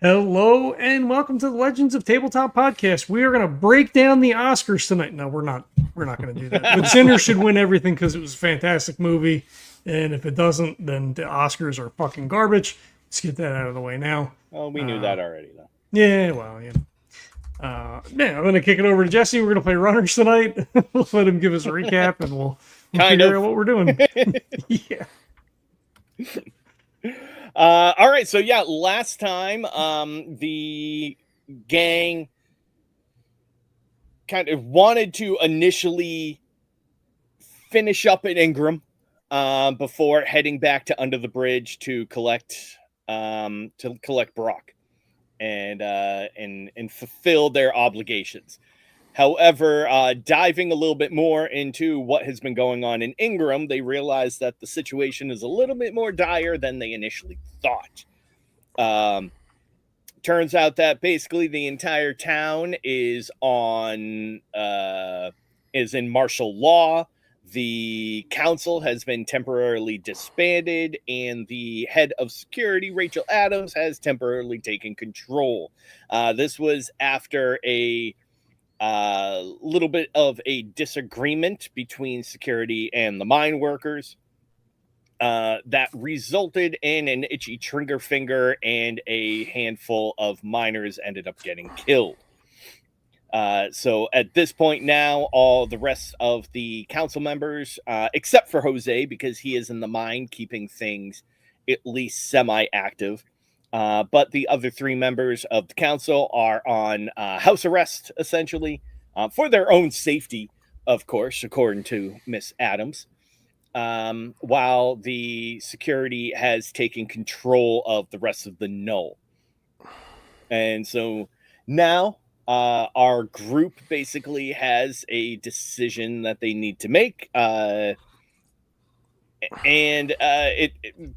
Hello and welcome to the Legends of Tabletop podcast. We are going to break down the Oscars tonight. No, we're not. We're not going to do that. But Sinners should win everything because it was a fantastic movie. And if it doesn't, then the Oscars are fucking garbage. Let's get that out of the way now. Well, we knew that already, though. Yeah, well, yeah. I'm going to kick it over to Jesse. We're going to play runners tonight. We'll let him give us a recap, and we'll figure out what we're doing. Yeah. All right, so yeah, last time the gang kind of wanted to initially finish up at Ingram before heading back to Under the Bridge to collect Brock and fulfill their obligations. However, diving a little bit more into what has been going on in Ingram, they realized that the situation is a little bit more dire than they initially thought. Turns out that basically the entire town is in martial law. The council has been temporarily disbanded, and the head of security, Rachel Adams, has temporarily taken control. This was after a little bit of a disagreement between security and the mine workers that resulted in an itchy trigger finger, and a handful of miners ended up getting killed. So at this point now, all the rest of the council members, except for Jose, because he is in the mine keeping things at least semi-active, but the other three members of the council are on house arrest, essentially, for their own safety, of course, according to Miss Adams, while the security has taken control of the rest of the knoll. And so now our group basically has a decision that they need to make, and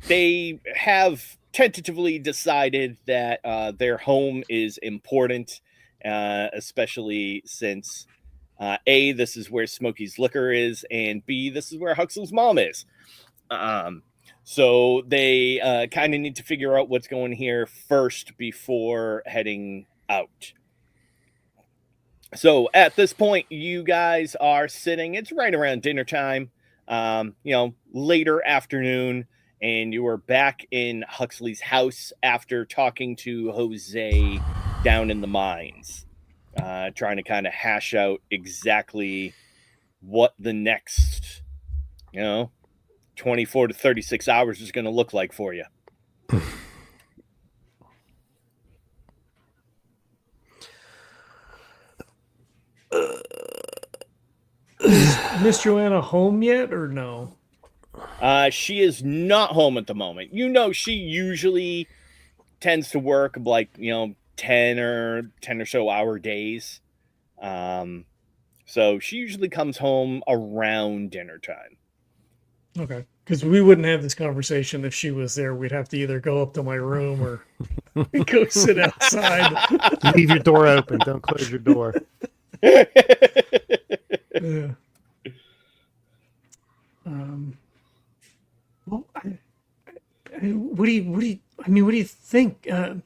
they have tentatively decided that their home is important, especially since A, this is where Smokey's liquor is, and B, this is where Huxley's mom is. So they kind of need to figure out what's going here first before heading out. So at this point, you guys are sitting, it's right around dinner time, later afternoon, and you are back in Huxley's house after talking to Jose down in the mines, trying to kind of hash out exactly what the next, 24 to 36 hours is going to look like for you. Is Miss Joanna home yet or no? She is not home at the moment. She usually tends to work like 10 or so hour days. So she usually comes home around dinner time. Okay, because we wouldn't have this conversation if she was there. We'd have to either go up to my room or go sit outside. Leave your door open. Don't close your door. Yeah. Well, what do you think? Do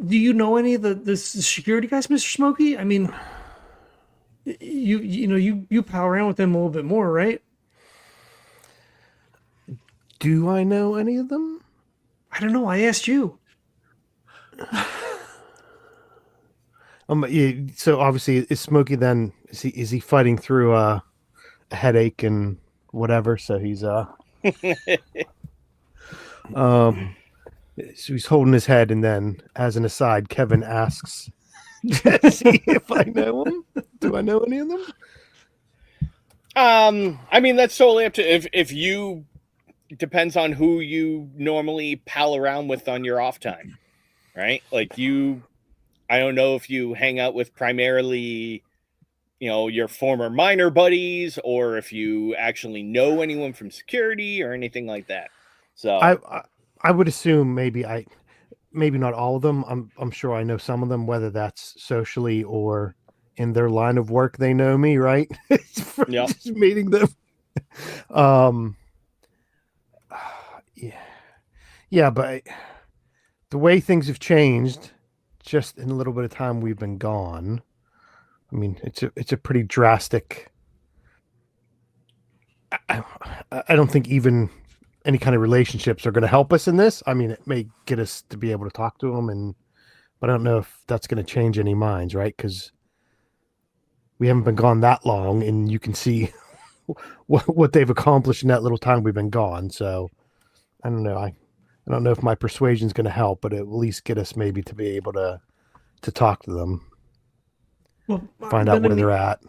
you know any of the security guys, Mr. Smokey? I mean, you pal around with them a little bit more, right? Do I know any of them? I don't know. I asked you. So obviously, is Smokey then? Is he fighting through a headache and whatever? So he's so he's holding his head, and then, as an aside, Kevin asks Jesse if I know him. Do I know any of them? That's totally up to if you. Depends on who you normally pal around with on your off time, right? Like I don't know if you hang out with primarily, your former miner buddies, or if you actually know anyone from security or anything like that. So I would assume maybe not all of them. I'm sure I know some of them, whether that's socially or in their line of work. They know me, right? Just meeting them. Yeah, but the way things have changed, just in a little bit of time we've been gone. I mean, it's a pretty drastic. I, I don't think even any kind of relationships are going to help us in this. I mean, it may get us to be able to talk to them, but I don't know if that's going to change any minds, right? Because we haven't been gone that long, and you can see what they've accomplished in that little time we've been gone. So I don't know. I don't know if my persuasion is going to help, but it will at least get us maybe to be able to talk to them, Well, find out where they're at.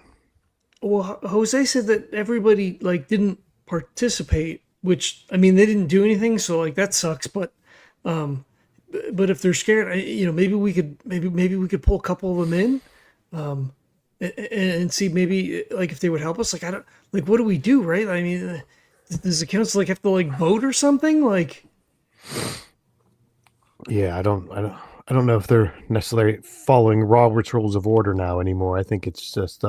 Well, Jose said that everybody like didn't participate, which I mean they didn't do anything, so like that sucks. But if they're scared, maybe we could pull a couple of them in, and see maybe like if they would help us. Like I don't like what do we do, right? I mean, does the council like have to like vote or something? Like, yeah, I don't know if they're necessarily following Robert's Rules of Order now anymore. I think it's just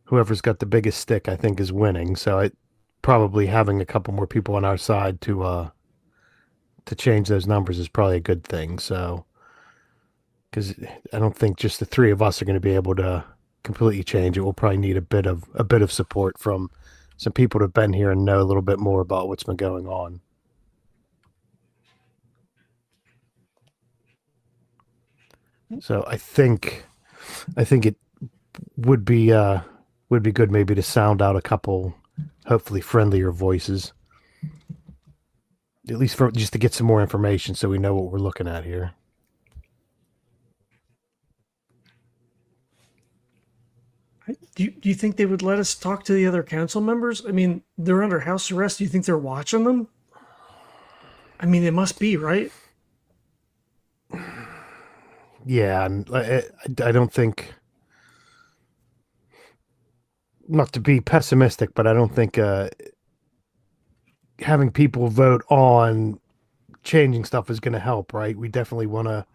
whoever's got the biggest stick, I think, is winning. So probably having a couple more people on our side to change those numbers is probably a good thing. So, because I don't think just the three of us are going to be able to completely change it. We'll probably need a bit of support from some people that have been here and know a little bit more about what's been going on. So I think it would be good maybe to sound out a couple, hopefully friendlier voices, at least just to get some more information so we know what we're looking at here. do you think they would let us talk to the other council members? I mean, they're under house arrest. Do you think they're watching them? I mean, it must be, right? Yeah, and I don't think, not to be pessimistic, but I don't think having people vote on changing stuff is going to help, right? We definitely want to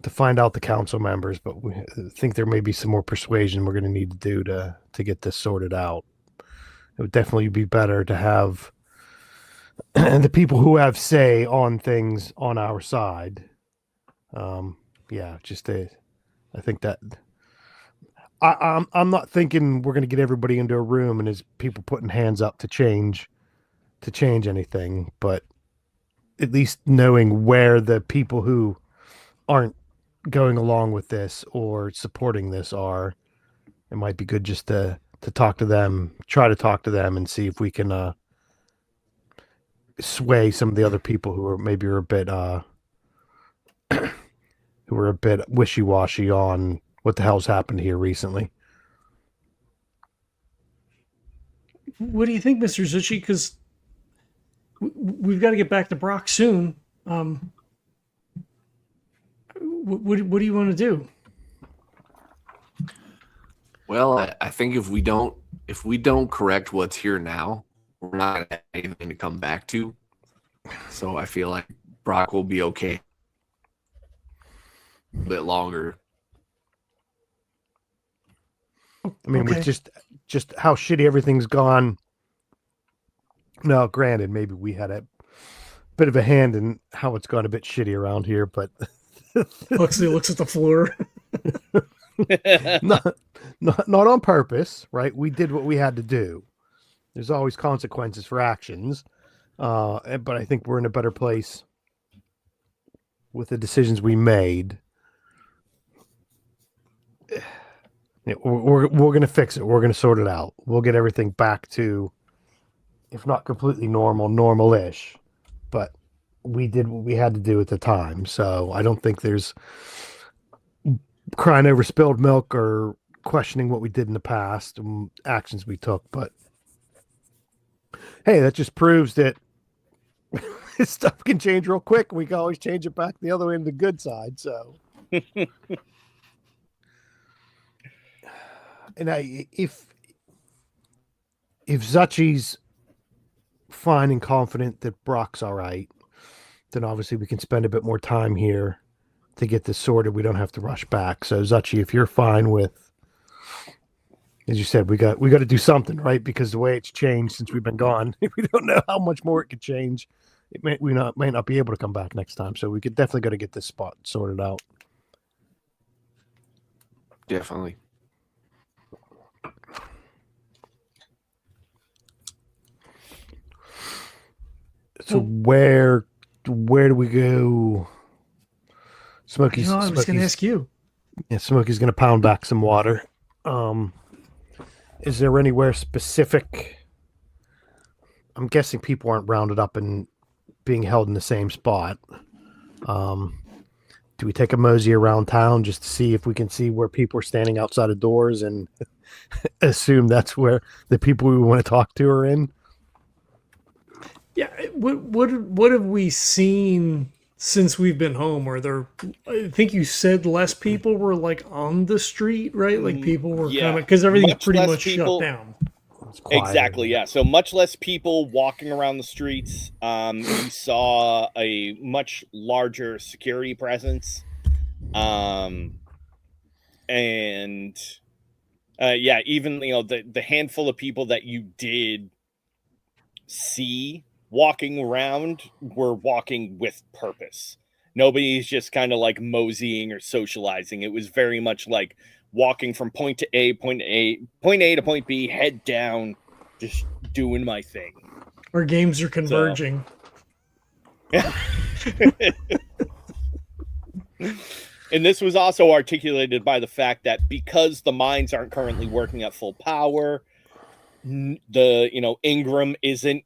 find out the council members, but we think there may be some more persuasion we're going to need to do to get this sorted out. It would definitely be better to have the people who have say on things on our side. Yeah, I think that I'm not thinking we're going to get everybody into a room and there's people putting hands up to change anything, but at least knowing where the people who aren't going along with this or supporting this are, it might be good just to talk to them, try to talk to them and see if we can sway some of the other people who are a bit who were a bit wishy-washy on what the hell's happened here recently. What do you think, Mr. Zuchy? Because we've got to get back to Brock soon. What do you want to do? Well, I think if we don't correct what's here now, we're not gonna have anything to come back to. So I feel like Brock will be okay a bit longer. I mean, with just how shitty everything's gone. Now, granted, maybe we had a bit of a hand in how it's gone a bit shitty around here, but Huxley looks at the floor. not on purpose, right? We did what we had to do. There's always consequences for actions, but I think we're in a better place with the decisions we made. Yeah, we're going to fix it. We're going to sort it out. We'll get everything back to, if not completely normal-ish, but we did what we had to do at the time. So I don't think there's crying over spilled milk or questioning what we did in the past and actions we took. But hey, that just proves that stuff can change real quick. We can always change it back the other way to the good side. So. And if Zuchy's fine and confident that Brock's all right, then obviously we can spend a bit more time here to get this sorted. We don't have to rush back. So Zuchy, if you're fine with as you said, we got to do something, right? Because the way it's changed since we've been gone, we don't know how much more it could change. It may not be able to come back next time. So we could definitely got to get this spot sorted out. Definitely. So where do we go? Smokey's. I was going to ask you. Yeah, Smokey's going to pound back some water. Is there anywhere specific? I'm guessing people aren't rounded up and being held in the same spot. Do we take a mosey around town just to see if we can see where people are standing outside of doors and assume that's where the people we want to talk to are in? Yeah, what have we seen since we've been home? Are there? I think you said less people were like on the street, right? Like people were kind of because everything's pretty much shut down. Exactly, yeah. So much less people walking around the streets. You saw a much larger security presence, and even the handful of people that you did see walking around were walking with purpose. Nobody's just kind of like moseying or socializing. It was very much like walking from point A to point B, head down, just doing my thing. Our games are converging. And this was also articulated by the fact that because the mines aren't currently working at full power, the Ingram isn't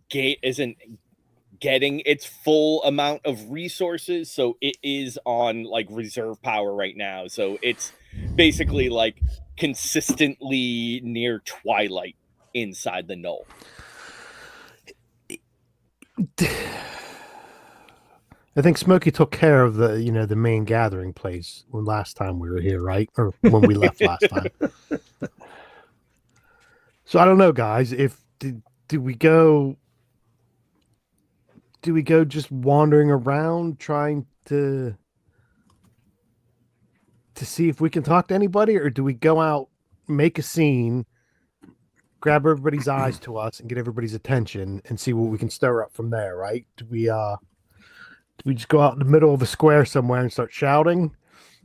getting its full amount of resources, so it is on like reserve power right now. So it's basically like consistently near twilight inside the knoll. I think Smokey took care of the main gathering place when last time we were here, right? Or when we left last time. So I don't know, guys. Do we go just wandering around trying to see if we can talk to anybody, or do we go out, make a scene, grab everybody's eyes to us, and get everybody's attention, and see what we can stir up from there? Right? Do we just go out in the middle of a square somewhere and start shouting,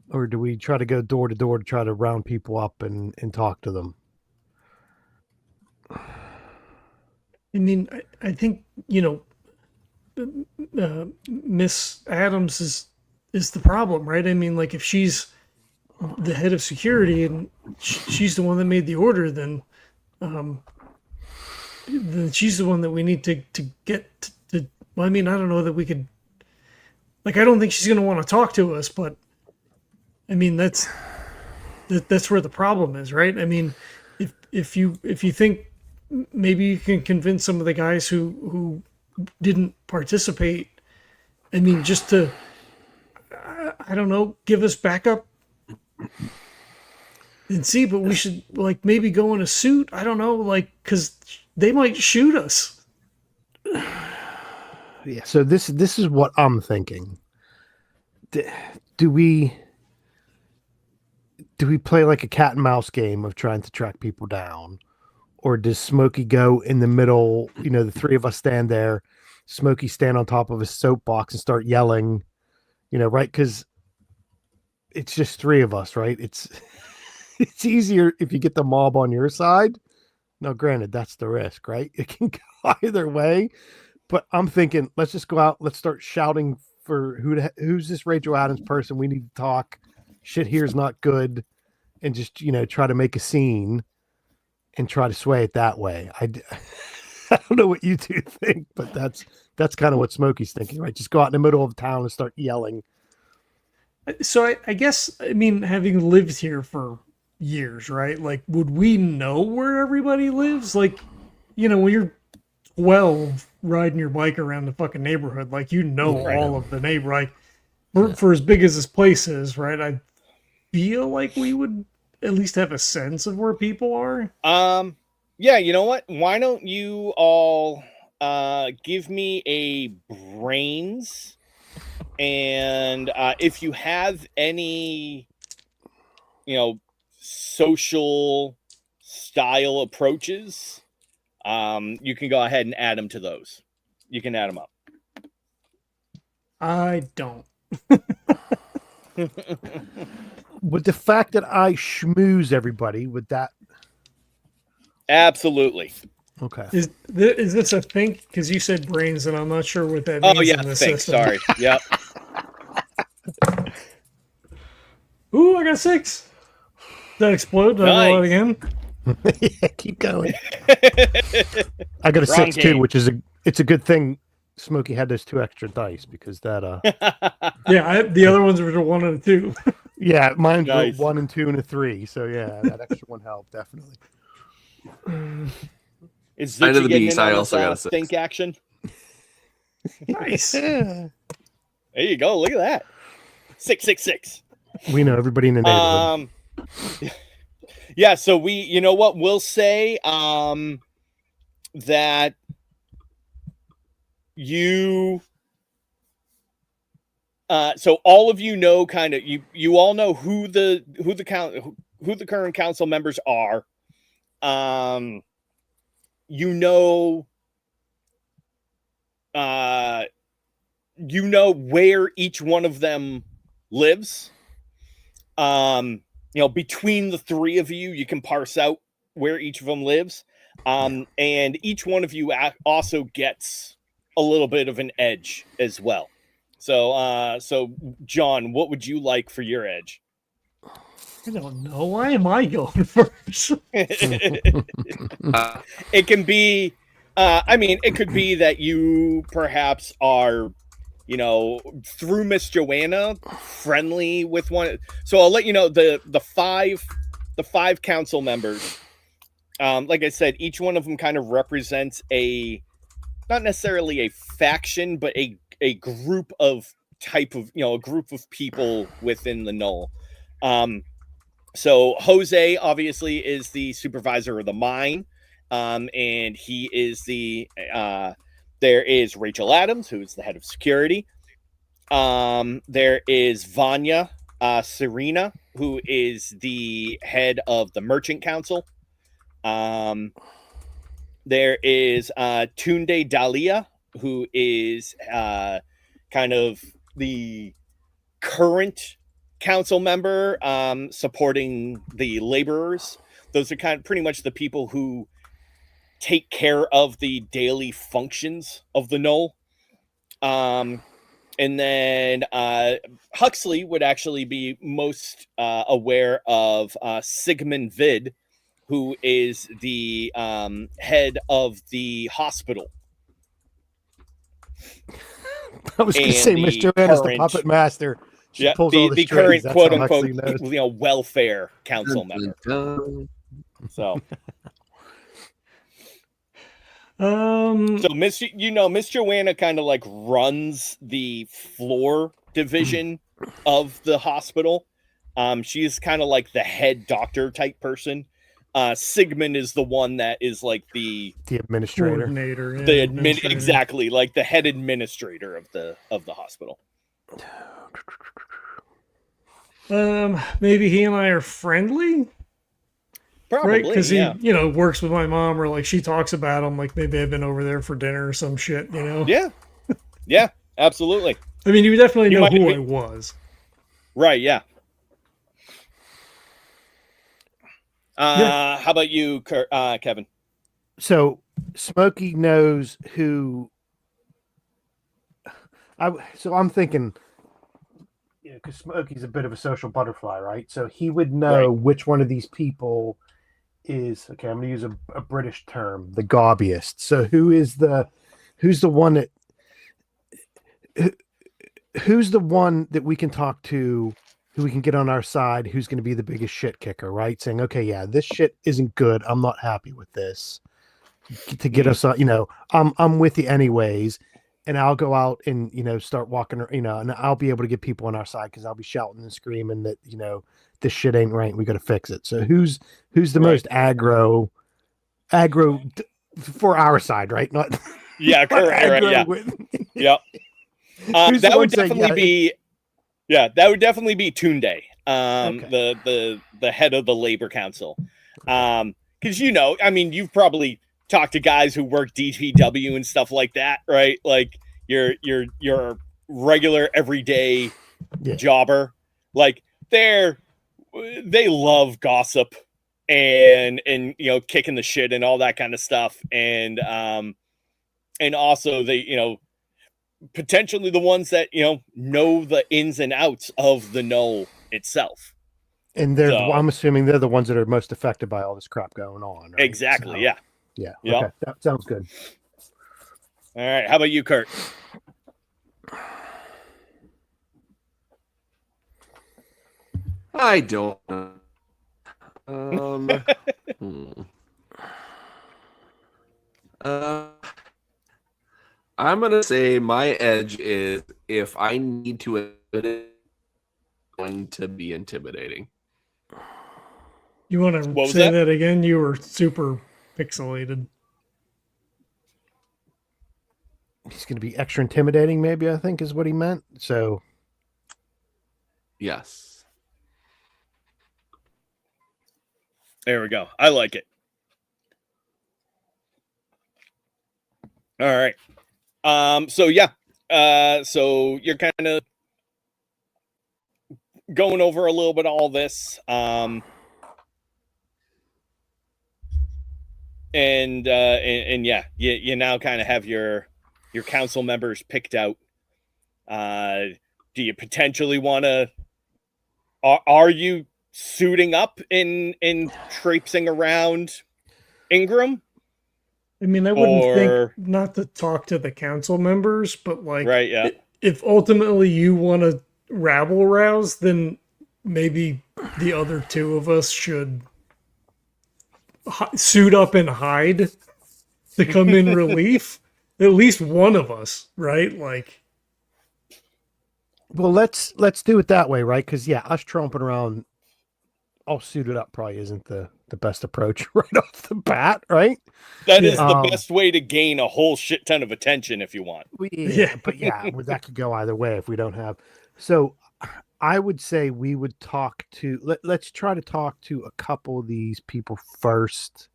or do we try to go door to door to try to round people up and talk to them? I mean, I think Miss Adams is the problem, right? I mean, like if she's the head of security and she's the one that made the order, then she's the one that we need to get to. Well, I mean, I don't know that we could. Like, I don't think she's going to want to talk to us, but I mean, that's where the problem is, right? I mean, if you think maybe you can convince some of the guys who didn't participate, I mean, just to, I don't know, give us backup and see, but we should like maybe go in a suit. I don't know, like, because they might shoot us. Yeah. So this is what I'm thinking. Do we play like a cat and mouse game of trying to track people down? Or does Smokey go in the middle? The three of us stand there. Smokey stand on top of a soapbox and start yelling, right? Because it's just three of us, right? It's easier if you get the mob on your side. Now, granted, that's the risk, right? It can go either way. But I'm thinking, let's just go out. Let's start shouting for who's this Rachel Adams person? We need to talk. Shit here's not good. And just, try to make a scene and try to sway it that way. I don't know what you two think, but that's kind of what Smokey's thinking, right? Just go out in the middle of town and start yelling. So I guess, I mean, having lived here for years, right? Like, would we know where everybody lives? Like, when you're 12 riding your bike around the fucking neighborhood, like, all of the neighbor, like, for as big as this place is, right? I feel like we would at least have a sense of where people are. Yeah, you know what? Why don't you all give me a brains, and if you have any social style approaches, you can go ahead and add them to those. You can add them up. I don't. With the fact that I schmooze everybody, would that? Absolutely. Okay. Is this a think? Because you said brains, and I'm not sure what that means. Oh yeah, in this thanks. system. Sorry. Yep. Ooh, I got 6. Did that explode? Did I roll it again? Yeah, keep going. I got a Wrong 6 too, game. which is it's a good thing Smokey had those 2 extra dice because that Yeah, the other ones were 1 and 2. yeah, mine Nice. were 1 and 2 and a 3. So yeah, that extra one helped definitely. Is Side of Zuchy the getting beast, in I on also this, got a 6. think action? Nice. Yeah. There you go. Look at that. 666. We know everybody in the neighborhood. Yeah, so you know what we'll say that you so all of you know kind of you all know who the current council members are. You know where each one of them lives. Between the 3 of you, you can parse out where each of them lives. And each one of you also gets a little bit of an edge as well. So John, what would you like for your edge? I don't know. Why am I going first? It can be, it could be that you perhaps are, through Miss Joanna, friendly with one. So I'll let you know the 5 council members. Like I said, each one of them kind of represents not necessarily a faction, but a group of a group of people within the Knoll. So Jose obviously is the supervisor of the mine. And he is there is Rachel Adams, who is the head of security. There is Vanya Serena, who is the head of the Merchant Council. There is Tunde Dalia, who is kind of the current council member supporting the laborers. Those are pretty much the people who take care of the daily functions of the Knoll. And then Huxley would actually be most aware of Sigmund Vid, who is the head of the hospital. I was going to say, Miss Joanna's the puppet master. She pulls all the strings. Current quote unquote welfare council member. So. So Miss Joanna kind of like runs the floor division of the hospital. She's kind of like the head doctor type person. Sigmund is the one that is like the administrator, exactly, like the head administrator of the hospital. Maybe he and I are friendly. Probably, right? Because he, works with my mom, or like she talks about him, like maybe I've been over there for dinner or some shit, Yeah, yeah, absolutely. I mean, you would definitely know who I was. Right? Yeah. How about you, Kevin? So Smokey knows who. I'm thinking, because Smokey's a bit of a social butterfly, right? So he would know which one of these people is okay. I'm going to use a British term, the gobbiest. So who's the one that we can talk to, who we can get on our side, who's going to be the biggest shit kicker, right? Saying, okay, yeah, this shit isn't good. I'm not happy with this. To get us, I'm with you anyways. And I'll go out and, start walking, and I'll be able to get people on our side because I'll be shouting and screaming that, this shit ain't right. We got to fix it. So who's the most aggro for our side, right? Not correct. Yeah. Yep. That would definitely be Tunde, the head of the labor council. because I mean, you've probably talked to guys who work DPW and stuff like that, right? Like your regular everyday jobber, like they love gossip and kicking the shit and all that kind of stuff, and also they potentially the ones that know the ins and outs of the know itself. And I'm assuming they're the ones that are most affected by all this crap going on. Right? Exactly. So, yeah. Yeah. Yep. Okay. That sounds good. All right. How about you, Kurt? I don't know. I'm gonna say my edge is if I need to admit it, going to be intimidating. You want to say that again? You were super pixelated. He's going to be extra intimidating, maybe, I think is what he meant. So, yes. There we go. I like it. All right. So you're kind of going over a little bit of all this. And yeah, you now kind of have your council members picked out. Do you potentially want to? Are you suiting up in traipsing around Ingram? I mean, I wouldn't think not to talk to the council members, but like, right? Yeah. If ultimately you want to rabble rouse, then maybe the other two of us should suit up and hide to come in relief. At least one of us, right? Like, well, let's do it that way, right? Because us tromping around all suited up probably isn't the best approach right off the bat, right? That is the best way to gain a whole shit ton of attention if you want. But that could go either way if we don't have. So I would say we would talk to. Let's try to talk to a couple of these people first.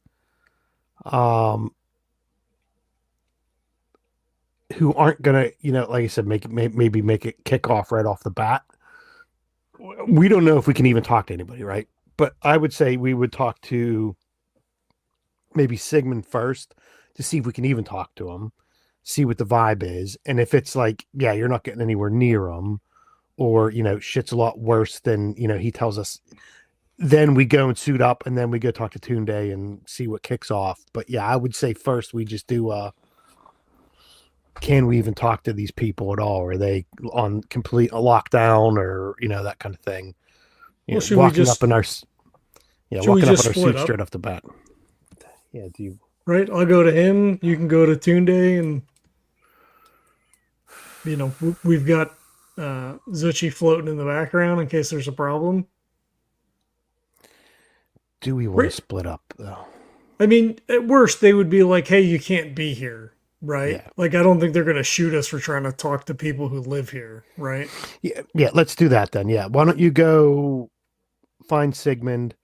Who aren't gonna, like I said, maybe make it kick off right off the bat. We don't know if we can even talk to anybody, right? But I would say we would talk to maybe Sigmund first to see if we can even talk to him, see what the vibe is, and if it's like, yeah, you're not getting anywhere near him, or shit's a lot worse than he tells us. Then we go and suit up, and then we go talk to Tunde and see what kicks off. But yeah, I would say first we just do can we even talk to these people at all? Are they on complete lockdown or, that kind of thing? Walking up in our suit straight off the bat. Yeah. Right. I'll go to him. You can go to Tunde, and, we've got Zuchy floating in the background in case there's a problem. Do we want to split up though? I mean, at worst they would be like, hey, you can't be here. Right. Yeah. Like, I don't think they're going to shoot us for trying to talk to people who live here. Right. Yeah. Let's do that then. Yeah. Why don't you go find Sigmund?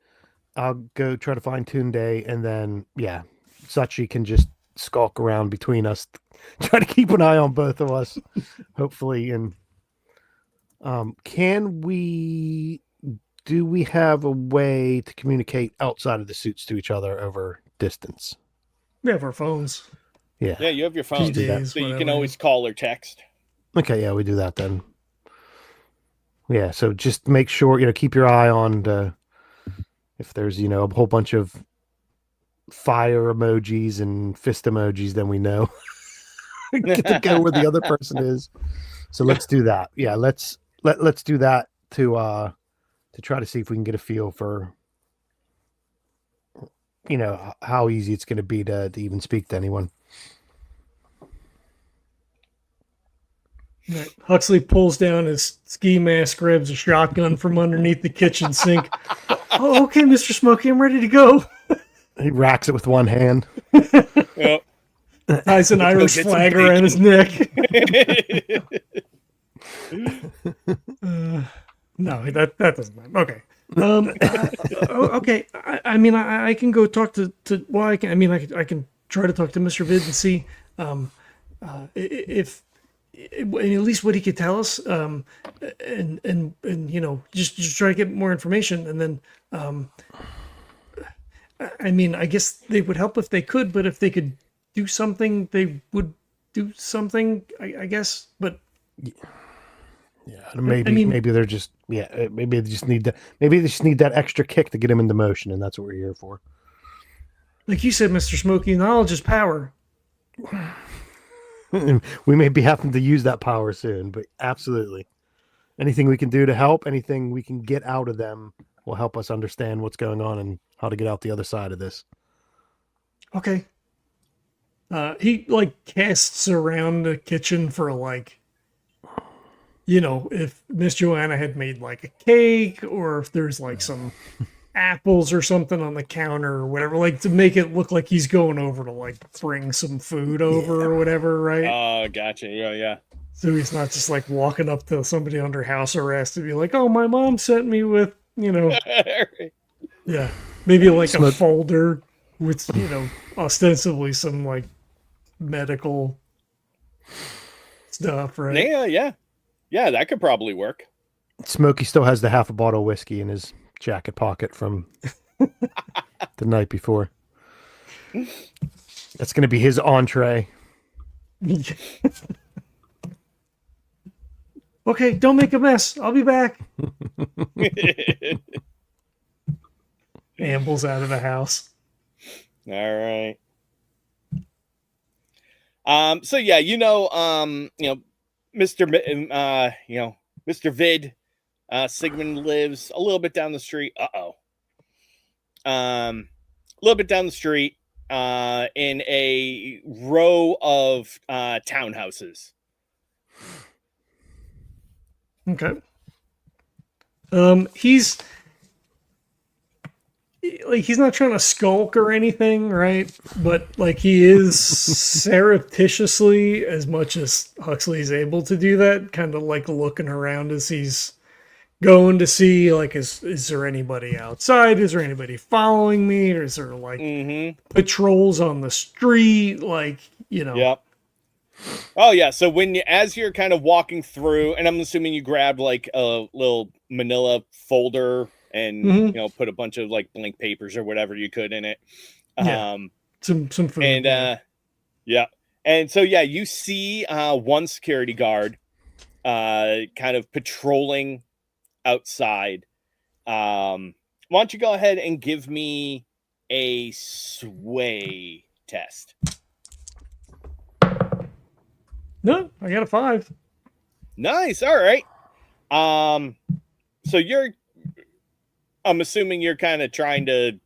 I'll go try to find Tunde, and then, Zuchy can just skulk around between us, try to keep an eye on both of us, hopefully. And do we have a way to communicate outside of the suits to each other over distance? We have our phones. Yeah, you have your phone, so you can always call or text. Okay, yeah, we do that then. Yeah, so just make sure, keep your eye on if there's, a whole bunch of fire emojis and fist emojis, then we know get to go where the other person is. So let's do that. Yeah, let's do that to try to see if we can get a feel for how easy it's going to be to even speak to anyone. Right. Huxley pulls down his ski mask, grabs a shotgun from underneath the kitchen sink. Oh, okay, Mr. Smokey, I'm ready to go. He racks it with one hand. Yep. Ties an Irish flag around his neck. No, that doesn't matter. Okay. Okay. I mean, I can go talk to. Well, I can. I mean, I can try to talk to Mr. Vid and see if at least what he could tell us. And you know, just try to get more information, and then. I mean, I guess they would help if they could, but if they could do something, they would do something. I guess, but. Yeah, maybe I mean- maybe they're just maybe they just need that. Maybe they just need that extra kick to get him into motion, and that's what we're here for. Like you said, Mr. Smokey, knowledge is power. We may be having to use that power soon, but absolutely, anything we can do to help, anything we can get out of them, will help us understand what's going on and how to get out the other side of this. Okay. He like casts around the kitchen for like, you know, if Miss Joanna had made like a cake, or if there's like some apples or something on the counter or whatever, like to make it look like he's going over to like bring some food over or whatever, right? Oh, gotcha. Yeah. So he's not just like walking up to somebody under house arrest to be like, oh, my mom sent me with, you know, yeah, maybe like a folder with, you know, ostensibly some like medical stuff, right? Yeah, that could probably work. Smokey still has the half a bottle of whiskey in his jacket pocket from the night before. That's going to be his entree. Okay, don't make a mess. I'll be back. Ambles out of the house. All right. So yeah, Mr. Vid, Sigmund lives a little bit down the street. A little bit down the street, in a row of townhouses. Okay. He's not trying to skulk or anything, right? But like he is surreptitiously, as much as Huxley's able to do that, kind of like looking around as he's going to see like is there anybody outside? Is there anybody following me? Or is there like patrols on the street? Like, you know. Yep. Oh yeah. So as you're kind of walking through, and I'm assuming you grabbed like a little manila folder and put a bunch of like blank papers or whatever you could in it. Yeah. Some food. And yeah. And so yeah, you see one security guard kind of patrolling outside. Why don't you go ahead and give me a sway test? No, I got a 5. Nice. All right. So I'm assuming you're kind of trying to,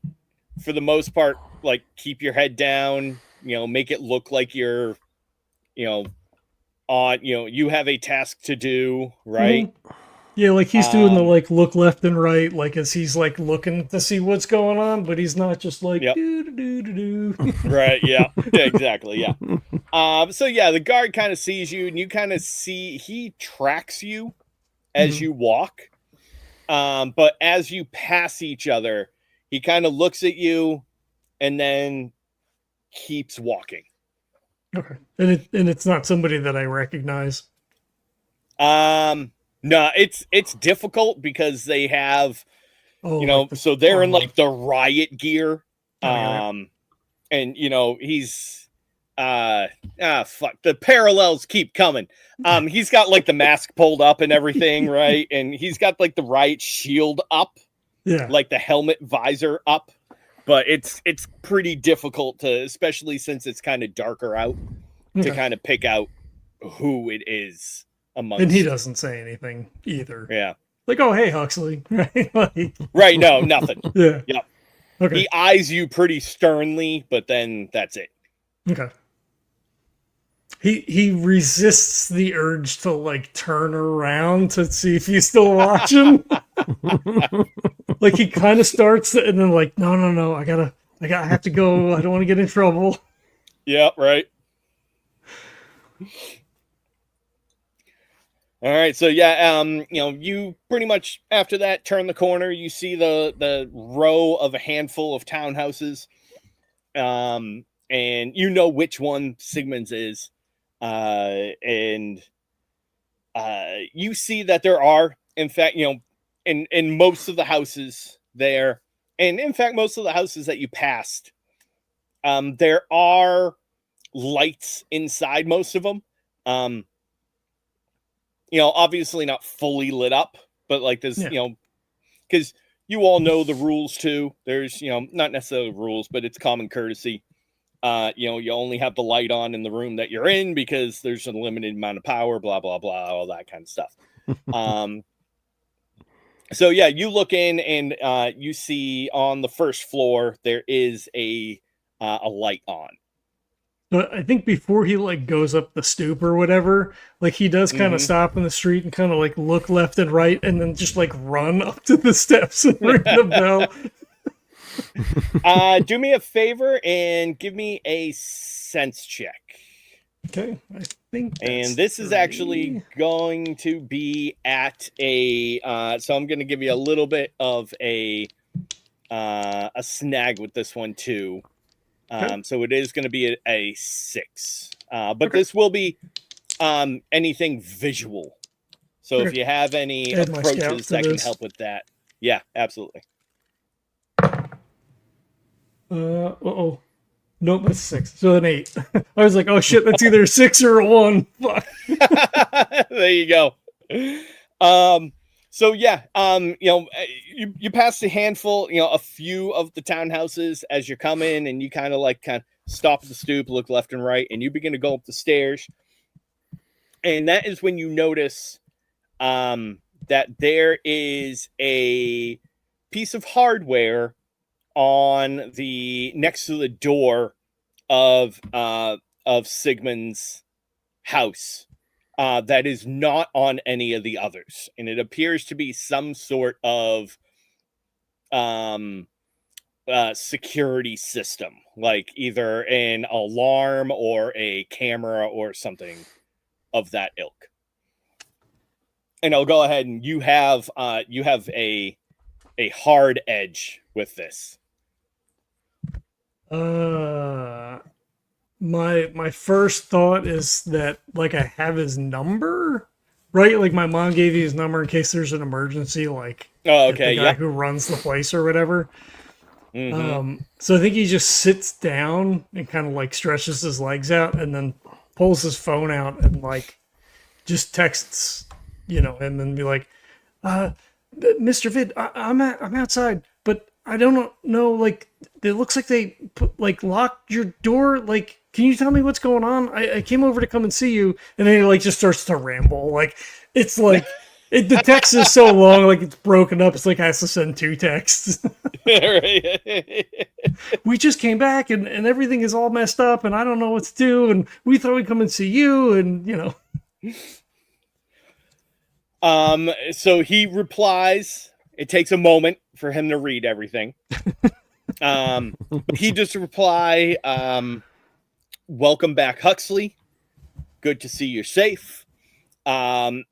for the most part, like keep your head down, make it look like you're, you have a task to do, right? Yeah, like he's doing the like look left and right, like as he's like looking to see what's going on, but he's not just like do. Right, yeah. Exactly, yeah. So yeah, the guard kind of sees you, and you kind of see he tracks you as you walk. But as you pass each other, he kind of looks at you and then keeps walking. Okay. And it's not somebody that I recognize. No, it's difficult because they have, so they're in like the riot gear. And he's fuck, the parallels keep coming. He's got like the mask pulled up and everything, right? And he's got like the riot shield up, like the helmet visor up. But it's pretty difficult to, especially since it's kind of darker out, to kind of pick out who it is amongst. And he doesn't say anything either. Yeah. Like, oh, hey, Huxley. Right? Like, right. No, nothing. Yeah. Yep. Okay. He eyes you pretty sternly, but then that's it. Okay. He resists the urge to like turn around to see if he's still watching. Like he kind of starts and then like, no, I have to go. I don't want to get in trouble. Yeah, right. All right, so yeah, you pretty much after that turn the corner, you see the row of a handful of townhouses, and you know which one Sigmund's is, and you see that there are, in fact, in most of the houses there, and in fact, most of the houses that you passed, there are lights inside most of them. Obviously not fully lit up, but like there's, because you all know the rules too. There's, not necessarily rules, but it's common courtesy. You only have the light on in the room that you're in because there's a limited amount of power, blah, blah, blah, all that kind of stuff. So yeah, you look in and you see on the first floor, there is a light on. But I think before he like goes up the stoop or whatever, like he does kind of stop in the street and kind of like look left and right and then just like run up to the steps and ring the bell. Do me a favor and give me a sense check. Okay, I think and this is actually going to be at a so I'm going to give you a little bit of a snag with this one too. So it is going to be a 6, but this will be anything visual. So if you have any approaches that can help with that, yeah, absolutely. Nope, that's 6. So an 8. I was like, oh shit, that's either a 6 or a 1. Fuck. There you go. So yeah, you pass a handful, a few of the townhouses as you come in, and you kind of stop at the stoop, look left and right, and you begin to go up the stairs. And that is when you notice that there is a piece of hardware on the next to the door of Sigmund's house. That is not on any of the others, and it appears to be some sort of security system, like either an alarm or a camera or something of that ilk. And I'll go ahead and you have a hard edge with this. My first thought is that like I have his number, right? Like my mom gave you his number in case there's an emergency, like the guy who runs the place or whatever. So I think he just sits down and kind of like stretches his legs out and then pulls his phone out and like just texts, and then be like, Mr. Vid, I'm outside, but I don't know, like, it looks like they locked your door. Like, can you tell me what's going on? I came over to come and see you. And then he like just starts to ramble. Like, it's like, the text is so long, like it's broken up. It's like I have to send 2 texts. We just came back and everything is all messed up and I don't know what to do. And we thought we'd come and see you and, So he replies. It takes a moment for him to read everything. He just reply, welcome back, Huxley. Good to see you're safe.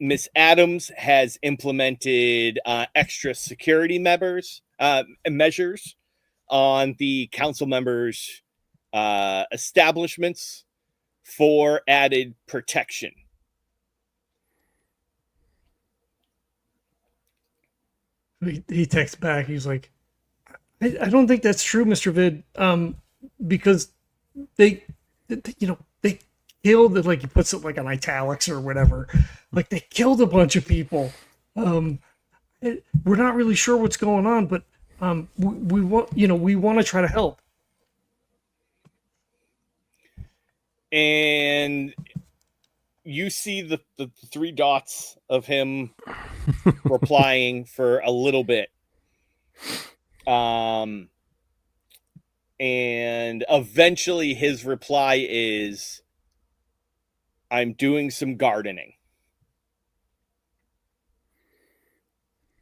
Miss Adams has implemented extra security measures on the council members' establishments for added protection. He texts back. He's like, I don't think that's true, Mr. Vid. Because they killed, like he puts it like on italics or whatever. Like they killed a bunch of people. We're not really sure what's going on, but we want to try to help. And you see the 3 dots of him replying for a little bit. And eventually his reply is, I'm doing some gardening.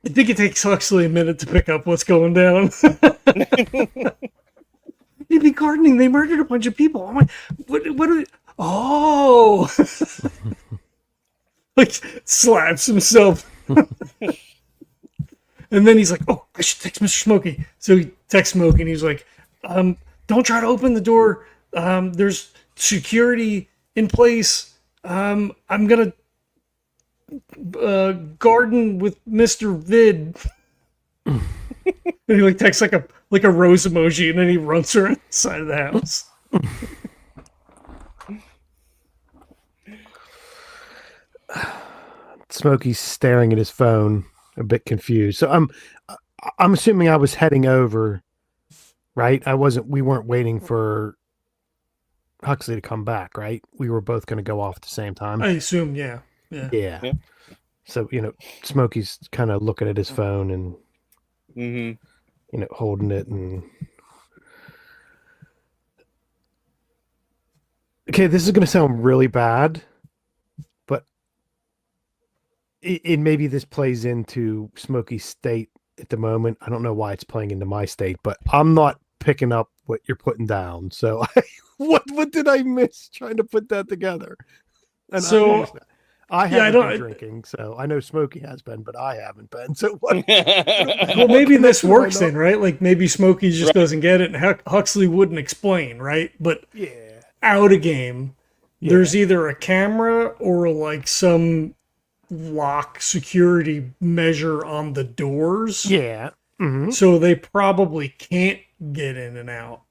I think it takes Huxley a minute to pick up what's going down. They've been gardening. They murdered a bunch of people. I'm like, what are they? Oh. like slaps himself. And then he's like, "Oh, I should text Mr. Smokey." So he texts Smokey, and he's like, "Don't try to open the door. There's security in place. I'm gonna garden with Mr. Vid." And he like texts like a rose emoji, and then he runs around the side of the house. Smokey's staring at his phone, a bit confused. So I'm assuming I was heading over, right? We weren't waiting for Huxley to come back, right? We were both going to go off at the same time. I assume, yeah. Yeah. So, Smokey's kind of looking at his phone and, holding it. And okay, this is going to sound really bad, but it maybe this plays into Smokey's state at the moment. I don't know why it's playing into my state, but I'm not picking up what you're putting down. So what did I miss trying to put that together? And so I haven't been drinking, so I know Smokey has been, but I haven't been. So what? Well, maybe this works then, right? Like maybe Smokey just doesn't get it, and Huxley wouldn't explain, right? But out of game, there's either a camera or like some lock security measure on the doors. Yeah. Mm-hmm. So they probably can't get in and out.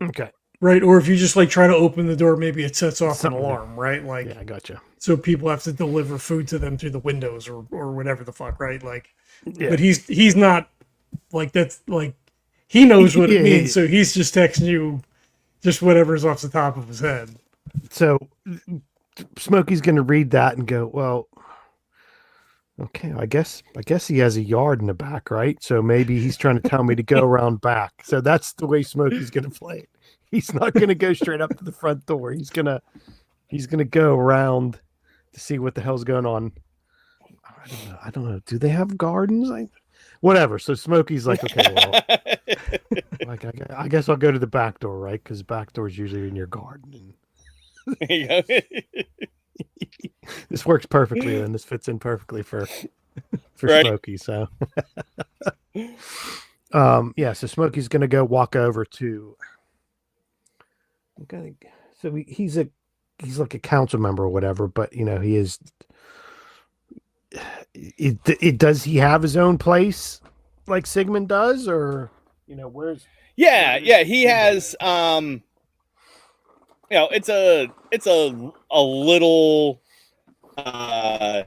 Okay. Right? Or if you just like try to open the door, maybe it sets off an alarm, right? Like, yeah, I gotcha. So people have to deliver food to them through the windows or whatever the fuck, right? Like, but he's not like that's like he knows what it means, so he's just texting you just whatever's off the top of his head. So Smokey's going to read that and go, well, okay, I guess he has a yard in the back, right? So maybe he's trying to tell me to go around back. So that's the way Smokey's going to play it. He's not going to go straight up to the front door. He's going to go around to see what the hell's going on. I don't know. Do they have gardens? Whatever. So Smokey's like, okay, well, like I guess I'll go to the back door, right? Because back door is usually in your garden. There you go. This works perfectly, and this fits in perfectly for Smokey. So, so Smokey's gonna go walk over to. Okay, so he's like a council member or whatever, but he is. Does he have his own place like Sigmund does, or where's? Yeah, he has. It's a little. I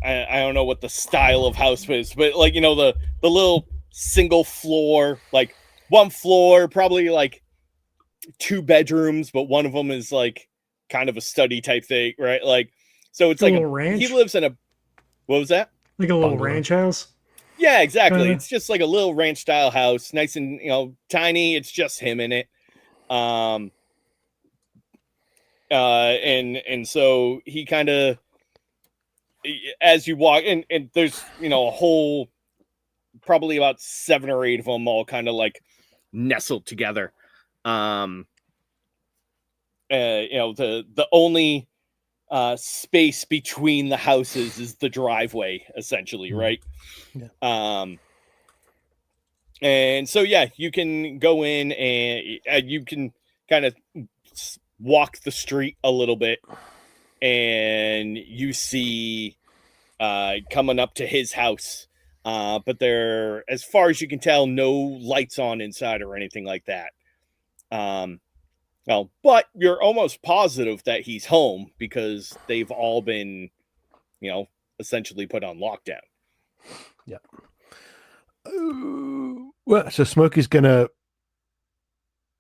don't know what the style of house is, but the little single floor, like one floor, probably like 2 bedrooms, but one of them is like kind of a study type thing, right? Like, so it's like a ranch. He lives in a, what was that? Like a little ranch house. Yeah, exactly. It's just like a little ranch style house, nice and tiny. It's just him in it. And so he kind of, as you walk and there's a whole probably about 7 or 8 of them all kind of like nestled together. The only space between the houses is the driveway, essentially, right? Yeah. And so you can go in and you can kind of walk the street a little bit, and you see coming up to his house, but there, as far as you can tell, no lights on inside or anything like that. But you're almost positive that he's home because they've all been, essentially put on lockdown. Yeah. Well, so Smokey's gonna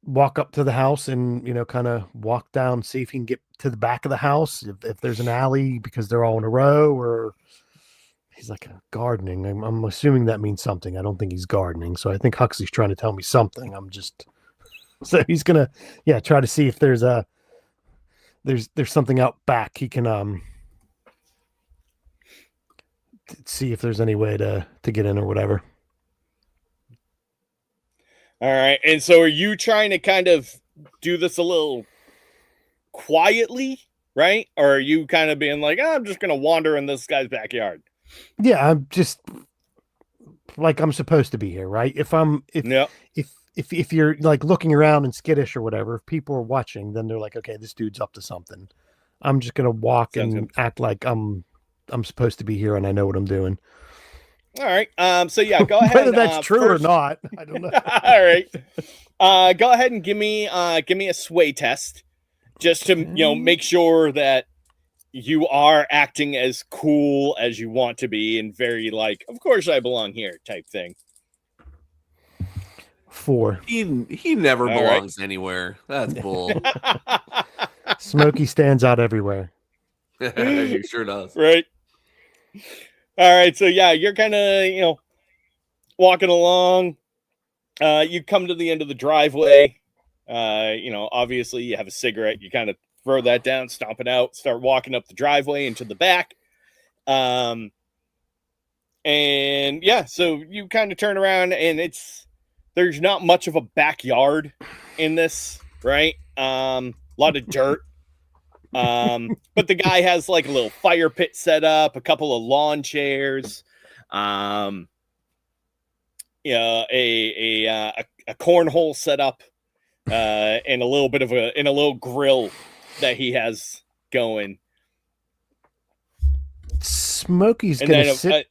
walk up to the house and kind of walk down, see if he can get to the back of the house, if there's an alley, because they're all in a row. Or he's like gardening. I'm assuming that means something. I don't think he's gardening, so I think Huxley's trying to tell me something. So he's gonna try to see if there's something out back he can see if there's any way to get in or whatever. All right. And so are you trying to kind of do this a little quietly, right? Or are you kind of being like, I'm just gonna wander in this guy's backyard? Yeah, I'm just like I'm supposed to be here, right? Yep. If you're like looking around and skittish or whatever, if people are watching, then they're like, okay, this dude's up to something. I'm just gonna walk Sounds and good. act like I'm supposed to be here and I know what I'm doing. All right. So yeah, go ahead. Whether that's true first... or not, I don't know. All right. Go ahead and give me a sway test, just to make sure that you are acting as cool as you want to be, and very like, of course I belong here type thing. 4. He never All belongs anywhere. That's bull. Smokey stands out everywhere. He sure does. Right. All right. So yeah, you're kind of walking along. You come to the end of the driveway. Obviously you have a cigarette. You kind of throw that down, stomp it out, start walking up the driveway into the back. And yeah, so you kind of turn around, and there's not much of a backyard in this, right? A lot of dirt. But the guy has like a little fire pit set up, a couple of lawn chairs, a cornhole set up, and a little bit of a little grill that he has going. Smokey's And gonna then sit.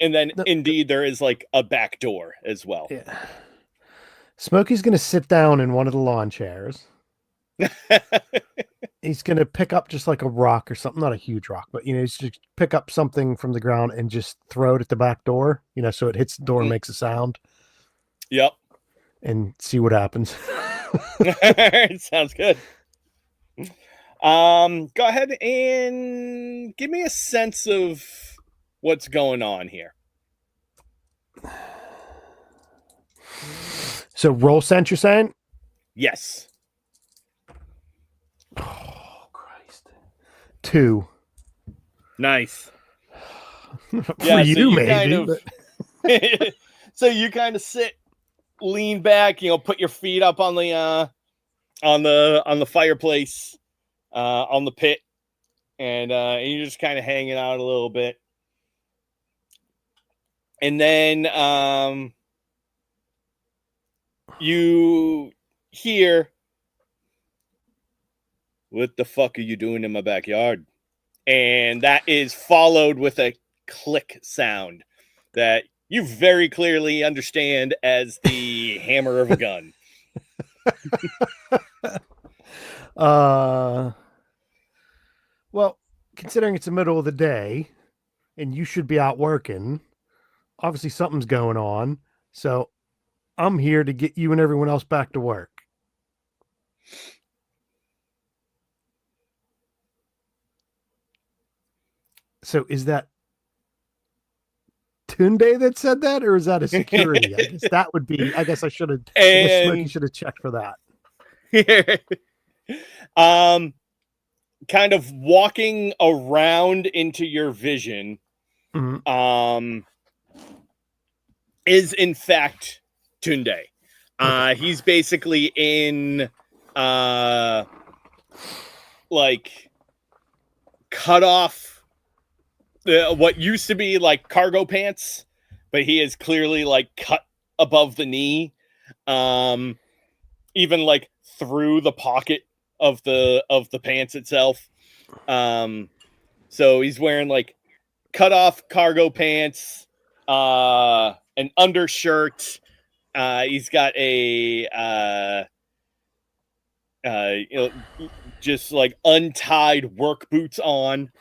Indeed, there is like a back door as well. Yeah. Smokey's gonna sit down in one of the lawn chairs. He's gonna pick up just like a rock or something, not a huge rock, but he's just pick up something from the ground and just throw it at the back door, so it hits the door and makes a sound. Yep. And see what happens. Sounds good. Go ahead and give me a sense of what's going on here. So roll sense, you're saying? Yes. Oh, Christ. 2. Nice. For Yeah, you, maybe. So you kind of sit, lean back, put your feet up on the fireplace, on the pit, and you're just kind of hanging out a little bit. And then you hear, "What the fuck are you doing in my backyard?" And that is followed with a click sound that you very clearly understand as the hammer of a gun. Well, considering it's the middle of the day and you should be out working, obviously something's going on. So I'm here to get you and everyone else back to work. So is that Tunde that said that, or is that a security? I guess that would be. I guess I should have. Smokey should have checked for that. Kind of walking around into your vision, is in fact Tunde. He's basically in like cut off what used to be like cargo pants, but he is clearly like cut above the knee, even like through the pocket of the pants itself. So he's wearing like cut off cargo pants, an undershirt. He's got a just like untied work boots on.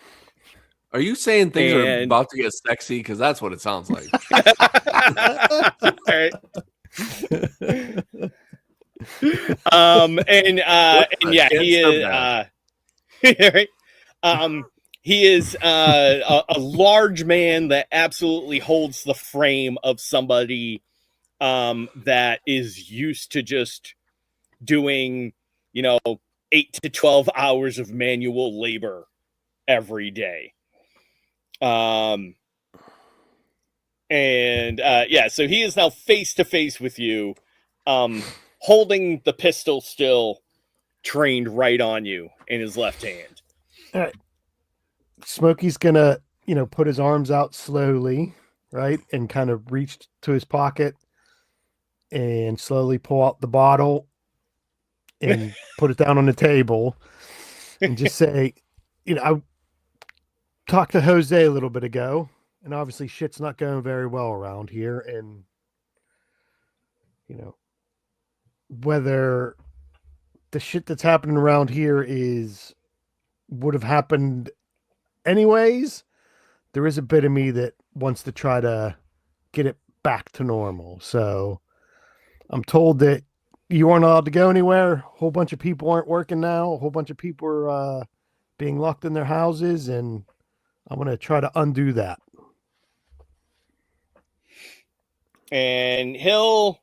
Are you saying things are about to get sexy? Because that's what it sounds like. Right. And yeah, he is. Right? He is a large man that absolutely holds the frame of somebody that is used to just doing, 8 to 12 hours of manual labor every day. So he is now face to face with you, holding the pistol still, trained right on you in his left hand. All right. Smokey's gonna, put his arms out slowly, right, and kind of reach to his pocket and slowly pull out the bottle and put it down on the table and just say, I talked to Jose a little bit ago, and obviously shit's not going very well around here, and whether the shit that's happening around here would have happened anyways, there is a bit of me that wants to try to get it back to normal. So I'm told that you aren't allowed to go anywhere. A whole bunch of people aren't working now. A whole bunch of people are being locked in their houses, and I'm going to try to undo that. And he'll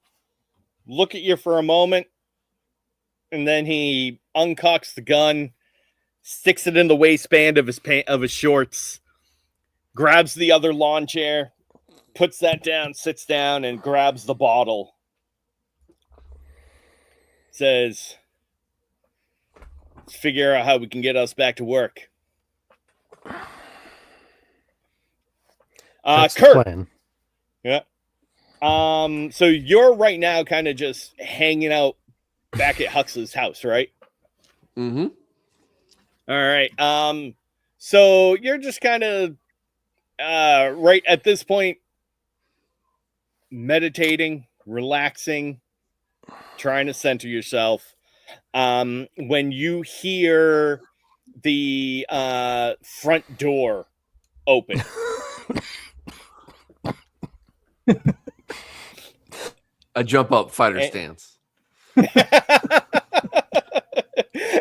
look at you for a moment, and then he uncocks the gun, sticks it in the waistband of his shorts, grabs the other lawn chair, puts that down, sits down, and grabs the bottle. Says, "Let's figure out how we can get us back to work." That's the Kurt. plan. Yeah. So you're right now kind of just hanging out back at Huxley's house, right? Mm-hmm. All right. So you're just kind of right at this point meditating, relaxing, trying to center yourself. When you hear the front door open. A jump up fighter stance.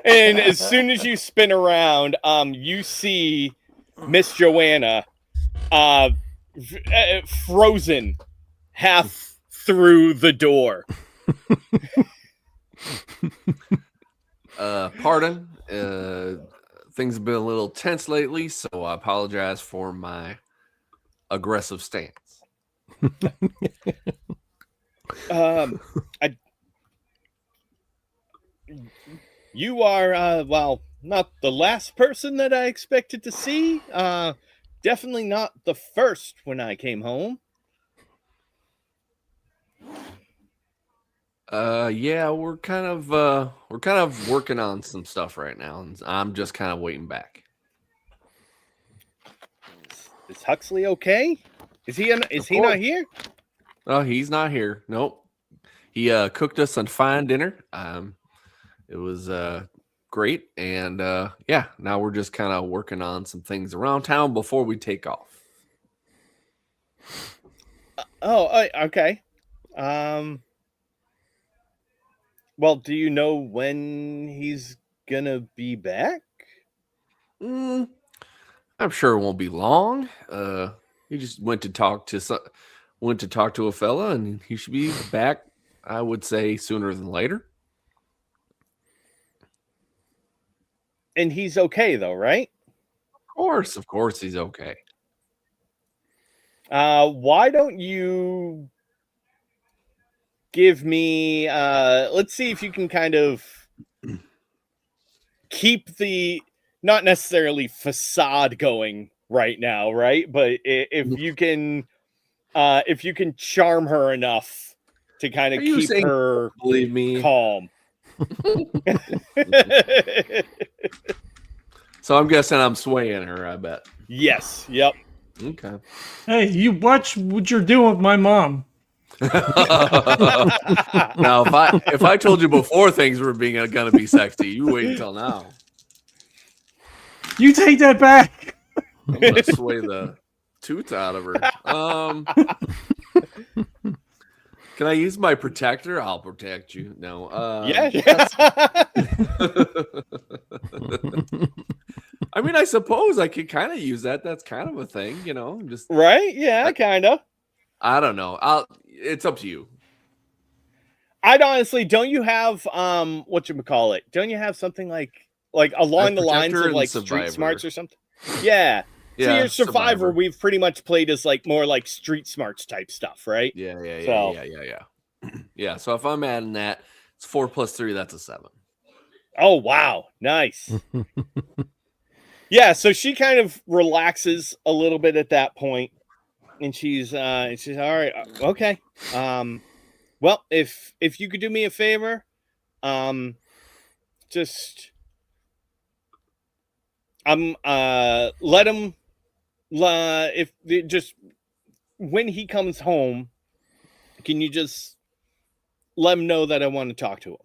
And as soon as you spin around, you see Miss Joanna frozen half through the door. Pardon. Things have been a little tense lately, so I apologize for my aggressive stance. You are, well, not the last person that I expected to see. Definitely not the first when I came home. Yeah, we're kind of working on some stuff right now, and I'm just kind of waiting back. Is Huxley okay? Is he not here? Oh, he's not here. Nope. He cooked us a fine dinner. It was great, and yeah, now we're just kind of working on some things around town before we take off. Okay. Well, do you know when he's gonna be back? I'm sure it won't be long. He just went to talk to a fella, and he should be back, I would say, sooner than later. And he's okay though, right? Of course he's okay. Why don't you give me let's see if you can kind of keep the not necessarily facade going right now, right? But if you can charm her enough to kind of keep her, believe me, calm. So I'm guessing I'm swaying her, I bet. Yes. Yep. Okay. Hey, you watch what you're doing with my mom. Now, if I told you before things were gonna be sexy, you wait until now. You take that back. I'm gonna sway the tooth out of her. Can I use my protector? I'll protect you. No. Yeah. I mean, I suppose I could kind of use that. That's kind of a thing, Just right? Yeah, kind of. I don't know. It's up to you. I'd honestly, don't you have whatchamacallit? Don't you have something like along the lines of like Street Smarts or something? Yeah. So your Survivor, we've pretty much played as like more like Street Smarts type stuff, right? Yeah. Yeah. So if I'm adding that, it's 4 + 3, that's a 7. Oh, wow. Nice. Yeah, so she kind of relaxes a little bit at that point, and she's all right, okay. Well, if you could do me a favor, just let him if just when he comes home, can you just let him know that I want to talk to him?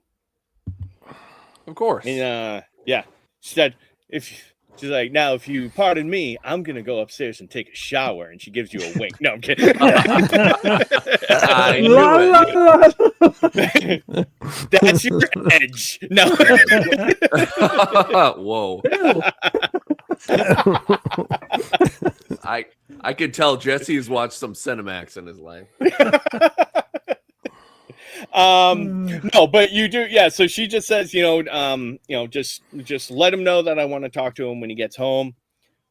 Of course. And yeah, she said, she's like, now if you pardon me, I'm gonna go upstairs and take a shower, and she gives you a wink. No, I'm kidding. I La, knew la, it. la. That's your edge. No. Whoa. I could tell Jesse's watched some Cinemax in his life. No, but you do, yeah. So she just says, just let him know that I want to talk to him when he gets home.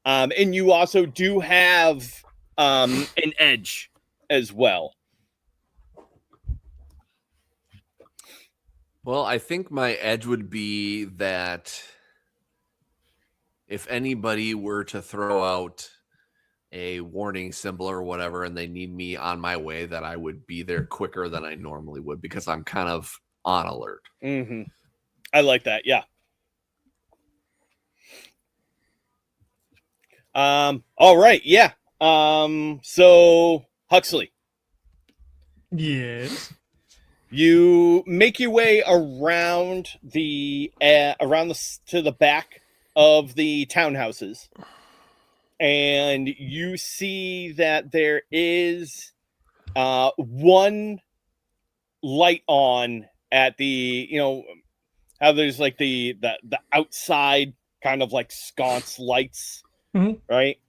And you also do have an edge as well. Well, I think my edge would be that if anybody were to throw out a warning symbol or whatever and they need me on my way, that I would be there quicker than I normally would because I'm kind of on alert. Mm-hmm. I like that. Yeah. All right. Yeah. So Huxley, Yes. you make your way around to the back of the townhouses, and you see that there is one light on at the, how there's like the outside kind of like sconce lights, right?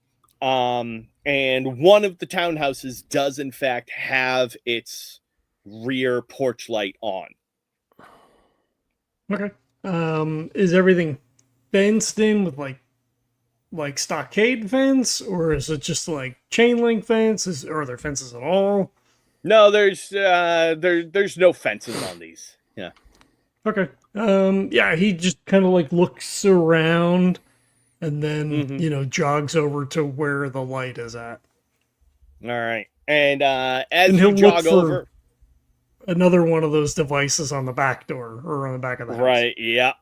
And one of the townhouses does in fact have its rear porch light on. Okay. Is everything fenced in with like stockade fence, or is it just like chain link fence? Are there fences at all? No, there's no fences on these. Yeah. Okay. Yeah, he just kind of like looks around and then, jogs over to where the light is at. All right. And as And you he'll jog look for over, another one of those devices on the back door or on the back of the house. right, yeah.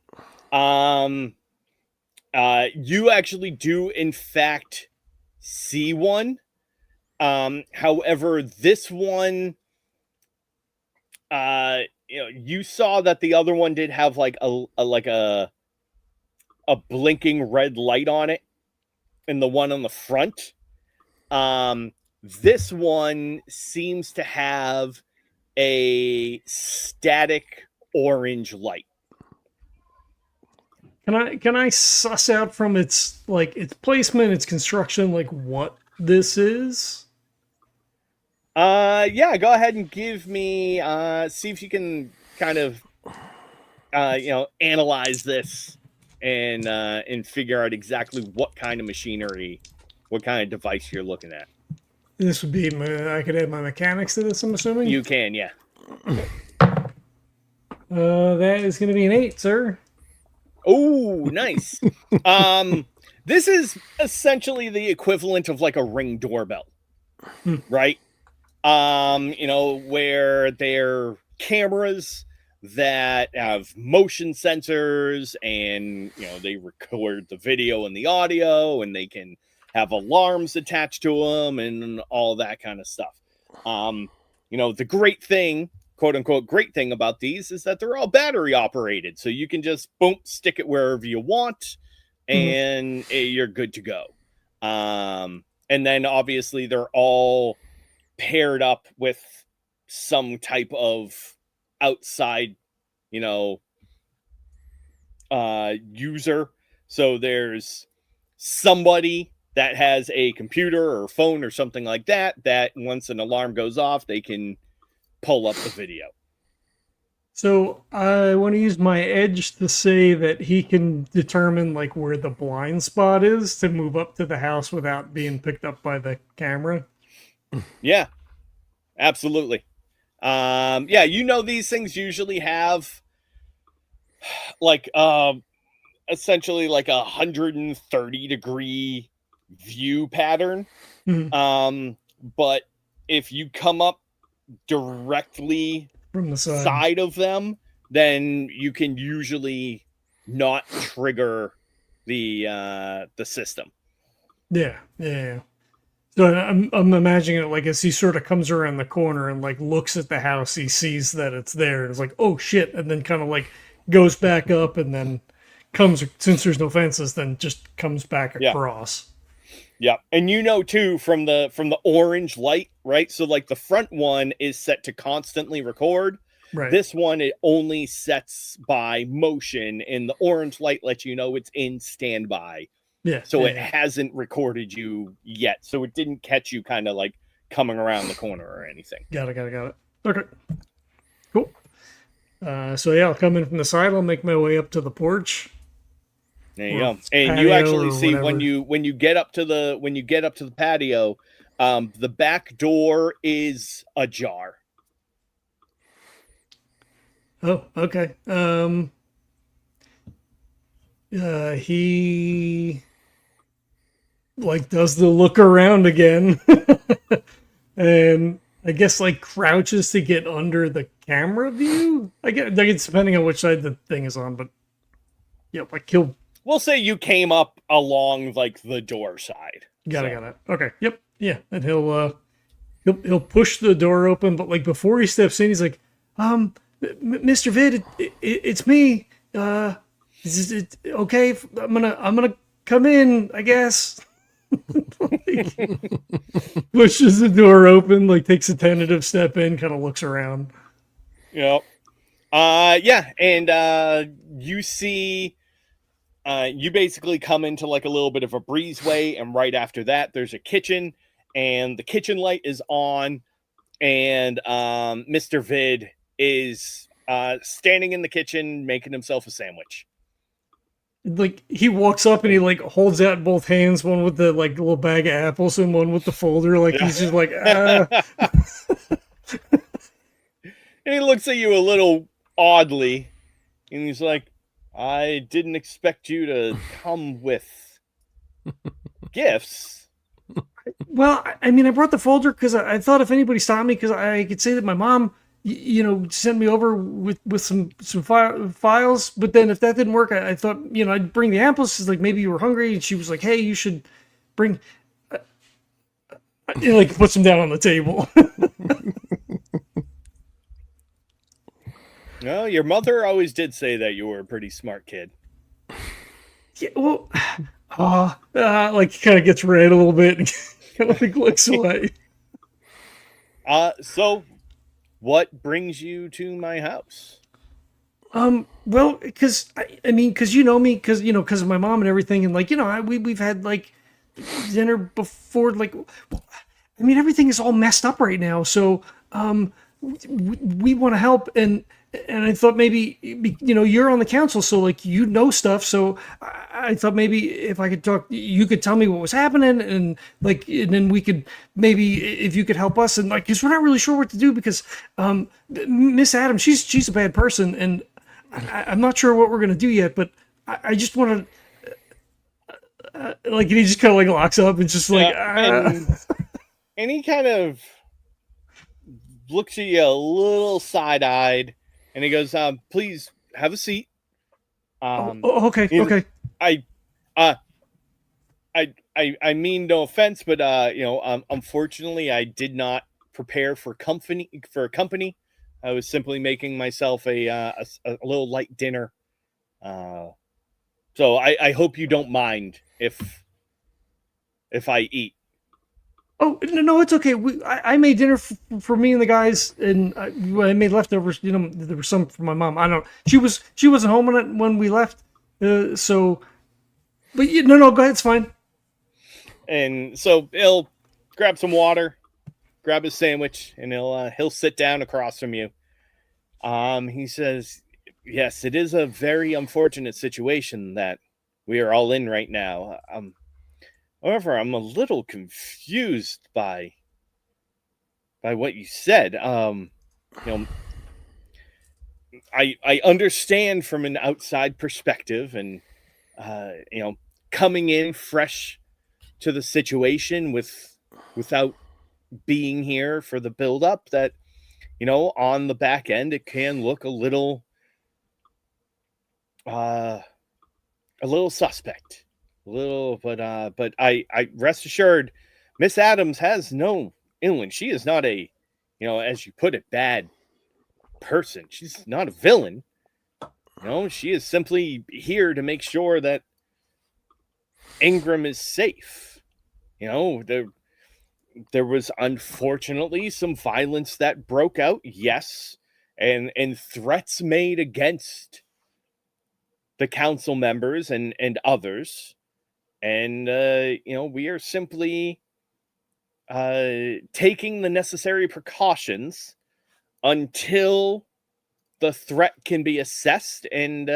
You actually do in fact see one. However, this one, you saw that the other one did have like a blinking red light on it, and the one on the front. This one seems to have a static orange light. Can I suss out from its placement, its construction, like what this is? Yeah, go ahead and give me see if you can kind of analyze this and figure out exactly what kind of machinery, what kind of device you're looking at. This would be I could add my mechanics to this, I'm assuming. You can, yeah. That is going to be an 8, sir. Oh, nice. This is essentially the equivalent of like a Ring doorbell, right? Where they're cameras that have motion sensors, and they record the video and the audio, and they can have alarms attached to them and all that kind of stuff. The great thing, quote unquote great thing about these is that they're all battery operated, so you can just boom, stick it wherever you want, and you're good to go. And then obviously they're all paired up with some type of outside, user. So there's somebody that has a computer or phone or something like that once an alarm goes off, they can pull up the video. So I want to use my edge to say that he can determine like where the blind spot is to move up to the house without being picked up by the camera. Yeah, absolutely. These things usually have like essentially like 130-degree view pattern. Mhm. But if you come up directly From the side. side of them, then you can usually not trigger the system. Yeah. So I'm imagining it like as he sort of comes around the corner and like looks at the house, he sees that it's there and it's like, oh shit, and then kind of like goes back up and then comes, since there's no fences, then just comes back across. Yeah, and too from the orange light, right? So like the front one is set to constantly record. Right. This one, it only sets by motion, and the orange light lets you know it's in standby. Yeah. So it hasn't recorded you yet. So it didn't catch you kind of like coming around the corner or anything. Got it. Okay. Cool. So yeah, I'll come in from the side. I'll make my way up to the porch. There you go. And you actually see when you get up to the patio, the back door is ajar. Oh, okay. He like does the look around again, and I guess like crouches to get under the camera view. I guess it's depending on which side the thing is on, but yeah, like he'll. We'll say you came up along like the door side. Got it. Okay. Yep. Yeah, and he'll push the door open, but like before he steps in, he's like, Mr. Vid, it's me. Is it okay? I'm gonna come in, I guess. Like, pushes the door open, like takes a tentative step in, kind of looks around. Yep. Yeah, and you see, you basically come into like a little bit of a breezeway, and right after that, there's a kitchen, and the kitchen light is on, and Mr. Vid is standing in the kitchen making himself a sandwich. Like he walks up and he like holds out both hands, one with the like little bag of apples and one with the folder. Like he's just like, And he looks at you a little oddly, and he's like, I didn't expect you to come with gifts. Well, I mean, I brought the folder because I thought if anybody stopped me, because I could say that my mom, sent me over with some files. But then if that didn't work, I thought, I'd bring the apples. She's like, maybe you were hungry. And she was like, hey, you should bring, like puts them down on the table. No, your mother always did say that you were a pretty smart kid. Yeah, well, like kind of gets red a little bit and kind of like looks away. So what brings you to my house? Well, because because you know me, because of my mom and everything, and like we've had like dinner before, like, I mean, everything is all messed up right now, so we want to help, and I thought maybe you're on the council, so like stuff, so I thought maybe if I could talk, you could tell me what was happening, and then we could maybe, if you could help us, and like, because we're not really sure what to do, because Miss Adams, she's a bad person, and I'm not sure what we're gonna do yet, but I just want to like, and he just kind of like locks up and just like and he kind of looks at you a little side-eyed, and he goes, please have a seat. Okay. I mean, no offense, but unfortunately, I did not prepare for company. I was simply making myself a little light dinner. So I hope you don't mind if I eat. Oh, no, it's okay. I made dinner for me and the guys, and I made leftovers. There was some for my mom. I don't know. She wasn't home when we left. So, but no, go ahead. It's fine. And so he'll grab some water, grab his sandwich, and he'll sit down across from you. He says, yes, it is a very unfortunate situation that we are all in right now. However, I'm a little confused by what you said. I understand from an outside perspective, and coming in fresh to the situation without being here for the buildup, that on the back end it can look a little suspect, but I rest assured, Miss Adams has no ill, and she is not a, as you put it, bad person. She's not a villain. She is simply here to make sure that Ingram is safe. There was unfortunately some violence that broke out, yes, and threats made against the council members and others, and we are simply taking the necessary precautions until the threat can be assessed, and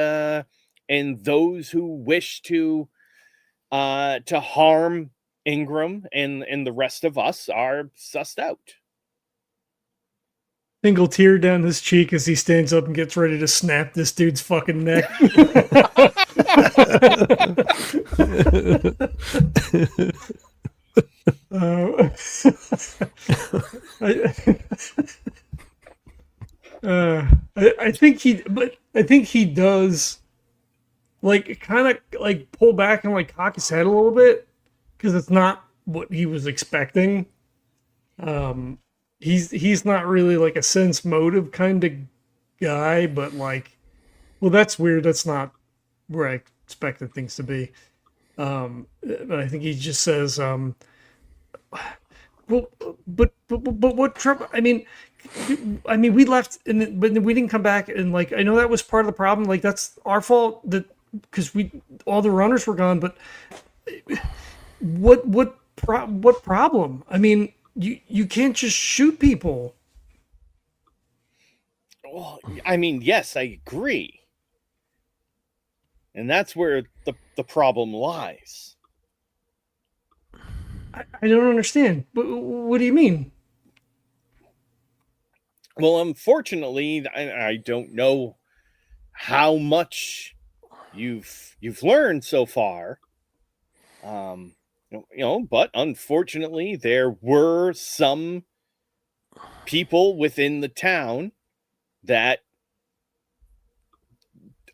those who wish to harm Ingram and the rest of us are sussed out. Single tear down his cheek as he stands up and gets ready to snap this dude's fucking neck. I think he does, like, kind of like pull back and like cock his head a little bit, because it's not what he was expecting. He's not really like a sense motive kind of guy, but like, well, that's weird. That's not where I expected things to be. But I think he just says, well, but what trouble? I mean, we left, but we didn't come back, and like, I know that was part of the problem. Like, that's our fault, that because all the runners were gone. But what problem? I mean, you can't just shoot people. Well, I mean, yes, I agree, and that's where the problem lies. I don't understand. What do you mean? Well, unfortunately, I don't know how much you've learned so far. But unfortunately, there were some people within the town that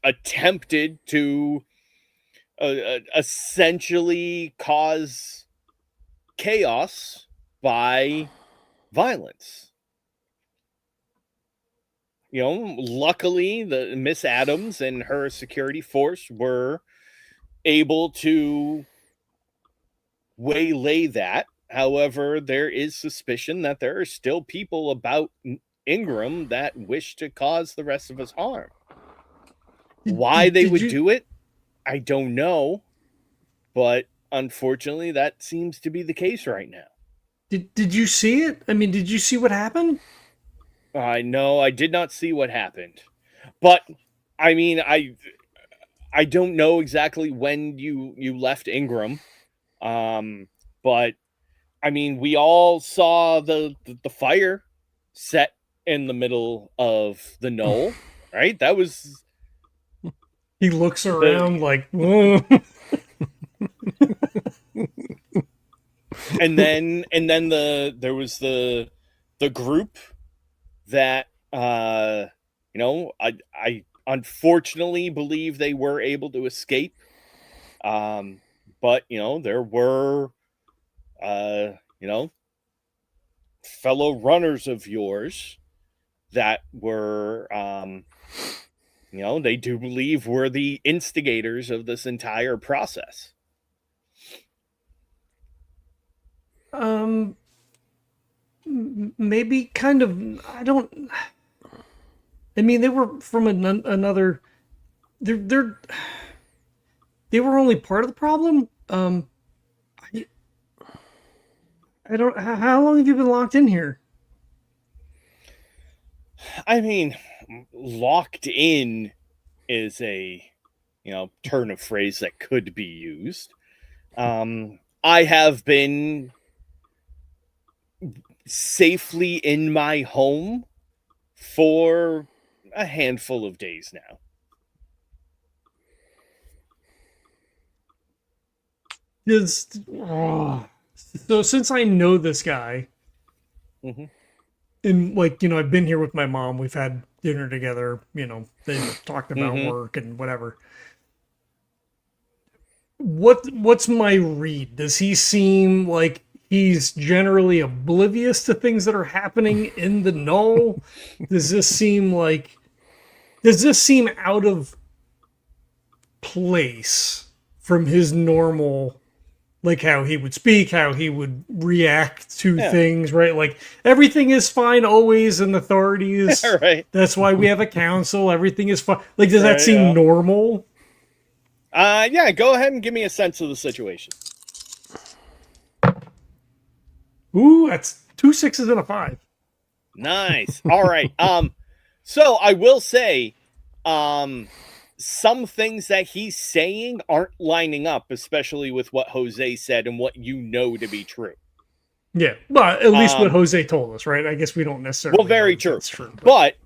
attempted to essentially cause chaos by violence. Luckily, the Miss Adams and her security force were able to waylay that. However, there is suspicion that there are still people about Ingram that wish to cause the rest of us harm. Why they would do it, I don't know, but unfortunately, that seems to be the case right now. Did you see it? I mean, did you see what happened? No, I did not see what happened, but I mean, I don't know exactly when you left Ingram, but I mean, we all saw the fire set in the middle of the knoll, right? That was. He looks around like, whoa. and then there was the group that I unfortunately believe they were able to escape, but there were fellow runners of yours that were they do believe were the instigators of this entire process. Maybe kind of. I mean, they were from another. They were only part of the problem. I don't. How long have you been locked in here? I mean, locked in is a turn of phrase that could be used. I have been safely in my home for a handful of days now. So since I know this guy, Mm-hmm. and like, I've been here with my mom, we've had dinner together, they've talked about Mhm. work and whatever. What's my read? Does he seem like he's generally oblivious to things that are happening in the know? Does this seem out of place from his normal, like how he would speak, how he would react to Yeah. things, right? Like everything is fine always in authorities. Right. That's why we have a council. Everything is fine. Like, does that Right, seem yeah. normal? Yeah, go ahead and give me a sense of the situation. Ooh, that's 2 6s and a 5. Nice. All right. So I will say, some things that he's saying aren't lining up, especially with what Jose said and what you know to be true. Yeah, but at least what Um, Jose told us, right? I guess we don't necessarily. Well, very know if true. that's true, But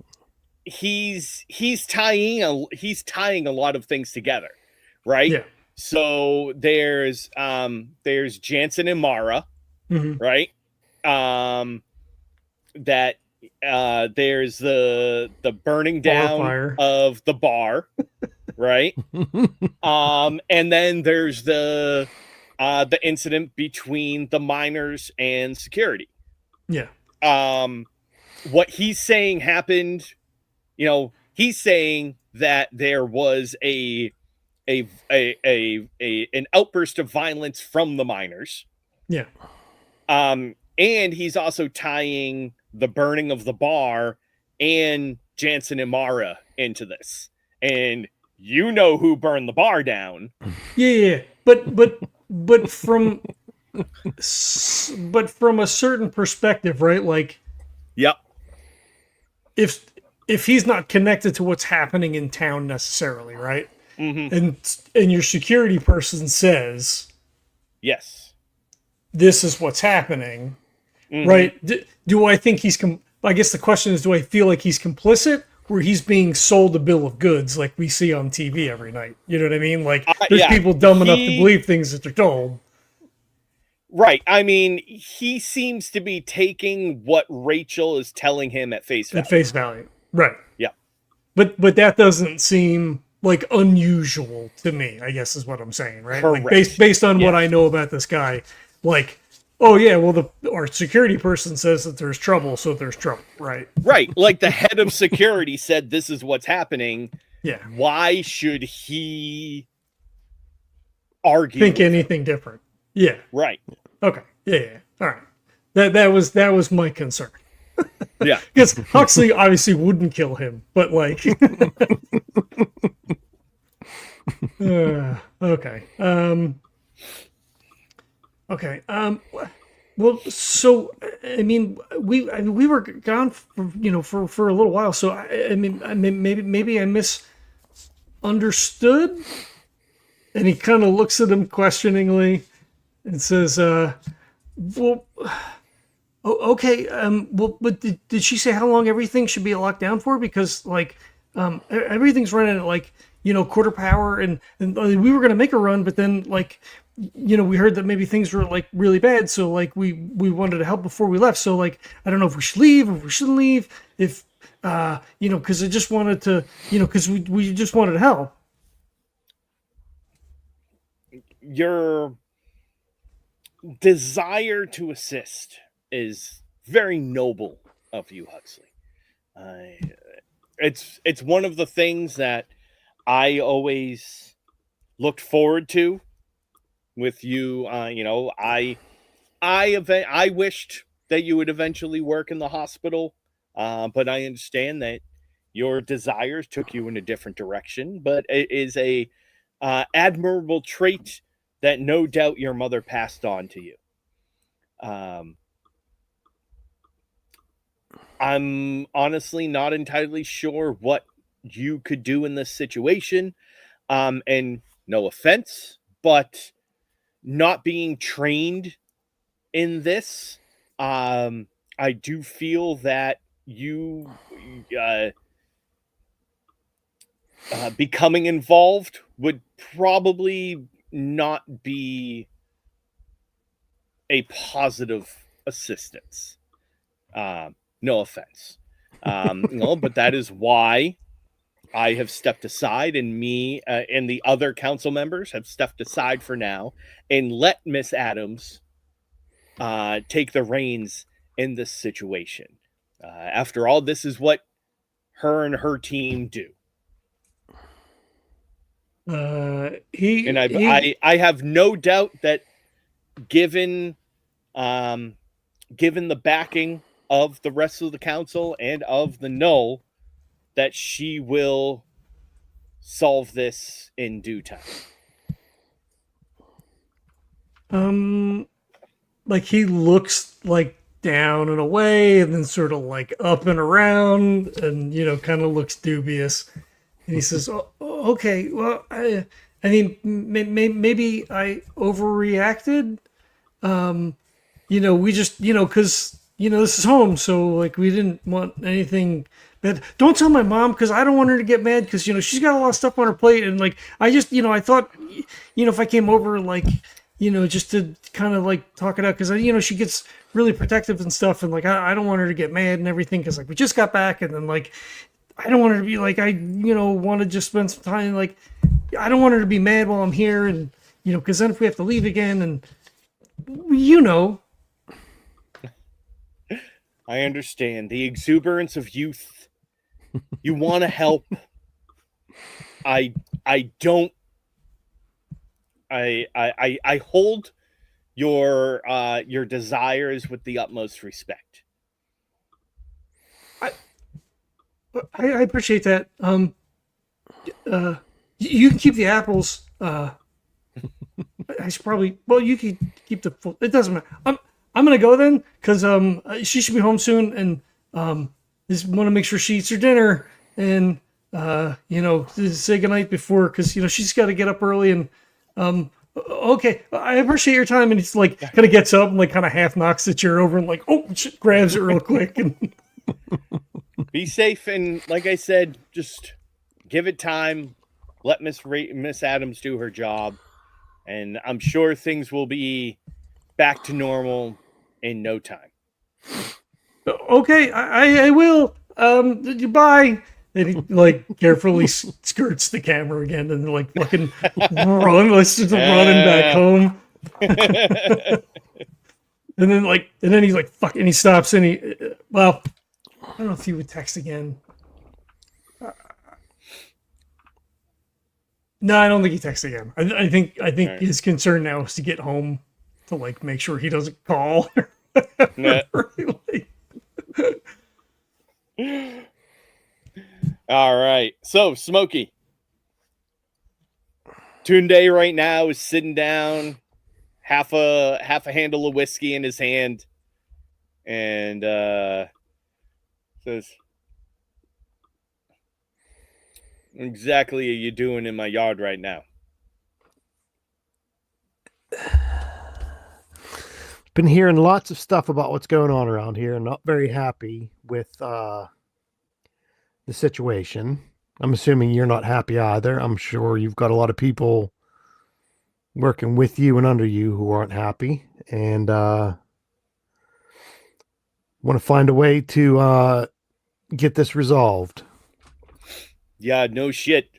he's tying a lot of things together, right? yeah. So there's Jansen and Mara, Mhm. right? That there's the burning Bar down fire. of the bar, right? And then there's the incident between the miners and security. Yeah. What he's saying happened, he's saying that there was an outburst of violence from the miners. Yeah. And he's also tying the burning of the bar and Jansen and Mara into this. And you know who burned the bar down. Yeah. But from a certain perspective, right? Like, Yep. if he's not connected to what's happening in town necessarily, right? Mm-hmm. And your security person says, Yes. this is what's happening, Mhm. right? Do I think he's I guess the question is, do I feel like he's complicit, or he's being sold a bill of goods like we see on TV every night? You know what I mean? Like, there's Yeah. people dumb enough to believe things that they're told. Right. I mean, he seems to be taking what Rachel is telling him at face value. At face value. Right. Yeah. But that doesn't seem like unusual to me, I guess is what I'm saying, right? Like, Correct. based on what Yes. I know about this guy, like, oh yeah, well our security person says that there's trouble, so there's trouble, right? Right. Like the head of security said this is what's happening. Yeah. Why should he argue? Think anything different. Yeah. Right. Okay. Yeah. All right. That was my concern. Yeah. Because Huxley obviously wouldn't kill him, but like okay. Okay. Well, so I mean, we were gone for a little while, so I mean maybe I misunderstood. And he kind of looks at him questioningly and says, "Well, okay. Well, but did she say how long everything should be locked down for? Because like, everything's running at like quarter power, and we were gonna make a run, but then like, we heard that maybe things were like really bad, so like we wanted to help before we left. So like, I don't know if we should leave, if we shouldn't leave, if because I just wanted to, because we just wanted to help." Your desire to assist is very noble of you, Huxley. It's one of the things that I always looked forward to with you. I wished that you would eventually work in the hospital, but I understand that your desires took you in a different direction. But it is a admirable trait that no doubt your mother passed on to you. I'm honestly not entirely sure what you could do in this situation. And no offense, but not being trained in this, I do feel that you becoming involved would probably not be a positive assistance. No offense. But that is why I have stepped aside, and me and the other council members have stepped aside for now and let Miss Adams take the reins in this situation. After all, this is what her and her team do. I have no doubt that given the backing of the rest of the council and of the Knoll, that she will solve this in due time. Like he looks like down and away, and then sort of like up and around, and kind of looks dubious. And he says, "Oh, okay, well, I mean, maybe I overreacted. We just, because this is home, so like we didn't want anything bad. Don't tell my mom, because I don't want her to get mad, because she's got a lot of stuff on her plate, and like I just, I thought, if I came over, like, just to kind of like talk it out, because she gets really protective and stuff, and like I don't want her to get mad and everything, because like we just got back, and then like I don't want her to be like, I want to just spend some time, like I don't want her to be mad while I'm here, and because then if we have to leave again, and I understand the exuberance of youth. You want to help. I hold your desires with the utmost respect. I appreciate that. You can keep the apples. I should probably. Well, you can keep the full. It doesn't matter. I'm gonna go then, because she should be home soon, and just want to make sure she eats her dinner, and say goodnight before, because she's got to get up early, and okay, I appreciate your time. And he's like kind of gets up and like kind of half knocks the chair over, and like grabs it real quick. And be safe, and like I said, just give it time. Let Miss Adams do her job, and I'm sure things will be back to normal in no time. Okay, I will. Bye. And he like carefully skirts the camera again, and like fucking running back home. and then he's like, fuck, and he stops, and I don't know if he would text again. No, I don't think he texts again. I think right. His concern now is to get home to like make sure he doesn't call. All right. So Smokey, Tunde right now is sitting down, half a handle of whiskey in his hand, and says, "What exactly are you doing in my yard right now?" Been hearing lots of stuff about what's going on around here. Not very happy with the situation. I'm assuming you're not happy either. I'm sure you've got a lot of people working with you and under you who aren't happy, and want to find a way to get this resolved. Yeah, no shit.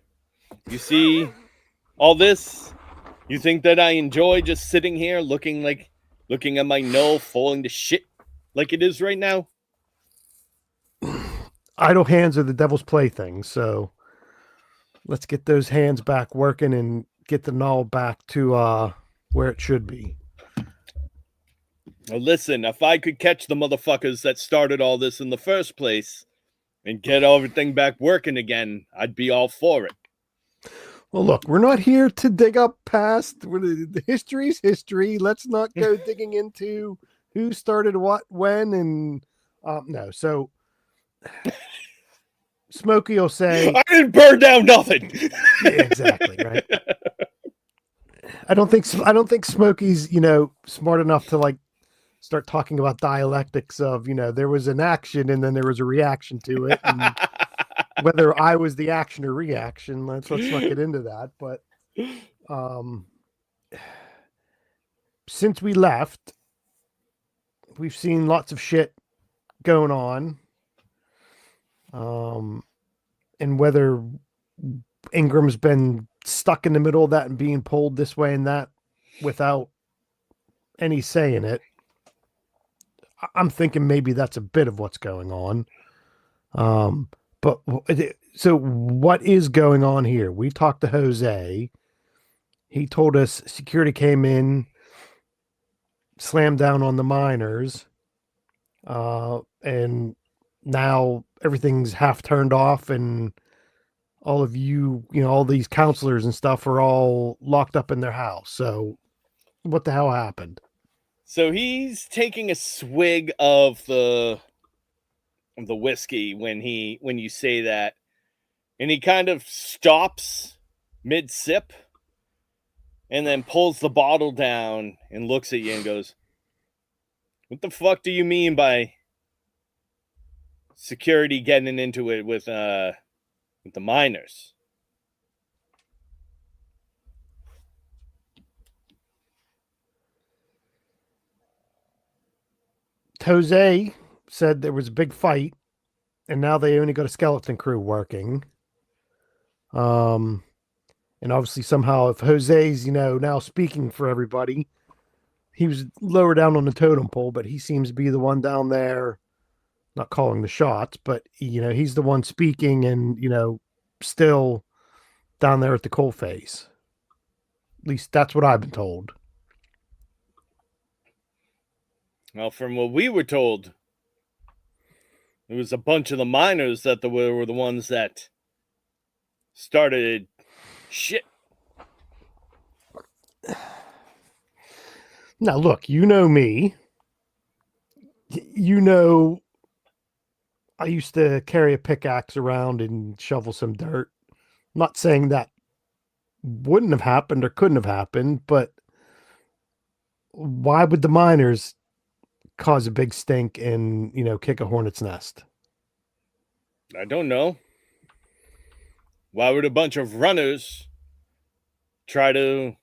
You see all this? You think that I enjoy just sitting here looking at my knoll falling to shit like it is right now? Idle hands are the devil's plaything, so let's get those hands back working and get the knoll back to where it should be. Now listen, if I could catch the motherfuckers that started all this in the first place and get everything back working again, I'd be all for it. Well, look, we're not here to dig up past. The history's history. Let's not go digging into who started what, when, and no. So Smokey will say, "I didn't burn down nothing." Yeah, exactly, right. I don't think Smokey's smart enough to like start talking about dialectics of there was an action and then there was a reaction to it. And whether I was the action or reaction. Let's not get into that. But since we left, we've seen lots of shit going on. And whether Ingram's been stuck in the middle of that and being pulled this way and that without any say in it, I'm thinking maybe that's a bit of what's going on. But so what is going on here? We talked to Jose. He told us security came in, slammed down on the miners, and now everything's half turned off, and all of you know, all these counselors and stuff are all locked up in their house. So what the hell happened? So he's taking a swig of the whiskey when you say that, and he kind of stops mid sip and then pulls the bottle down and looks at you and goes, "What the fuck do you mean by security getting into it with the miners?" Jose said there was a big fight, and now they only got a skeleton crew working. And obviously somehow if Jose's, now speaking for everybody, he was lower down on the totem pole, but he seems to be the one down there, not calling the shots, but he's the one speaking and, still down there at the coalface. At least that's what I've been told. Well, from what we were told, it was a bunch of the miners that were the ones that started shit. Now, look, you know me. I used to carry a pickaxe around and shovel some dirt. I'm not saying that wouldn't have happened or couldn't have happened, but why would the miners cause a big stink and, kick a hornet's nest? I don't know. Why would a bunch of runners try to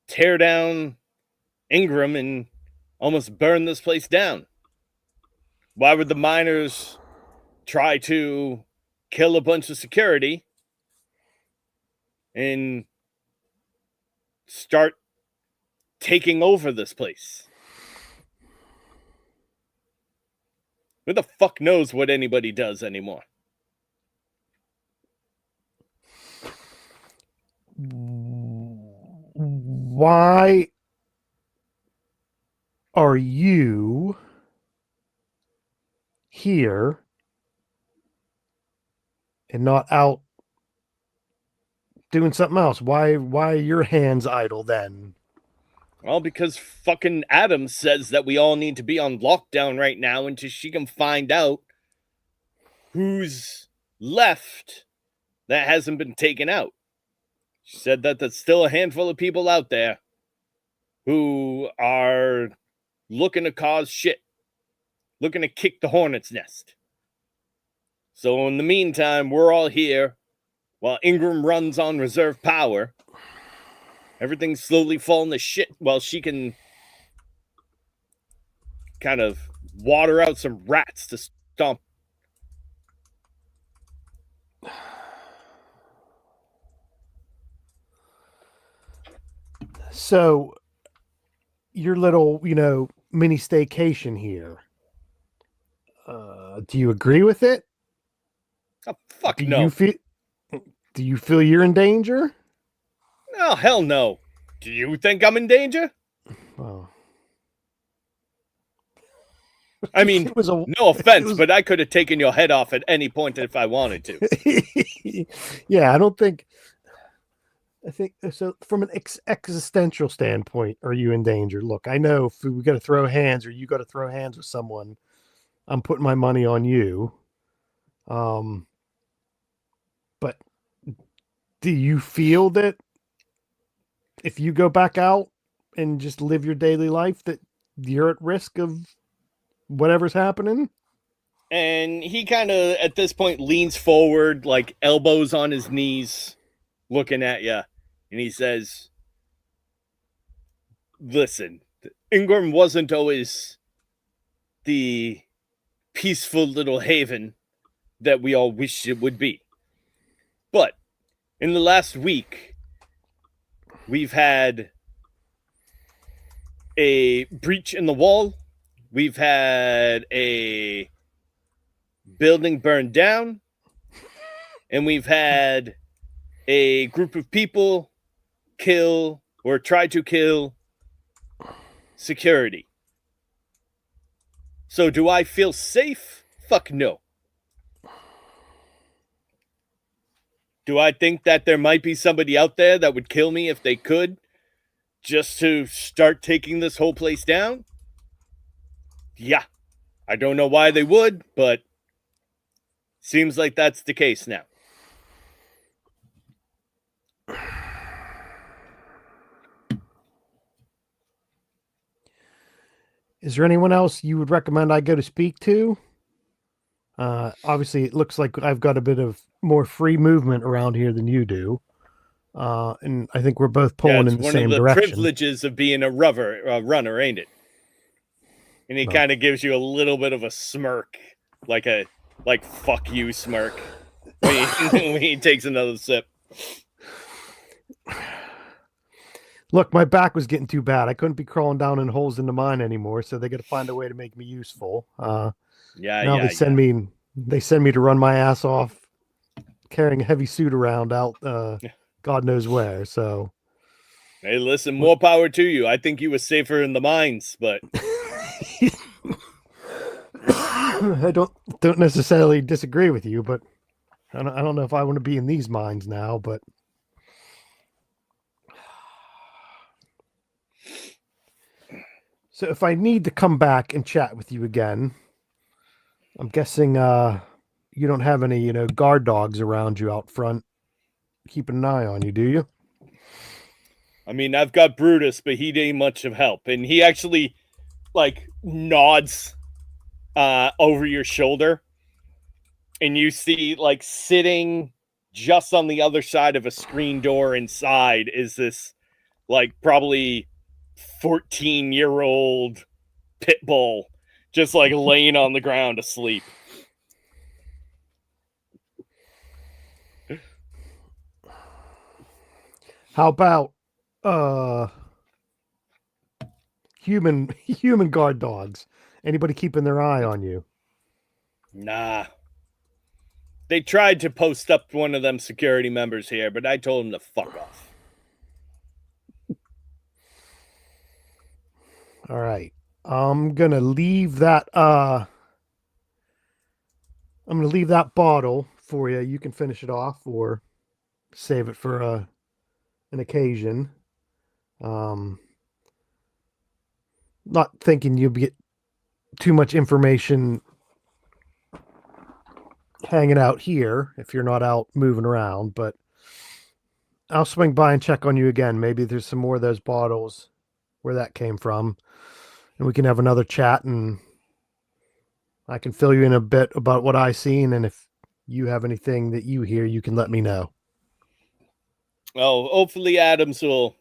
tear down Ingram and almost burn this place down? Why would the miners try to kill a bunch of security and start taking over this place? Who the fuck knows what anybody does anymore? Why are you here and not out doing something else? Why are your hands idle then? Well, because fucking Adams says that we all need to be on lockdown right now until she can find out who's left that hasn't been taken out. She said that there's still a handful of people out there who are looking to cause shit, looking to kick the hornet's nest. So in the meantime, we're all here while Ingram runs on reserve power. Everything's slowly falling to shit while she can kind of water out some rats to stomp. So your little, mini staycation here, do you agree with it? Oh, fuck no. Do you feel you're in danger? Oh, hell no. Do you think I'm in danger? Oh. I mean, no offense, but I could have taken your head off at any point if I wanted to. Yeah, I think so. From an existential standpoint, are you in danger? Look, I know if we got to throw hands or you got to throw hands with someone, I'm putting my money on you. But do you feel that if you go back out and just live your daily life, that you're at risk of whatever's happening? And he kind of, at this point, leans forward, like elbows on his knees, looking at you. And he says, listen, Ingram wasn't always the peaceful little haven that we all wish it would be. But in the last week, we've had a breach in the wall. We've had a building burned down. And we've had a group of people kill or try to kill security. So do I feel safe? Fuck no. Do I think that there might be somebody out there that would kill me if they could, just to start taking this whole place down? Yeah. I don't know why they would, but seems like that's the case now. Is there anyone else you would recommend I go to speak to? Obviously, it looks like I've got a bit of more free movement around here than you do. And I think we're both pulling in the same direction. One of the privileges of being a runner, ain't it? And he kind of gives you a little bit of a smirk, like fuck you smirk, when he takes another sip. Look, my back was getting too bad. I couldn't be crawling down in holes in the mine anymore, so they got to find a way to make me useful. They send me to run my ass off, carrying a heavy suit around out, God knows where. So, hey, listen, more power to you. I think you were safer in the mines, but I don't necessarily disagree with you, but I don't know if I want to be in these mines now, but. So if I need to come back and chat with you again, I'm guessing you don't have any, guard dogs around you out front keeping an eye on you, do you? I mean, I've got Brutus, but he ain't much of help. And he actually, nods over your shoulder. And you see, sitting just on the other side of a screen door inside is this, probably 14-year-old pit bull just laying on the ground asleep. How about human guard dogs? Anybody keeping their eye on you? Nah. They tried to post up one of them security members here, but I told them to fuck off. All right. I'm going to leave that bottle for you. You can finish it off or save it for an occasion. Not thinking you'll get too much information hanging out here if you're not out moving around, but I'll swing by and check on you again. Maybe there's some more of those bottles where that came from, and we can have another chat, and I can fill you in a bit about what I seen, and if you have anything that you hear, you can let me know. Well, hopefully Adams will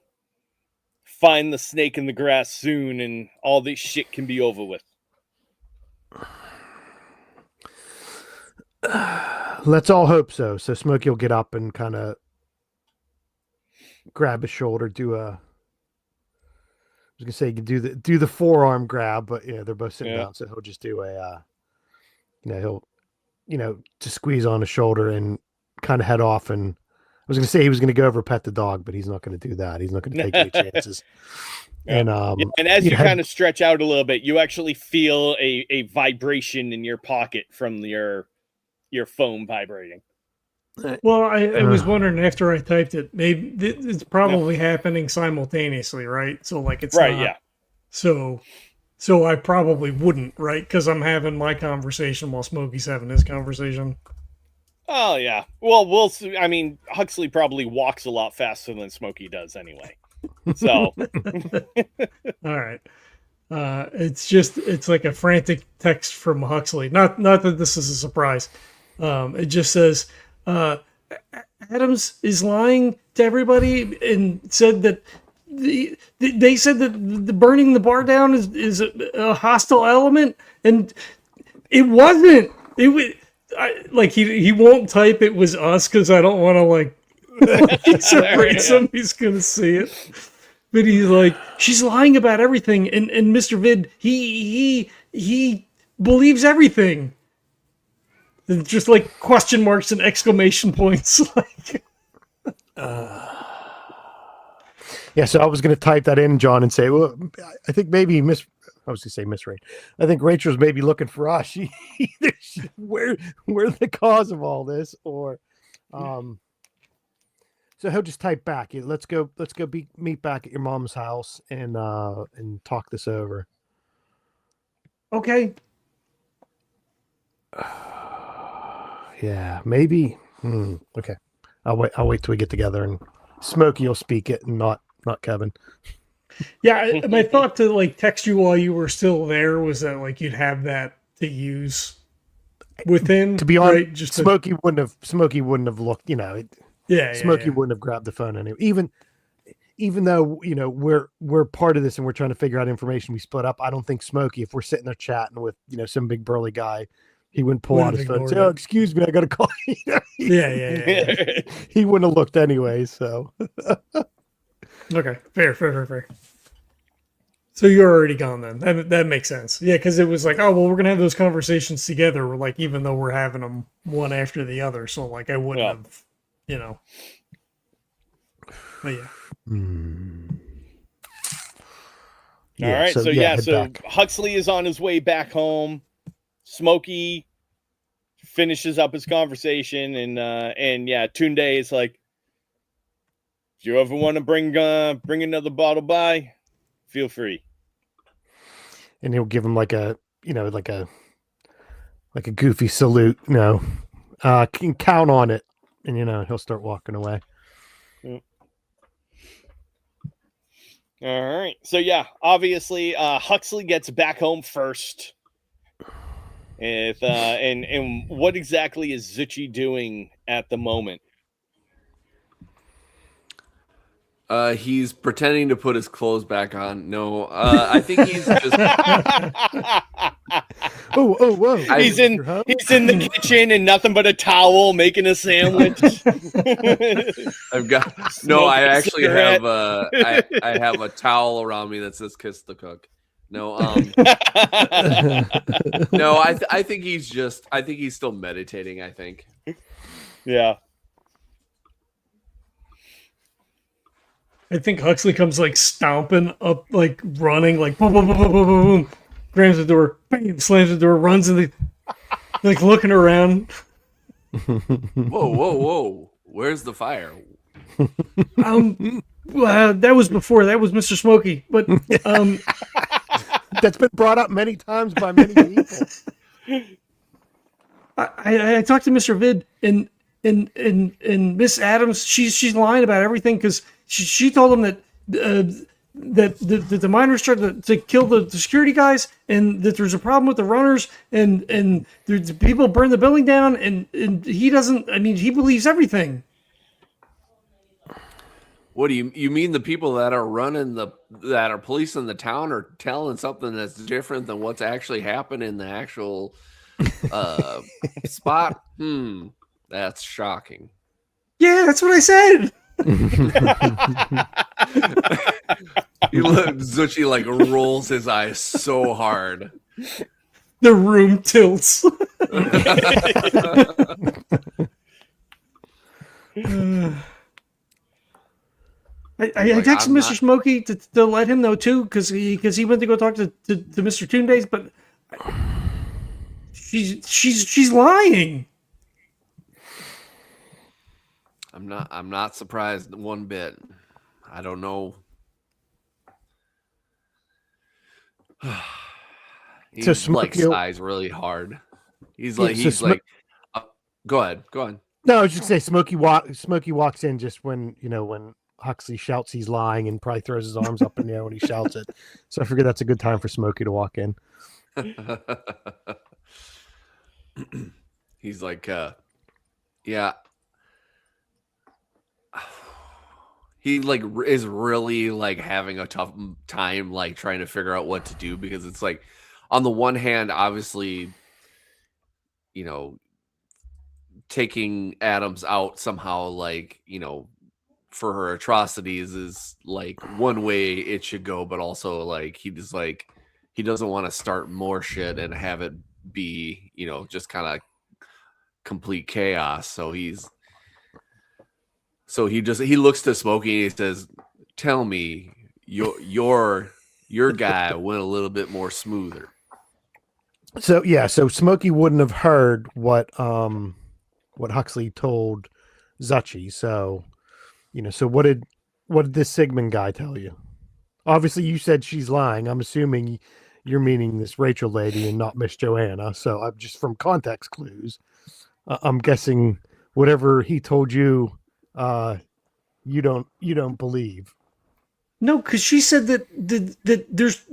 find the snake in the grass soon, and all this shit can be over with. Let's all hope so. So Smokey will get up and kind of grab his shoulder, I was gonna say you can do the forearm grab, but they're both sitting down, so he'll just do he'll just squeeze on his shoulder and kind of head off. And I was gonna say he was gonna go over pet the dog, but he's not gonna do that. He's not gonna take any chances. And and as you kind of stretch out a little bit, you actually feel a vibration in your pocket from your phone vibrating. Well, I was wondering after I typed it, maybe it's probably happening simultaneously, right? So it's right, not, yeah. So I probably wouldn't, right? Because I'm having my conversation while Smokey's having his conversation. Oh yeah. Well, we'll see. I mean, Huxley probably walks a lot faster than Smokey does anyway. So, all right. It's like a frantic text from Huxley. Not that this is a surprise. It just says Adams is lying to everybody and said that they said that the burning the bar down is a hostile element, and it wasn't. It was like he won't type it was us because I don't want to like he's afraid somebody's gonna see it. But he's like, she's lying about everything, and Mr. Vid, he believes everything. And just like question marks and exclamation points. Like, yeah. So I was going to type that in, John, and say, well, I think maybe I was going to say Miss Ray. I think Rachel's maybe looking for us. We're the cause of all this, or so he'll just type back. Let's go meet back at your mom's house and talk this over. okay. Yeah, maybe. Okay, I'll wait till we get together, and Smokey will speak it, and not Kevin. Yeah, my thought to like text you while you were still there was that like you'd have that to use with him. To be honest, right? Just Smokey wouldn't have looked. Smokey yeah. wouldn't have grabbed the phone anyway. Even though we're part of this and we're trying to figure out information, we split up. I don't think Smokey, if we're sitting there chatting with some big burly guy, he wouldn't pull out his phone and say, "Oh, excuse me, I got to call." Yeah. He wouldn't have looked anyway. So Okay, fair. So you're already gone then. That makes sense. Yeah, because it was like, oh well, we're gonna have those conversations together. Like even though we're having them one after the other, so like I wouldn't have, But yeah. All right. So back. Huxley is on his way back home. Smokey finishes up his conversation, and Tunde is like, "If you ever want to bring another bottle by, feel free." And he'll give him like a goofy salute. Can count on it, and he'll start walking away. All right. So obviously Huxley gets back home first. And what exactly is Zuchy doing at the moment? He's pretending to put his clothes back on. No, I think he's just. Whoa! He's in the kitchen and nothing but a towel making a sandwich. I've got no. I actually have I have a towel around me that says "Kiss the Cook." No, no. I think he's still meditating. I think. Yeah. I think Huxley comes like stomping up, like running, like boom, boom, boom, boom, boom, boom, boom, grabs the door, bam, slams the door, runs in like looking around. Whoa! Where's the fire? That was before. That was Mr. Smokey, but that's been brought up many times by many people. I talked to Mr. Vid and Miss Adams. She's lying about everything because she told him that the miners tried to kill the security guys, and that there's a problem with the runners, and there's people burn the building down, and he doesn't. I mean, he believes everything. What do you mean? The people that are that are policing the town are telling something that's different than what's actually happened in the actual spot? That's shocking. Yeah, that's what I said. Zuchy like rolls his eyes so hard. The room tilts. I texted Mr. Smokey to let him know too, because he went to go talk to Mr. Tunde, but she's lying. I'm not surprised one bit. I don't know. He sighs really hard. He's like go ahead. No, I was just say Smokey walks in just when Huxley shouts he's lying and probably throws his arms up in the air when he shouts it. So I figured that's a good time for Smokey to walk in. He's like, yeah. He like is really like having a tough time like trying to figure out what to do, because it's like, on the one hand, obviously, you know, taking Adams out somehow, like, you know, for her atrocities is like one way it should go, but also like he doesn't want to start more shit and have it be, you know, just kind of complete chaos. So he looks to Smokey and he says, "Tell me your guy went a little bit more smoother." So yeah, so Smokey wouldn't have heard what Huxley told Zuchy. So, you know, so what did this Sigmund guy tell you? Obviously, you said she's lying. I'm assuming you're meaning this Rachel lady and not Miss Joanna. So I'm just from context clues. I'm guessing whatever he told you, you don't believe. No, because she said that there's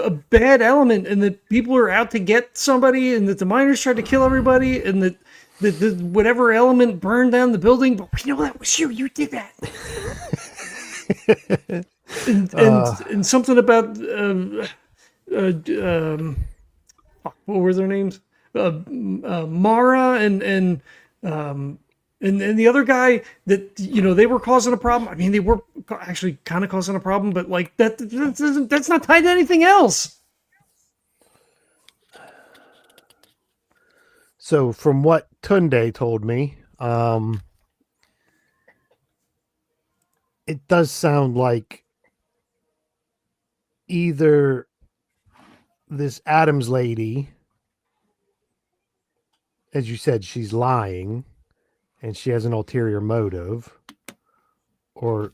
a bad element and that people are out to get somebody and that the miners tried to kill everybody and that the whatever element burned down the building. But we know that was you. You did that. and something about what were their names? Mara and the other guy that, you know, they were causing a problem. I mean, they were actually kind of causing a problem, but like that's not tied to anything else. So from what Tunde told me, it does sound like either this Adams lady, as you said, she's lying and she has an ulterior motive, or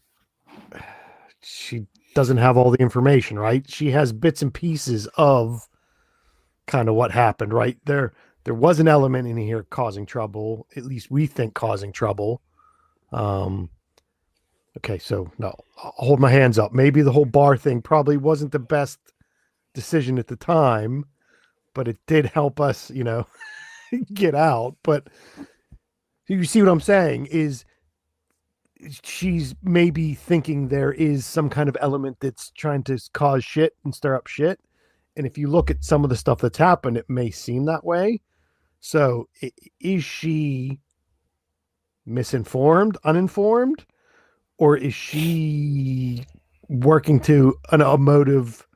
she doesn't have all the information, right? She has bits and pieces of kind of what happened, right? There was an element in here causing trouble, at least we think causing trouble. Okay, so no, I'll hold my hands up. Maybe the whole bar thing probably wasn't the best decision at the time, but it did help us, you know, get out. But you see what I'm saying is she's maybe thinking there is some kind of element that's trying to cause shit and stir up shit. And if you look at some of the stuff that's happened, it may seem that way. So is she misinformed, uninformed, or is she working to a motive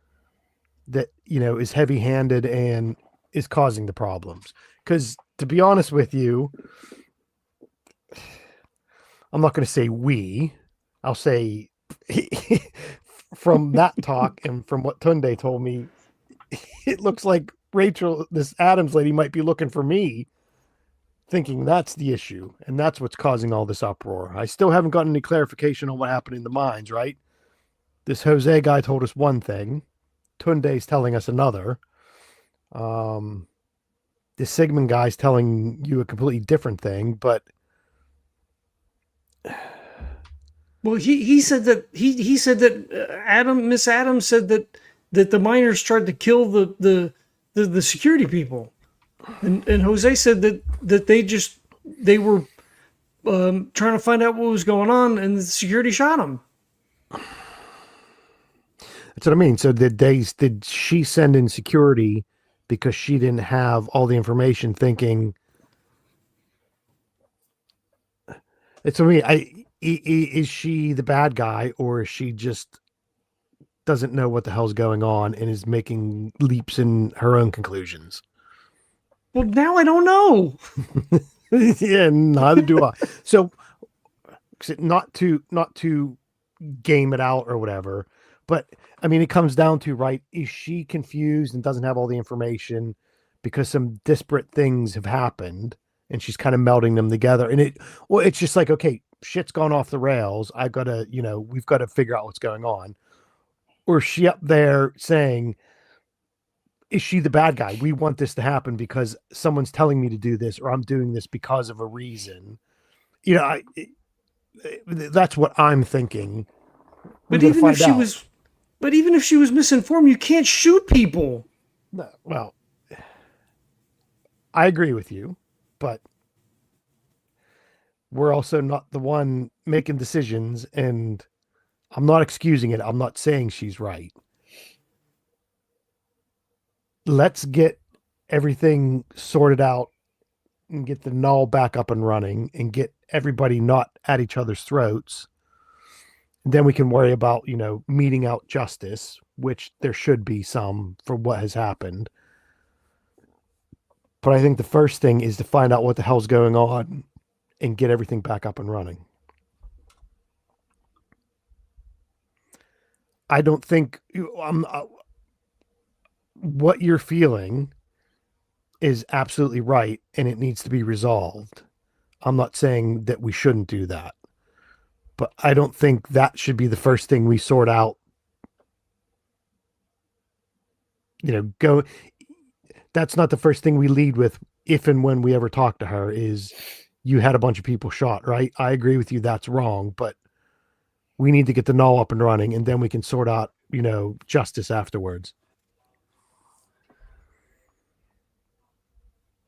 that, you know, is heavy-handed and is causing the problems? Because to be honest with you, I'm not going to say I'll say from that talk and from what Tunde told me, it looks like Rachel, this Adams lady, might be looking for me, thinking that's the issue and that's what's causing all this uproar. I still haven't gotten any clarification on what happened in the mines, right? This Jose guy told us one thing. Tunde's telling us another. This Sigmund guy's telling you a completely different thing, but well, he said that he said that Miss Adams said that the miners tried to kill the security people, and Jose said that they were trying to find out what was going on, and the security shot him. That's what I mean. So did she send in security because she didn't have all the information, thinking it's for me? Is she the bad guy, or is she just doesn't know what the hell's going on and is making leaps in her own conclusions? Well, now I don't know. Yeah, neither do I. So not to game it out or whatever, but I mean, it comes down to, right, is she confused and doesn't have all the information because some disparate things have happened and she's kind of melding them together? And it's just like, okay, shit's gone off the rails. I've got to, you know, we've got to figure out what's going on. Or is she up there saying, is she the bad guy? We want this to happen because someone's telling me to do this, or I'm doing this because of a reason. You know, That's what I'm thinking. But even if she was misinformed, you can't shoot people. No, well, I agree with you, but we're also not the one making decisions, and I'm not excusing it. I'm not saying she's right. Let's get everything sorted out and get the null back up and running and get everybody not at each other's throats. Then we can worry about, meting out justice, which there should be some for what has happened. But I think the first thing is to find out what the hell's going on and get everything back up and running. I don't think what you're feeling is absolutely right, and it needs to be resolved. I'm not saying that we shouldn't do that, but I don't think that should be the first thing we sort out. That's not the first thing we lead with if and when we ever talk to her is you had a bunch of people shot, right? I agree with you. That's wrong, but we need to get the null up and running, and then we can sort out, justice afterwards.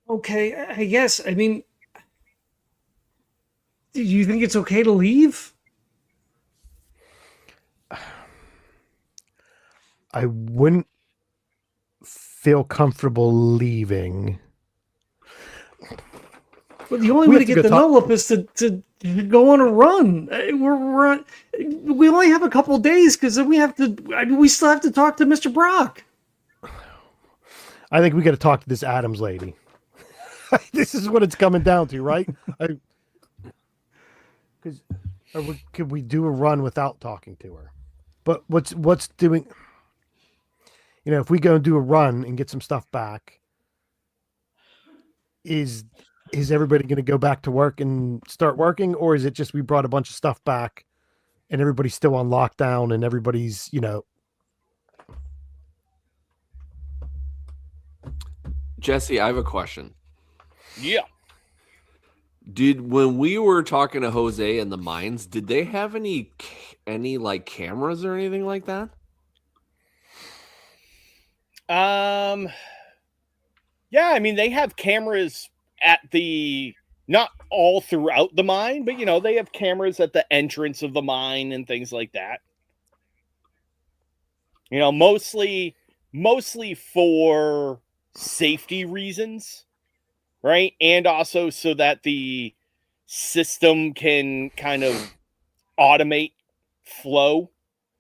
Okay, I guess. I mean, do you think it's okay to leave? I wouldn't feel comfortable leaving. Well, the only way to get the null up is to go on a run. We only have a couple days because then we still have to talk to Mr. Brock. I think we got to talk to this Adams lady. This is what it's coming down to, right? Could we do a run without talking to her? But what's doing? If we go and do a run and get some stuff back, is everybody going to go back to work and start working, or is it just we brought a bunch of stuff back and everybody's still on lockdown and everybody's Jesse, I have a question. Yeah. When we were talking to Jose and the mines, did they have any like cameras or anything like that? Yeah, I mean they have cameras at not all throughout the mine, but they have cameras at the entrance of the mine and things like that. Mostly for safety reasons. Right. And also so that the system can kind of automate flow.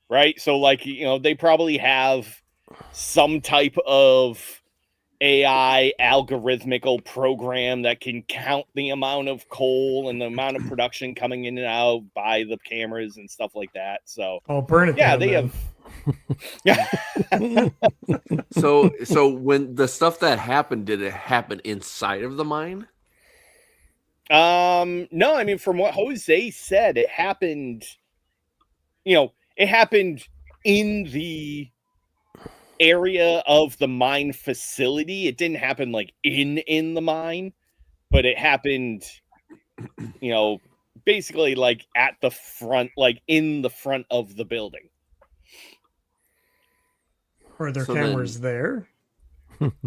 Right. So they probably have some type of AI algorithmical program that can count the amount of coal and the amount of production coming in and out by the cameras and stuff like that. So I'll burn it. Yeah, down, they man. have. Yeah. So when the stuff that happened, did it happen inside of the mine? No, I mean, from what Jose said, it happened, it happened in the area of the mine facility. It didn't happen in the mine, but it happened, basically at the front, in the front of the building. Are there cameras there?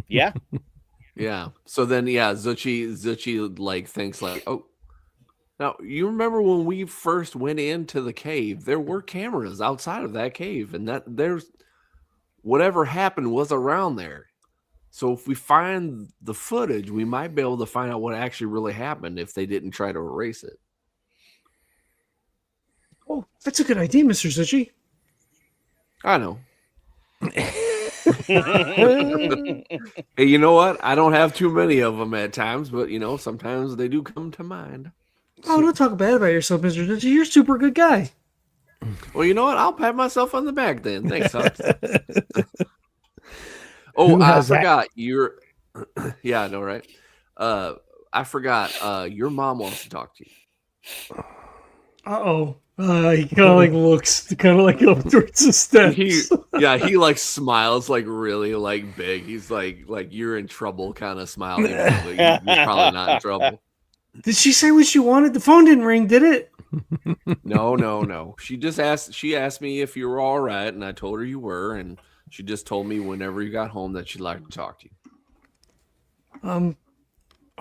Yeah. Yeah. So then, Zuchy thinks oh, now you remember when we first went into the cave, there were cameras outside of that cave, and that there's whatever happened was around there. So if we find the footage, we might be able to find out what actually really happened if they didn't try to erase it. Oh, that's a good idea, Mr. Zuchy. I know. Hey, you know what? I don't have too many of them at times, but sometimes they do come to mind. Oh, don't talk bad about yourself, Mr. Zuchy. You're a super good guy. Well, you know what? I'll pat myself on the back then. Thanks, Hux. Oh, I forgot. Yeah, I know, right? I forgot. Your mom wants to talk to you. Uh-oh. He kind of looks up towards the steps. He smiles really big. He's like you're in trouble kind of smile. You're probably not in trouble. Did she say what she wanted? The phone didn't ring, did it? No. She asked me if you were all right, and I told her you were, and she just told me whenever you got home that she'd like to talk to you.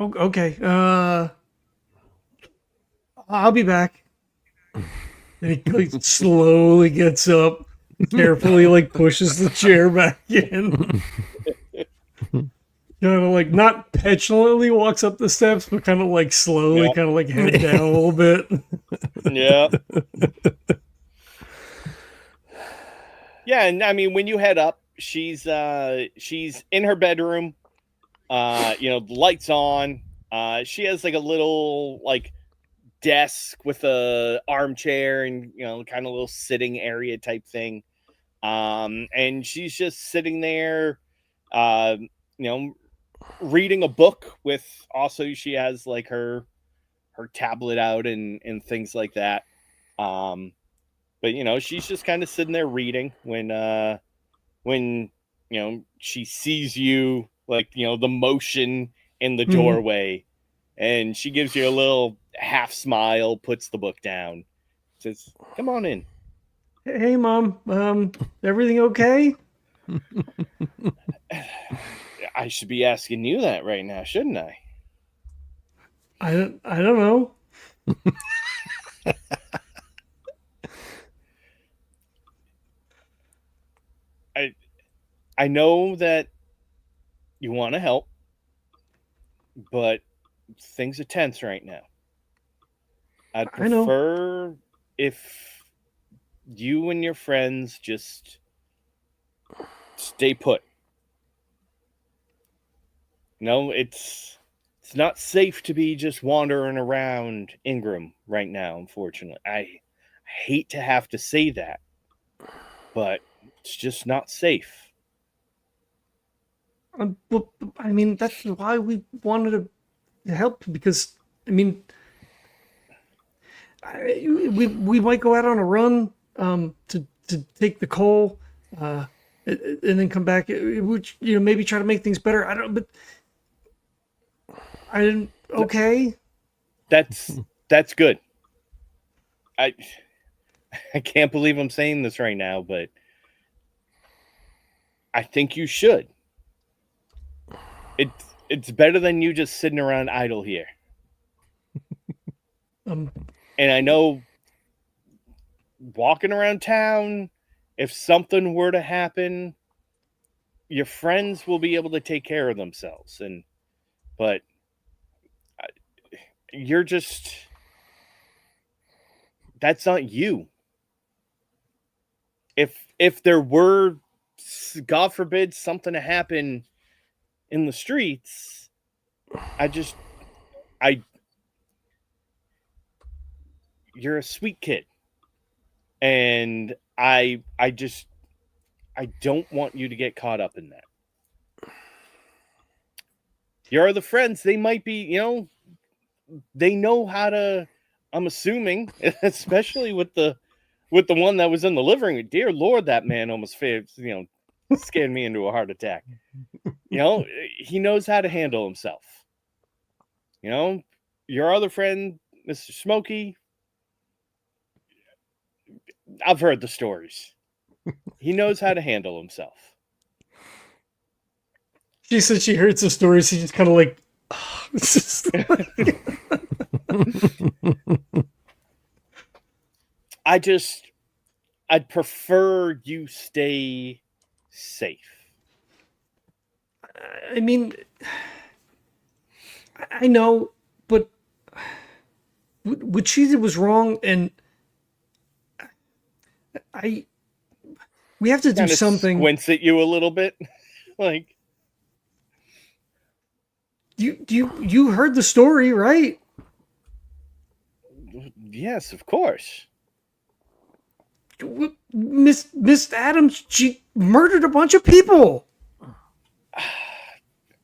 Okay. I'll be back. And he like, slowly gets up, carefully like pushes the chair back in. Kind of like not petulantly walks up the steps, but kind of like slowly, Yeah. kind of like head down a little bit. Yeah. Yeah, and I mean when you head up, she's in her bedroom. The lights on. She has like a little like desk with a armchair and kind of little sitting area type thing. And she's just sitting there, uh, reading a book with also she has like her tablet out and things like that. But she's just kind of sitting there reading when she sees you like the motion in the doorway, and she gives you a little half smile, puts the book down, says, "Come on in." Hey, Mom. Everything okay? I should be asking you that right now, shouldn't I? I don't know. I know that you want to help, but things are tense right now. I'd I know. prefer if you and your friends just stay put. No, it's not safe to be just wandering around Ingram right now, unfortunately. I hate to have to say that, but it's just not safe. Well, I mean, that's why we wanted to help because, I mean, we might go out on a run to take the coal, and then come back. Which maybe try to make things better. I don't, but I didn't. Okay. That's good. I can't believe I'm saying this right now, but I think you should. It's better than you just sitting around idle here. And I know walking around town, if something were to happen, your friends will be able to take care of themselves. But you're just, that's not you. If there were, God forbid, something to happen in the streets, you're a sweet kid. And I don't want you to get caught up in that. Your other friends, they might be, they know how to, I'm assuming, especially with the one that was in the living room. Dear Lord, that man almost scared me into a heart attack. He knows how to handle himself. Your other friend, Mr. Smokey, I've heard the stories. He knows how to handle himself. She said she heard some stories. She just kind of like, I'd prefer you stay safe. I mean, I know, but what she did was wrong, and we have to do Kinda something. Squints at you a little bit, like You heard the story, right? yes, of course. Miss Adams, she murdered a bunch of people.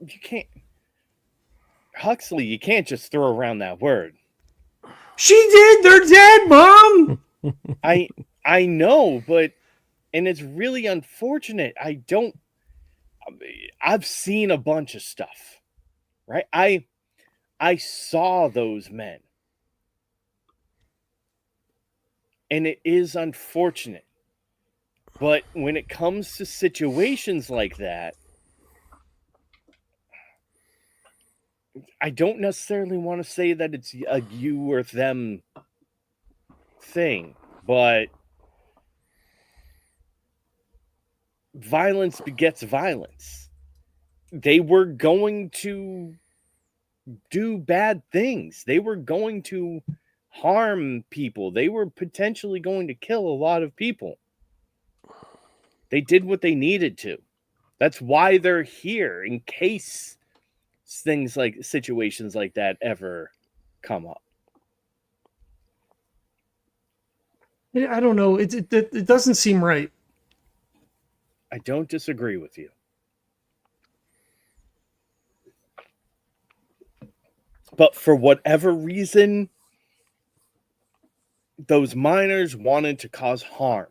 You can't, Huxley. You can't just throw around that word. She did. They're dead, Mom. I know, but and it's really unfortunate. I've seen a bunch of stuff, right? I saw those men. And it is unfortunate. But when it comes to situations like that, I don't necessarily want to say that it's a you or them thing, but violence begets violence. They were going to do bad things. They were going to harm people. They were potentially going to kill a lot of people. They did what they needed to. That's why they're here, in case things like situations like that ever come up. I don't know. It doesn't seem right. I don't disagree with you. But for whatever reason, those miners wanted to cause harm.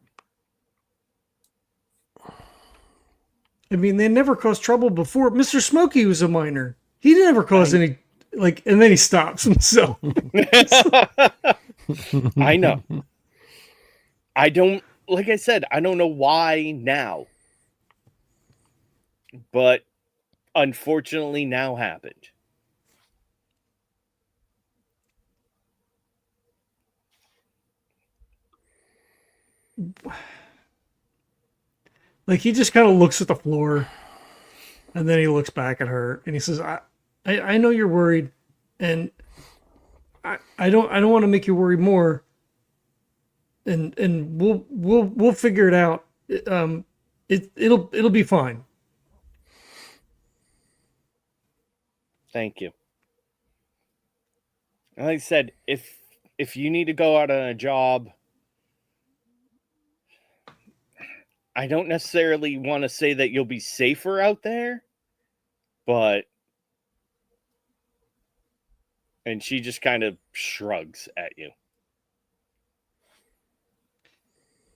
I mean, they never caused trouble before. Mr. Smokey was a miner. He never caused any, and then he stops himself. I know. I don't, like I said, I don't know why now. But unfortunately now happened. Like, he just kind of looks at the floor, and then he looks back at her, and he says, I know you're worried, and I don't want to make you worry more. And we'll figure it out. It'll be fine. Thank you. And like I said, if you need to go out on a job, I don't necessarily want to say that you'll be safer out there, but... And she just kind of shrugs at you.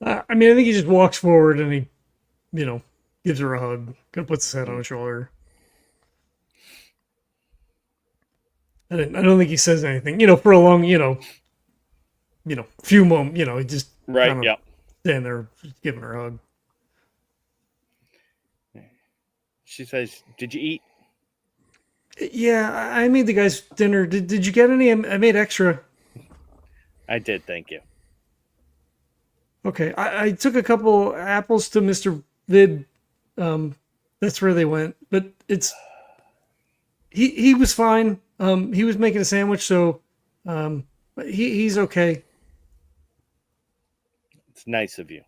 I mean, I think he just walks forward and he, gives her a hug, kind of puts his head on her shoulder. I don't think he says anything, for a long, few moments, he just right, yeah, stand there giving her a hug. She says, "Did you eat?" Yeah, I made the guys dinner. Did you get any? I made extra. I did, thank you. Okay, I took a couple apples to Mr. Vid. That's where they went, but he was fine. He was making a sandwich, so he's okay. It's nice of you.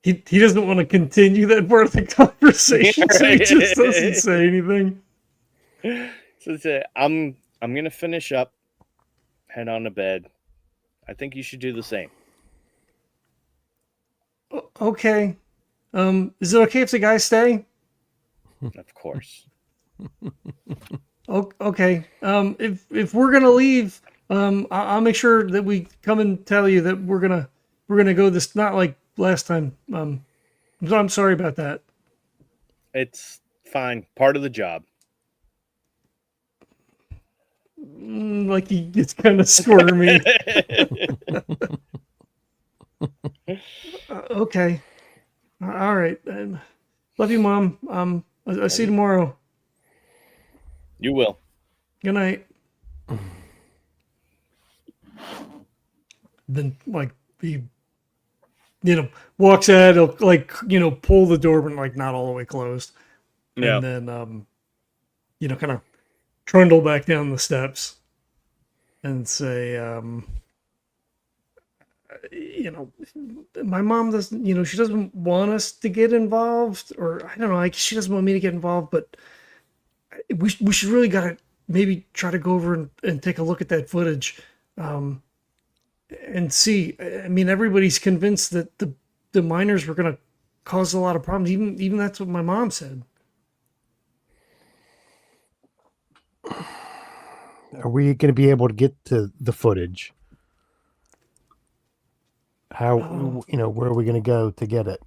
He doesn't want to continue that part of the conversation, so he just doesn't say anything. So I'm gonna finish up, head on to bed. I think you should do the same. Okay. Is it okay if the guys stay? Of course. Okay. If we're gonna leave, I'll make sure that we come and tell you that we're gonna go this, not like last time. I'm sorry about that. It's fine. Part of the job. Like, he gets kind of squirmy. Okay. All right. Love you, Mom. I'll see you tomorrow. You will. Good night. Then, he, walks out, he'll, pull the door, but, not all the way closed. Yeah. And then, kind of trundle back down the steps and say, my mom doesn't, she doesn't want us to get involved, or I don't know, she doesn't want me to get involved, but we should really gotta maybe try to go over and take a look at that footage, and see. I mean, everybody's convinced that the miners were gonna cause a lot of problems. Even that's what my mom said. Are we going to be able to get to the footage? How, where are we going to go to get it?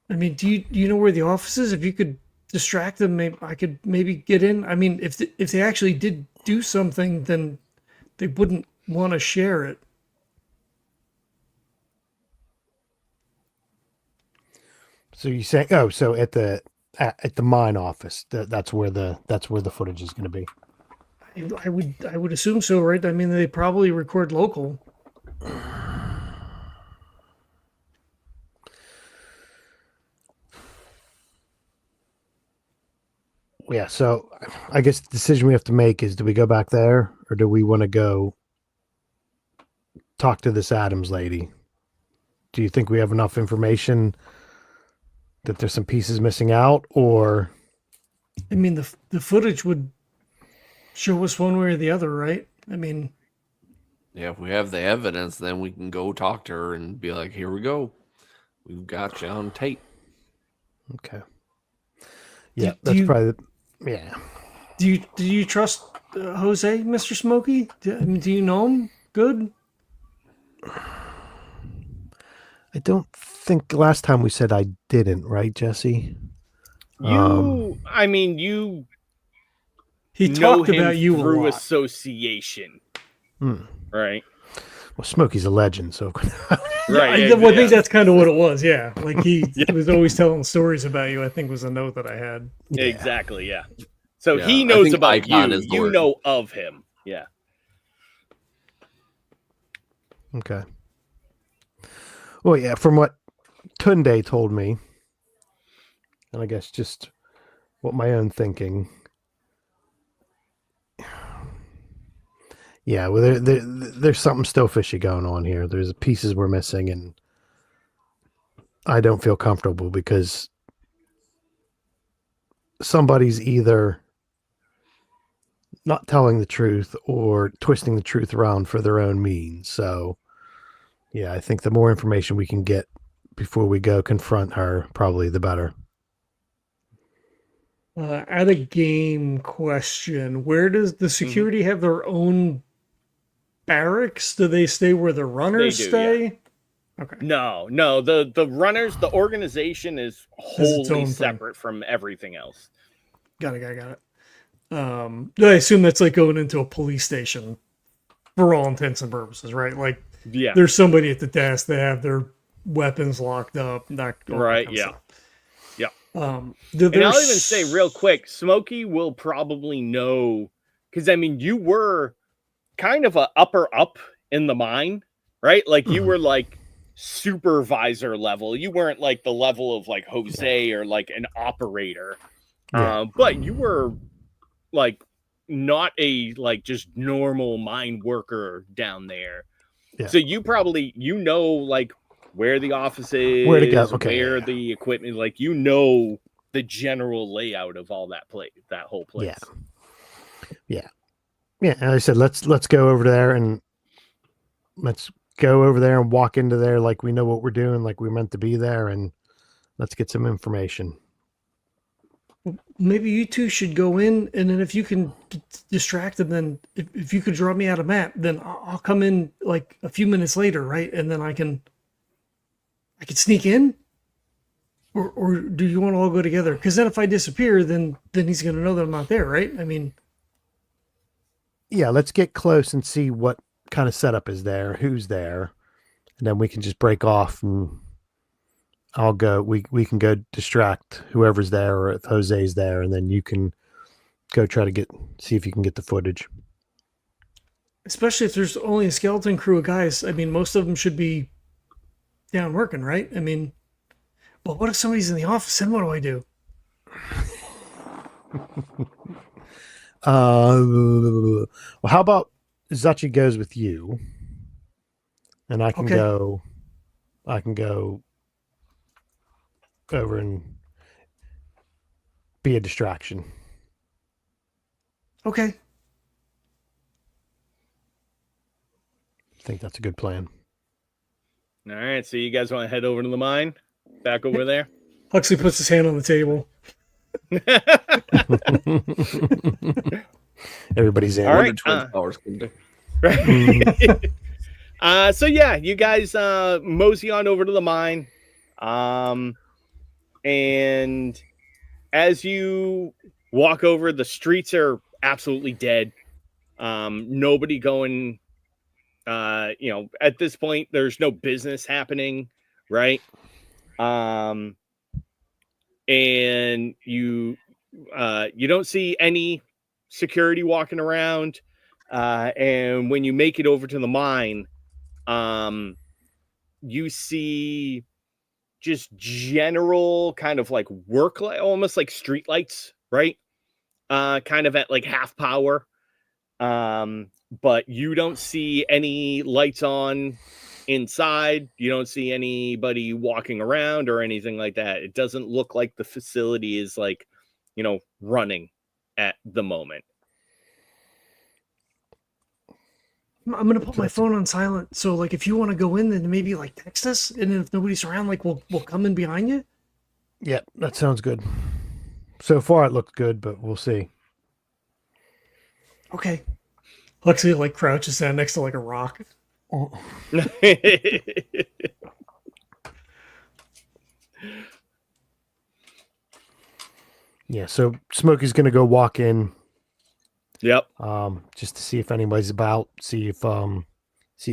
I mean, do you know where the office is? If you could distract them, maybe I could maybe get in. I mean, if they actually did do something, then they wouldn't want to share it. So you say, so at the mine office, that's where the footage is going to be. I would assume so, right? I mean, they probably record local. Yeah, so I guess the decision we have to make is, do we go back there or do we want to go talk to this Adams lady? Do you think we have enough information that there's some pieces missing out, or? I mean, the footage would show us one way or the other, right? I mean, Yeah, if we have the evidence, then we can go talk to her and be like, here we go. We've got you on tape. Okay. Yeah, that's probably, yeah. Do you trust Jose, Mr. Smokey? Do you know him good? I don't think last time we said I didn't, right, Jesse? I mean, he know talked him about you through a lot. association, right? Well, Smokey's a legend, so Right. I think that's kind of what it was. Yeah, like he was always telling stories about you. I think was a note that I had. Yeah. Exactly. Yeah. So Yeah, he I knows think about icon you. is the You word. know of him. Yeah. Okay. Well, yeah, from what Tunde told me, and I guess just what my own thinking. Yeah, well, there's something still fishy going on here. There's pieces we're missing, and I don't feel comfortable because somebody's either not telling the truth or twisting the truth around for their own means. So, yeah, I think the more information we can get before we go confront her, probably the better. At a game question, where does the security have their own barracks? Do they stay where the runners They do, stay? yeah. Okay. No. The runners, the organization is wholly separate from everything else. Got it. I assume that's like going into a police station for all intents and purposes, right? Like, Yeah. there's somebody at the desk. They have their weapons locked up. Right. Yeah. Yeah. And And I'll even say real quick, Smokey will probably know, because I mean, you were kind of a upper up in the mine, right? Like you were like supervisor level. You weren't like the level of like Jose or like an operator. Yeah. But you were like not a like just normal mine worker down there. Yeah. So you probably like where the office is, Where to go. Okay, where the equipment, like the general layout of all that that whole place. Yeah. And I said, let's go over there and walk into there like we know what we're doing, like we're meant to be there, and let's get some information. Maybe you two should go in, and then if you can distract them, then if you could draw me out a map, then I'll come in like a few minutes later, right? And then I can sneak in, or do you want to all go together? Because then if I disappear, then he's gonna know that I'm not there, right? I mean, yeah, let's get close and see what kind of setup is there, who's there, and then we can just break off and I'll go. We can go distract whoever's there, or if Jose's there, and then you can go try to see if you can get the footage. especially if there's only a skeleton crew of guys. I mean, most of them should be down working, right? I mean, well, what if somebody's in the office? Then what do I do? Well, how about Zuchy goes with you, and I can Okay. go. I can go over and be a distraction. Okay. I think that's a good plan. All right, so you guys want to head over to the mine, back over there? Huxley puts his hand on the table. Everybody's in. All right, Twin Towers can do. Right. So yeah, you guys mosey on over to the mine, and as you walk over, the streets are absolutely dead. Nobody going, at this point, there's no business happening, right? And you don't see any security walking around. And when you make it over to the mine, you see just general kind of like work light, almost like street lights, right? Kind of at like half power. But you don't see any lights on inside. You don't see anybody walking around or anything like that. It doesn't look like the facility is like, running at the moment. I'm gonna put my phone on silent, so like if you want to go in, then maybe like text us, and then if nobody's around, like we'll come in behind you. Yep, that sounds good. So far, it looked good, but we'll see. Okay. Huxley like crouches down next to like a rock. Yeah, so Smokey's gonna go walk in. Yep. Just to see if anybody's about, see if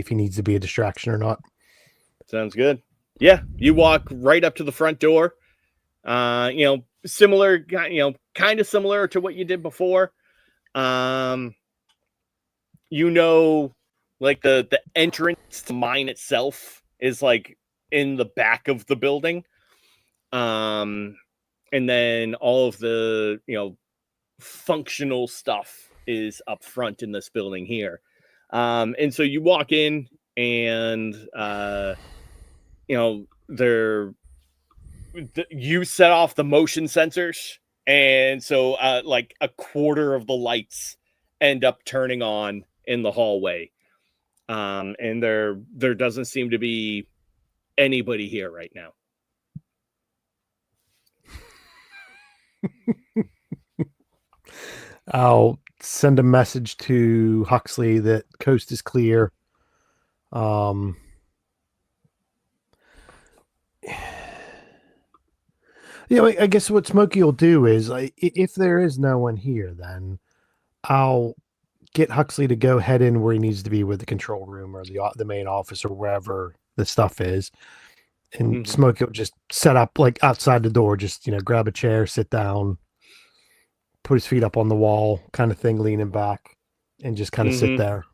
he needs to be a distraction or not. Sounds good. Yeah, you walk right up to the front door. Similar, kind of similar to what you did before. Like the entrance to mine itself is like in the back of the building. And then all of the, functional stuff is up front in this building here. And so you walk in and, you set off the motion sensors. And so, like a quarter of the lights end up turning on in the hallway. And there doesn't seem to be anybody here right now. I'll send a message to Huxley that coast is clear. I guess what Smokey will do is, if there is no one here, then I'll get Huxley to go head in where he needs to be with the control room or the main office or wherever the stuff is. And Smokey will just set up like outside the door, just, grab a chair, sit down, put his feet up on the wall kind of thing, leaning back, and just kind of sit there.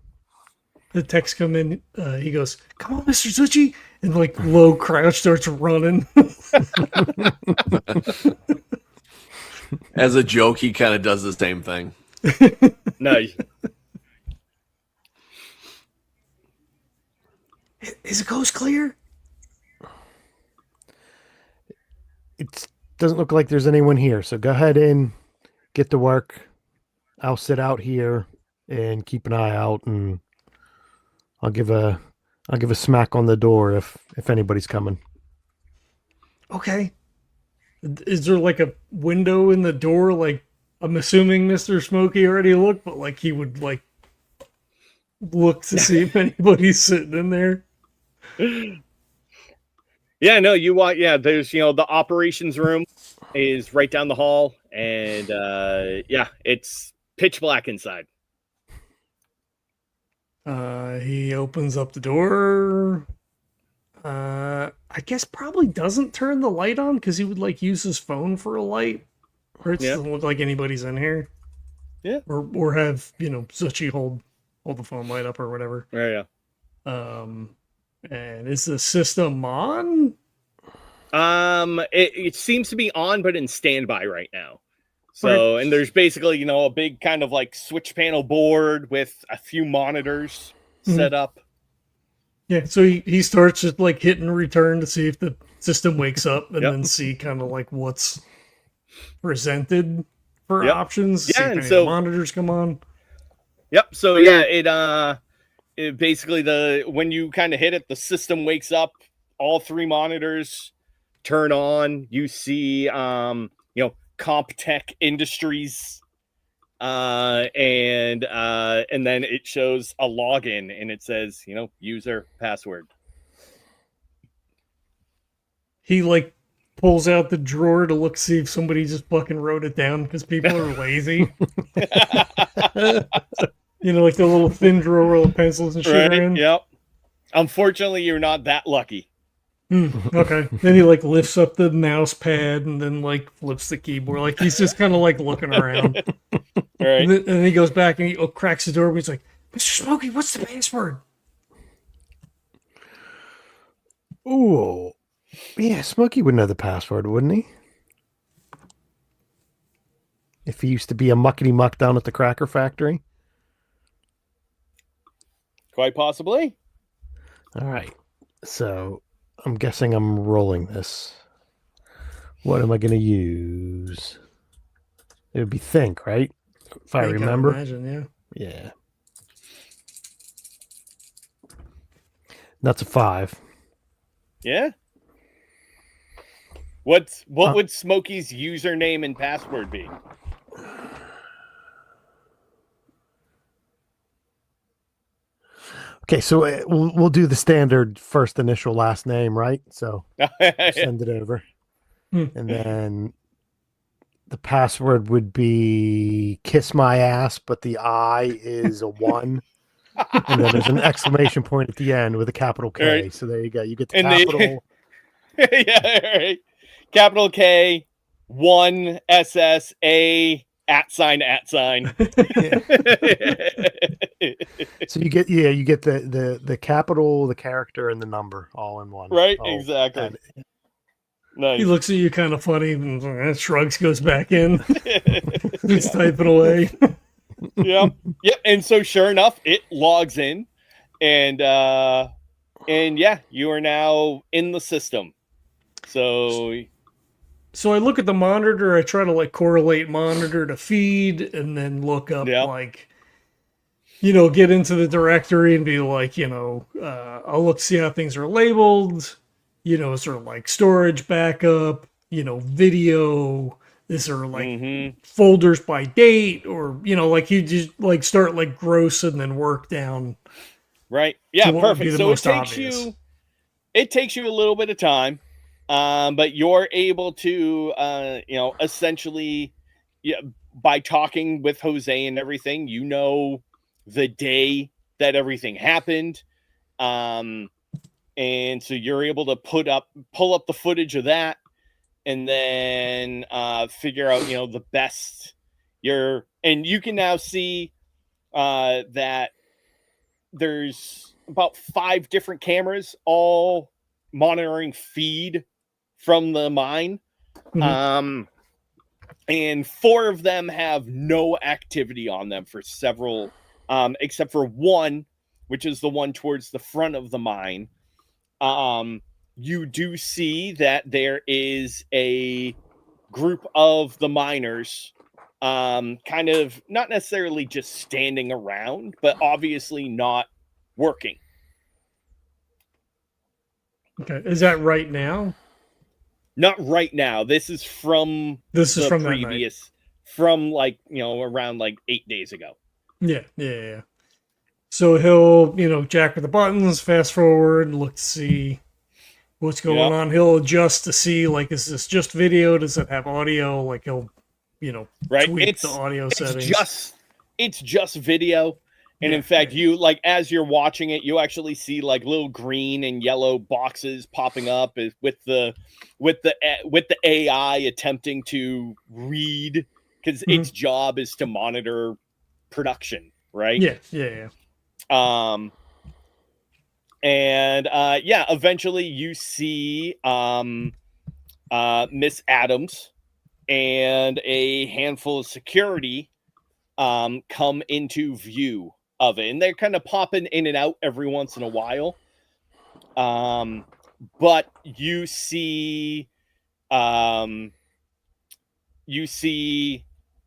The text come in. He goes, "Come on, Mr. Zuchy," and like low crouch starts running. As a joke, he kind of does the same thing. Nice. Is the coast clear? It doesn't look like there's anyone here, so go ahead and get to work. I'll sit out here and keep an eye out, and I'll give a smack on the door if anybody's coming. Okay. Is there like a window in the door? Like, I'm assuming Mr. Smokey already looked, but like he would like look to see if anybody's sitting in there. Yeah, no, you want, there's, the operations room is right down the hall, and it's pitch black inside. He opens up the door. I guess probably doesn't turn the light on because he would like use his phone for a light. Or it doesn't look like anybody's in here. Yeah. Or have, Zuchy hold the phone light up or whatever. Yeah. And is the system on? It seems to be on, but in standby right now. So, and there's basically, a big kind of like switch panel board with a few monitors set up. Yeah, so he starts just like hitting return to see if the system wakes up and then see kind of like what's presented for options. Yeah, see if and any so monitors come on. Yep. So it basically when you kind of hit it, the system wakes up. All three monitors turn on. You see, CompTech Industries, and then it shows a login, and it says, user password. He like pulls out the drawer to look see if somebody just fucking wrote it down because people are lazy. Like the little thin drawer where the pencils and shit are in. Yep. Unfortunately, you're not that lucky. Okay. Then he like lifts up the mouse pad and then like flips the keyboard. Like he's just kind of like looking around. Right. And then he goes back and he cracks the door. And he's like, "Mr. Smokey, what's the password?" Ooh. Yeah, Smokey would know the password, wouldn't he? If he used to be a muckety muck down at the cracker factory. Quite possibly. All right. So I'm guessing I'm rolling this. What am I going to use? It would be think, right? If I remember. Imagine, yeah. Yeah. That's a 5. Yeah. What would Smokey's username and password be? Okay, so we'll do the standard first initial last name, right? So send it over. And then the password would be kiss my ass, but the I is a 1. And then there's an exclamation point at the end with a capital K. Right. So there you go. You get the capital. Yeah, right. Capital K, 1 SS A @ sign. So you get the capital, the character, and the number all in one. Right, exactly. Nice. He looks at you kind of funny and shrugs, goes back in. He's typing away. Yep. And so sure enough, it logs in, and yeah, you are now in the system. So I look at the monitor. I try to like correlate monitor to feed, and then look up like, get into the directory and be like, I'll look see how things are labeled. Sort of like storage backup. Video. Is there like folders by date, or like you just like start like gross and then work down. Right. Yeah. Perfect. So it takes you a little bit of time. But you're able to, essentially, by talking with Jose and everything, the day that everything happened. And so you're able to pull up the footage of that, and then figure out, the best and you can now see that there's about 5 different cameras all monitoring feed from the mine. And 4 of them have no activity on them for several, except for one, which is the one towards the front of the mine. You do see that there is a group of the miners, kind of not necessarily just standing around, but obviously not working. Okay, is that right now? Not right now. This is from the previous, from like, around like 8 days ago. Yeah. So he'll, jack with the buttons, fast forward, look to see what's going on. He'll adjust to see, like, is this just video? Does it have audio? Like he'll, tweak the audio settings. It's just video. And in fact, you like, as you're watching it, you actually see like little green and yellow boxes popping up with the AI attempting to read, because its job is to monitor production, right? Yeah. Eventually you see Miss Adams and a handful of security come into view of it, and they're kind of popping in and out every once in a while. But you see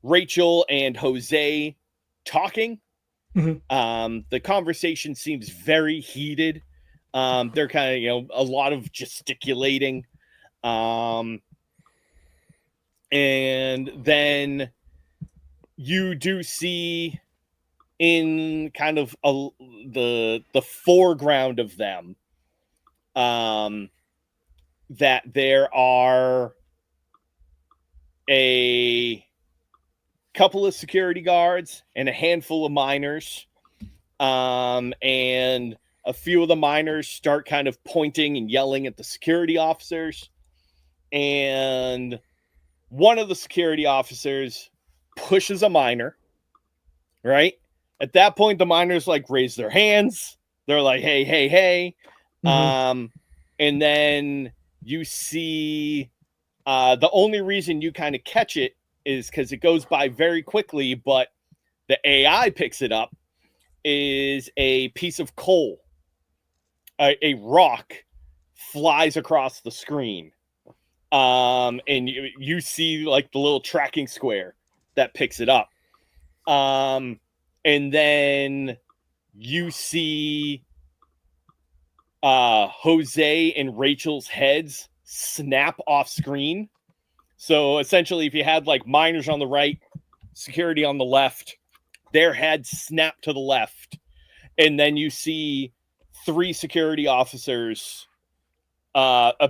Rachel and Jose talking. The conversation seems very heated. They're kind of, a lot of gesticulating. And then you do see in kind of the foreground of them, that there are a couple of security guards and a handful of miners. And a few of the miners start kind of pointing and yelling at the security officers. And one of the security officers pushes a miner, right? At that point, the miners like raise their hands. They're like, hey, hey, hey. And then you see the only reason you kind of catch it is because it goes by very quickly, but the AI picks it up, is a piece of coal. A rock flies across the screen. And you see like the little tracking square that picks it up. And then you see Jose and Rachel's heads snap off screen. So essentially, if you had like miners on the right, security on the left, their heads snap to the left. And then you see 3 security officers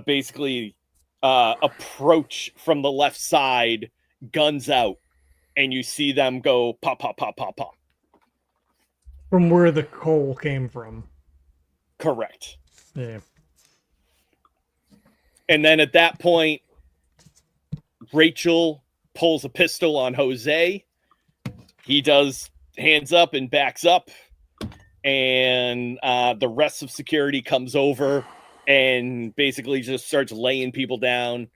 basically approach from the left side, guns out, and you see them go pop, pop, pop, pop, pop. From where the coal came from. Correct. Yeah. And then at that point, Rachel pulls a pistol on Jose. He does hands up and backs up. And the rest of security comes over and basically just starts laying people down,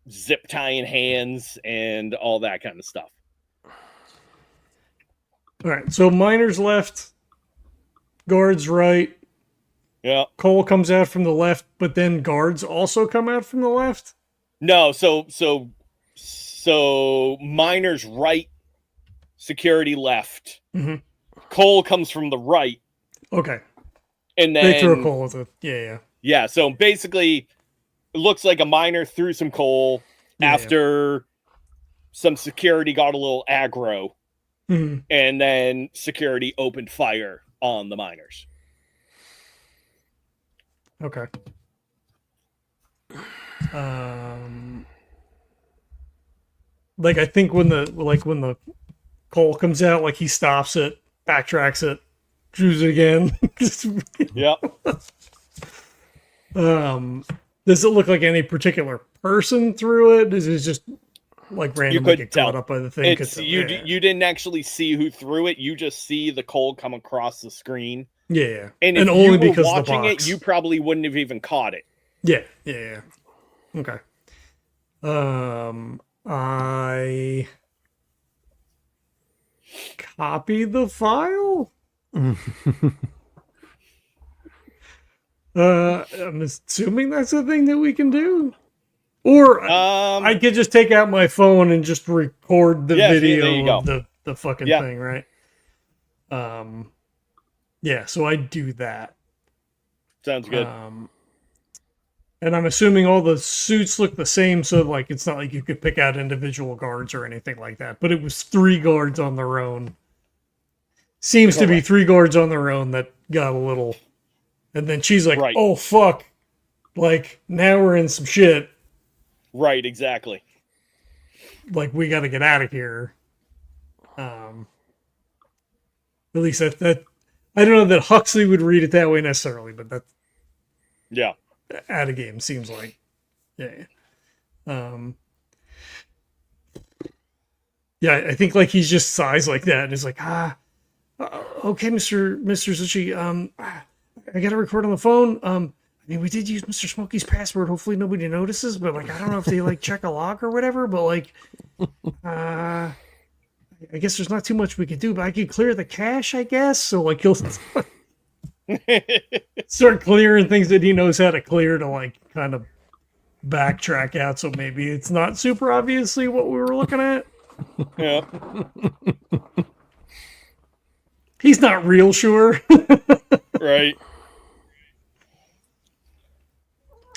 zip tying hands and all that kind of stuff. All right. So miners left, guards right. Yeah. Cole comes out from the left, but then guards also come out from the left? No, so miners right, security left. Mm-hmm. Cole comes from the right. Okay. And then they threw a coal at the Yeah, so basically it looks like a miner threw some coal after some security got a little aggro. Mm-hmm. And then security opened fire on the miners. Okay. Like I think when the coal comes out, like he stops it, backtracks it, shoots it again. Yeah. Does it look like any particular person threw it? Is it just like randomly get caught up by the thing? You didn't actually see who threw it. You just see the coal come across the screen. Yeah, and if only you were because watching the box. it, you probably wouldn't have even caught it. Yeah. Okay. I copy the file. I'm assuming that's a thing that we can do. Or I could just take out my phone and just record the video of the fucking thing, right? Yeah, so I do that. Sounds good. And I'm assuming all the suits look the same, so like it's not like you could pick out individual guards or anything like that. But it was 3 guards on their own. Seems to be 3 guards on their own that got a little. And then she's like, "Oh fuck!" Like now we're in some shit. Right, exactly. Like we got to get out of here. At least that I don't know that Huxley would read it that way necessarily, but that out of game seems like I think like he's just sighs like that and is like okay, Mr. Zuchy, I got to record on the phone. I mean, we did use Mr. Smokey's password. Hopefully nobody notices, but like, I don't know if they like check a log or whatever, but like, I guess there's not too much we could do, but I could clear the cache, I guess. So like he'll start clearing things that he knows how to clear to like kind of backtrack out. So maybe it's not super obviously what we were looking at. Yeah. He's not real sure. Right.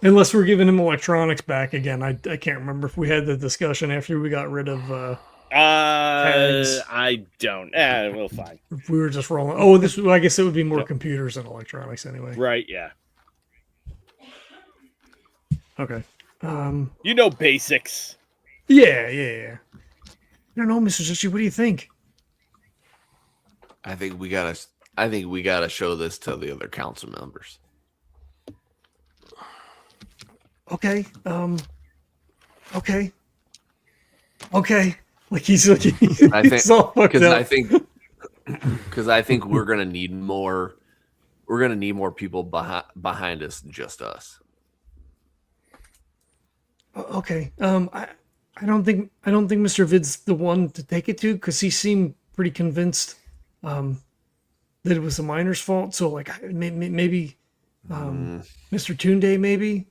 Unless we're giving him electronics back again. I can't remember if we had the discussion after we got rid of tags. I don't. We'll find. If we were just rolling. Oh, I guess it would be more computers than electronics anyway. Right, yeah. Okay. Basics. Yeah. I don't know, Mr. Zuchy. What do you think? I think we gotta show this to the other council members. Okay. Okay. Like he's all fucked because up. I think we're gonna need more. We're gonna need more people behind us than just us. Okay. I don't think Mr. Vid's the one to take it to, because he seemed pretty convinced that it was the miner's fault. So like maybe Mr. Tunde, maybe.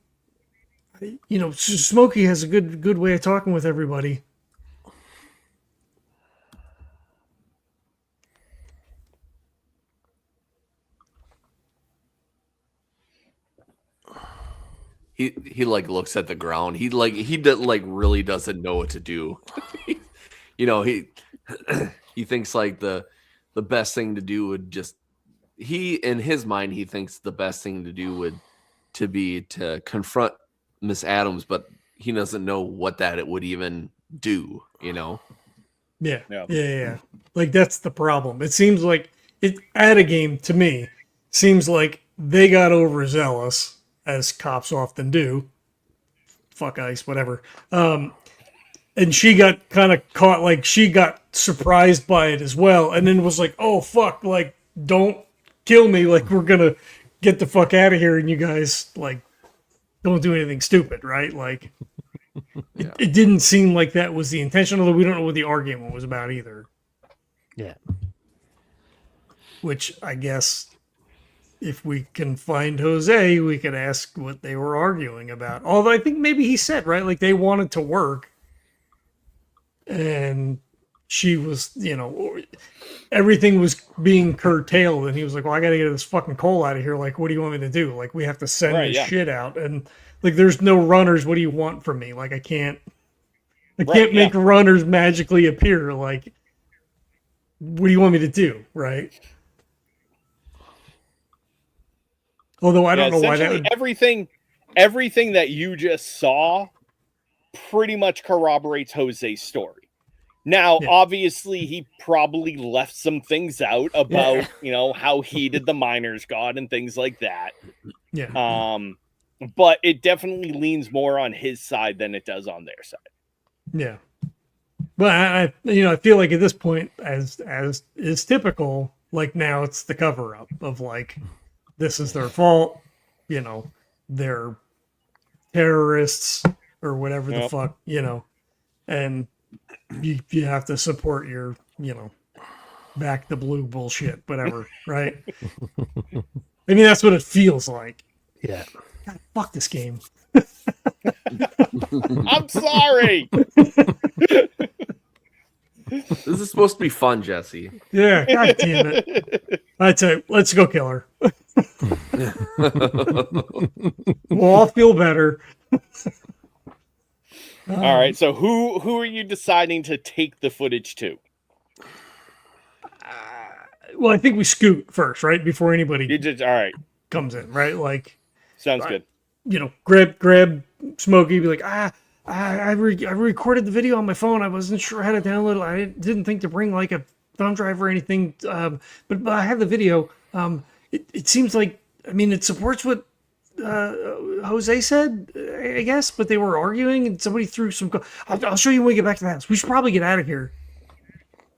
Smokey has a good way of talking with everybody. He like looks at the ground. He really doesn't know what to do. He thinks like the best thing to do would just in his mind he thinks the best thing to do would to confront Miss Adams, but he doesn't know what that it would even do. Yeah. Like that's the problem. It seems like at a game to me seems like they got overzealous, as cops often do. Fuck ICE, whatever. And she got kind of caught, like she got surprised by it as well, and then was like, "Oh fuck! Like, don't kill me! Like, we're gonna get the fuck out of here, and you guys like don't do anything stupid, right?" Like, it didn't seem like that was the intention. Although we don't know what the argument was about either. Yeah. Which I guess, if we can find Jose, we could ask what they were arguing about. Although I think maybe he said, right, like they wanted to work. And she was, everything was being curtailed. And he was like, well, I got to get this fucking coal out of here. Like, what do you want me to do? Like, we have to send this shit out. And like, there's no runners. What do you want from me? Like, I can't make runners magically appear. Like, what do you want me to do? Right. Although I don't know why that would... everything that you just saw pretty much corroborates Jose's story. Now, obviously, he probably left some things out about, how heated the miners got and things like that. Yeah. But it definitely leans more on his side than it does on their side. Yeah. But I feel like at this point, as is typical, like now it's the cover up of like, this is their fault, they're terrorists or whatever the fuck, and you have to support your, back the blue bullshit, whatever, right? I mean, that's what it feels like. Yeah. God, fuck this game. I'm sorry. This is supposed to be fun, Jesse. Yeah, god damn it. I tell you, let's go kill her. We'll all feel better. All right, so who are you deciding to take the footage to? Well, I think we scoot first, right? Before anybody all right. comes in, right? Like, sounds good. Grab Smokey, be like, I recorded the video on my phone. I wasn't sure how to download it. I didn't think to bring like a thumb drive or anything. But I have the video. It seems like, I mean, it supports what Jose said, I guess, but they were arguing and somebody threw some... I'll show you when we get back to the house. We should probably get out of here.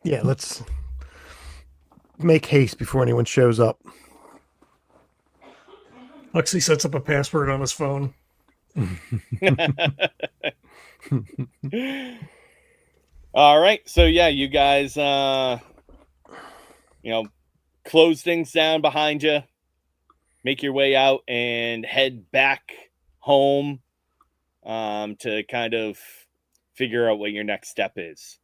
Yeah, let's make haste before anyone shows up. Huxley sets up a password on his phone. All right, so yeah, you guys, close things down behind you, make your way out, and head back home to kind of figure out what your next step is.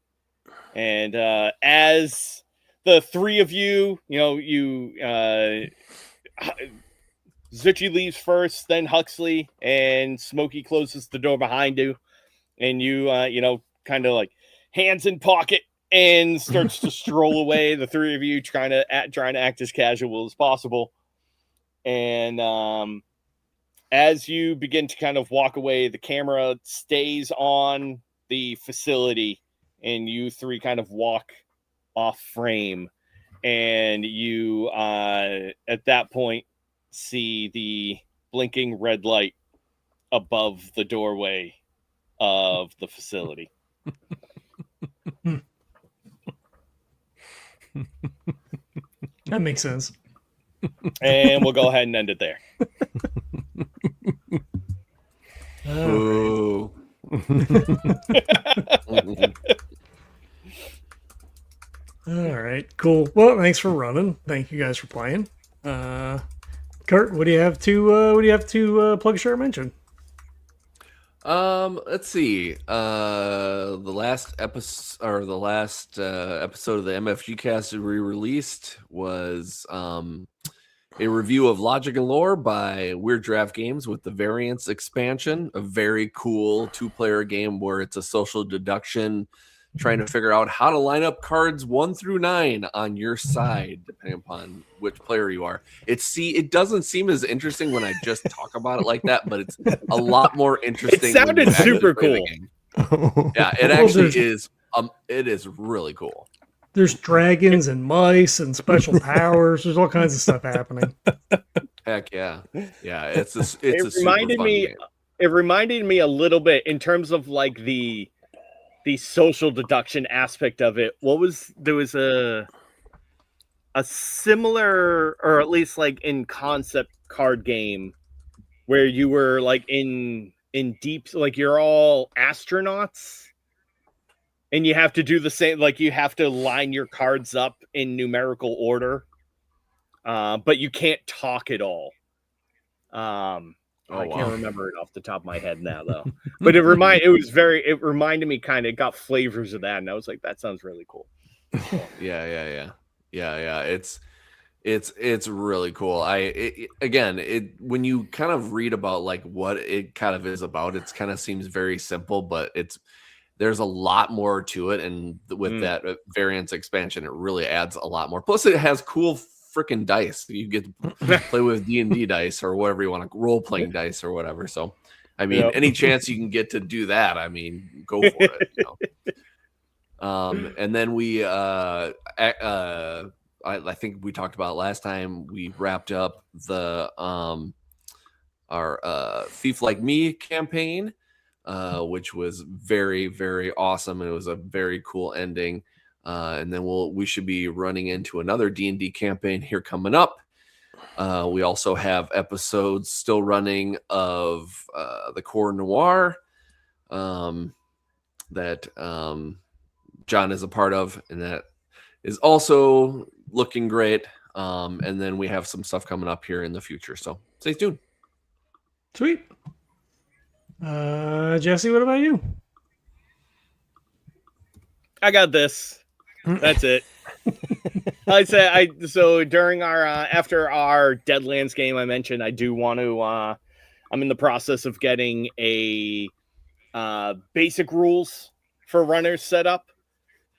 And as the three of you, Zuchy leaves first, then Huxley, and Smokey closes the door behind you, and you, kind of like hands in pocket and starts to stroll away. The three of you trying to act as casual as possible, and as you begin to kind of walk away, the camera stays on the facility, and you three kind of walk off frame, and you at that point see the blinking red light above the doorway of the facility. That makes sense. And we'll go ahead and end it there. Ooh. All right, cool. Well, thanks for running. Thank you guys for playing. Kurt, what do you have to plug, share, or mention? Let's see. The last episode of the MFG cast we released was a review of Logic and Lore by Weird Draft Games with the Variance expansion, a very cool 2-player game where it's a social deduction trying to figure out how to line up cards 1 through 9 on your side, depending upon which player you are. It doesn't seem as interesting when I just talk about it like that, but it's a lot more interesting. It sounded super cool. Yeah, it actually is. It is really cool. There's dragons and mice and special powers. There's all kinds of stuff happening. Heck yeah, yeah. It reminded me a little bit in terms of like the social deduction aspect of it. There was a similar, or at least like in concept, card game where you were like in deep, like you're all astronauts and you have to do the same, like you have to line your cards up in numerical order, but you can't talk at all. I can't remember it off the top of my head now, though. But it reminded me kind of, got flavors of that, and I was like, that sounds really cool. Yeah. It's really cool. When you kind of read about like what it kind of is about, it kind of seems very simple, but there's a lot more to it, and with that variance expansion, it really adds a lot more. Plus, it has cool freaking dice. You get to play with D&D dice or whatever you want to, role-playing dice or whatever. So, I mean, any chance you can get to do that, I mean, go for it. You know? And then we, I think we talked about last time, we wrapped up the our Thief Like Me campaign, which was very, very awesome. And it was a very cool ending. And then we should be running into another D&D campaign here coming up. We also have episodes still running of the Core Noir that John is a part of, and that is also looking great. And then we have some stuff coming up here in the future, so stay tuned. Sweet. Jesse, what about you? I got this. That's it. I'd say so during our after our Deadlands game, I mentioned I do want to I'm in the process of getting a basic rules for runners set up.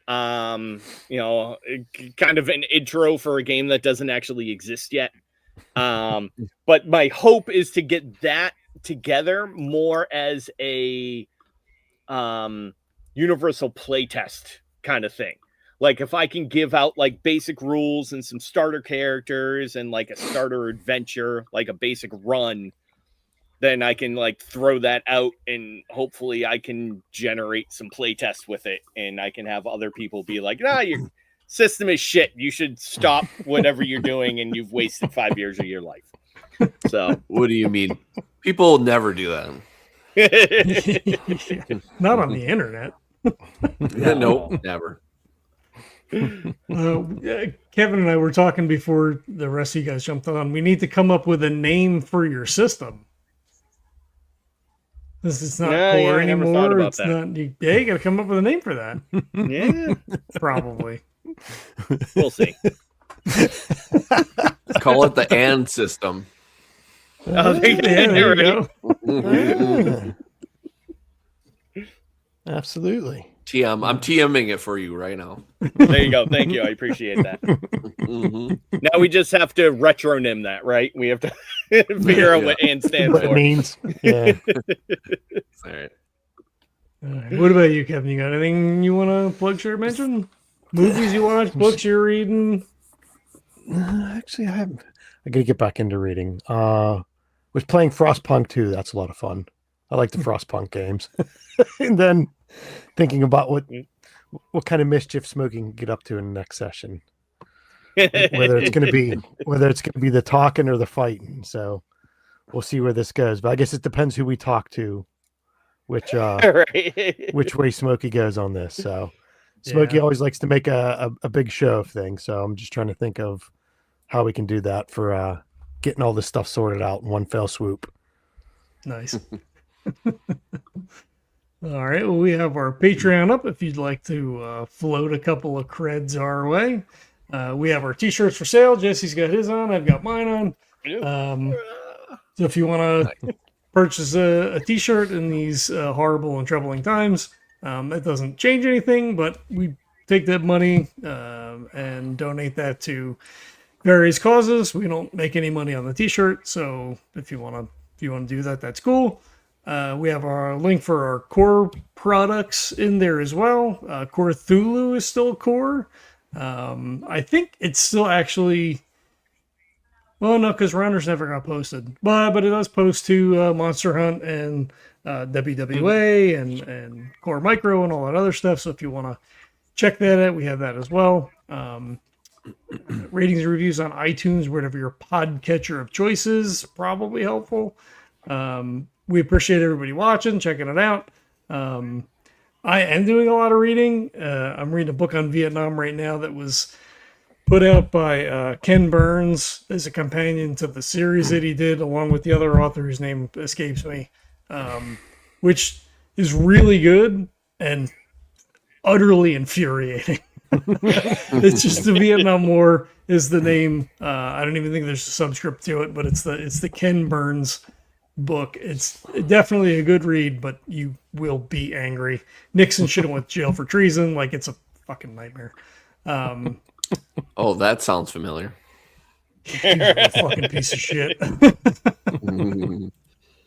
Kind of an intro for a game that doesn't actually exist yet. But my hope is to get that together more as a universal playtest kind of thing. Like if I can give out like basic rules and some starter characters and like a starter adventure, like a basic run, then I can like throw that out and hopefully I can generate some playtests with it, and I can have other people be like, nah, your system is shit. You should stop whatever you're doing and you've wasted 5 years of your life. So what do you mean? People never do that. Not on the internet. No, never. Kevin and I were talking before the rest of you guys jumped on. We need to come up with a name for your system. This is not core anymore. It's not. You got to come up with a name for that. Yeah, probably. We'll see. Call it the "and" system. There we go. Absolutely. TM. I'm TMing it for you right now. There you go. Thank you. I appreciate that. Mm-hmm. Now we just have to retronym that, right? We have to. Figure out Yeah. what and stands What it for. means. Yeah. All right. All right. What about you, Kevin? You got anything you want to plug, share, mention? Movies you watch, books you're reading? Actually, I haven't. I gotta get back into reading. Was playing Frostpunk 2. That's a lot of fun. I like the Frostpunk games. And then thinking about what kind of mischief Smokey can get up to in the next session. Whether it's gonna be the talking or the fighting. So we'll see where this goes. But I guess it depends who we talk to, which Right. which way Smokey goes on this. So Smokey Yeah. always likes to make a big show of things. So I'm just trying to think of how we can do that for getting all this stuff sorted out in one fell swoop. Nice. All right. Well, we have our Patreon up if you'd like to float a couple of creds our way. We have our t-shirts for sale. Jesse's got his on. I've got mine on. So if you want to purchase a t-shirt in these horrible and troubling times, it doesn't change anything, but we take that money and donate that to various causes. We don't make any money on the t-shirt, so if you want to do that, that's cool. We have our link for our core products in there as well. Core Thulu is still core. I think it's still actually, well, no, because Rounders never got posted, but it does post to Monster Hunt and WWA and Core Micro and all that other stuff. So if you want to check that out, we have that as well. Ratings and reviews on iTunes, whatever your podcatcher of choice is, probably helpful. We appreciate everybody watching, checking it out. I am doing a lot of reading. I'm reading a book on Vietnam right now that was put out by Ken Burns as a companion to the series that he did, along with the other author whose name escapes me, which is really good and utterly infuriating. It's just the Vietnam War is the name. I don't even think there's a subscript to it, but it's the Ken Burns book. It's definitely a good read, but you will be angry. Nixon should have went to jail for treason. Like, it's a fucking nightmare. Oh, that sounds familiar. He's a fucking piece of shit. Mhm.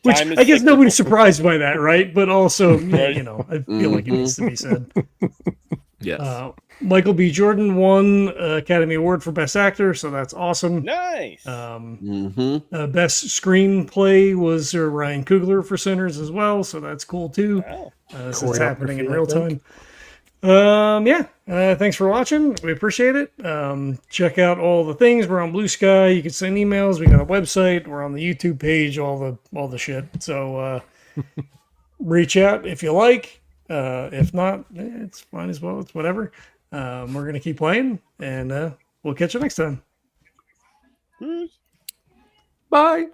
Which Time is I guess cyclical. nobody's surprised by that, right? But also, you know, I feel like it needs to be said. Yes. Michael B. Jordan won Academy Award for Best Actor, so that's awesome. Nice. Best Screenplay was Ryan Coogler for Sinners as well, so that's cool too. Wow. So it's happening in Choreography, I real think. time. Thanks for watching. We appreciate it. Check out all the things. We're on Blue Sky. You can send emails. We got a website. We're on the YouTube page. All the shit. So reach out if you like. If not, it's fine as well. It's whatever. We're gonna keep playing, and we'll catch you next time. Bye.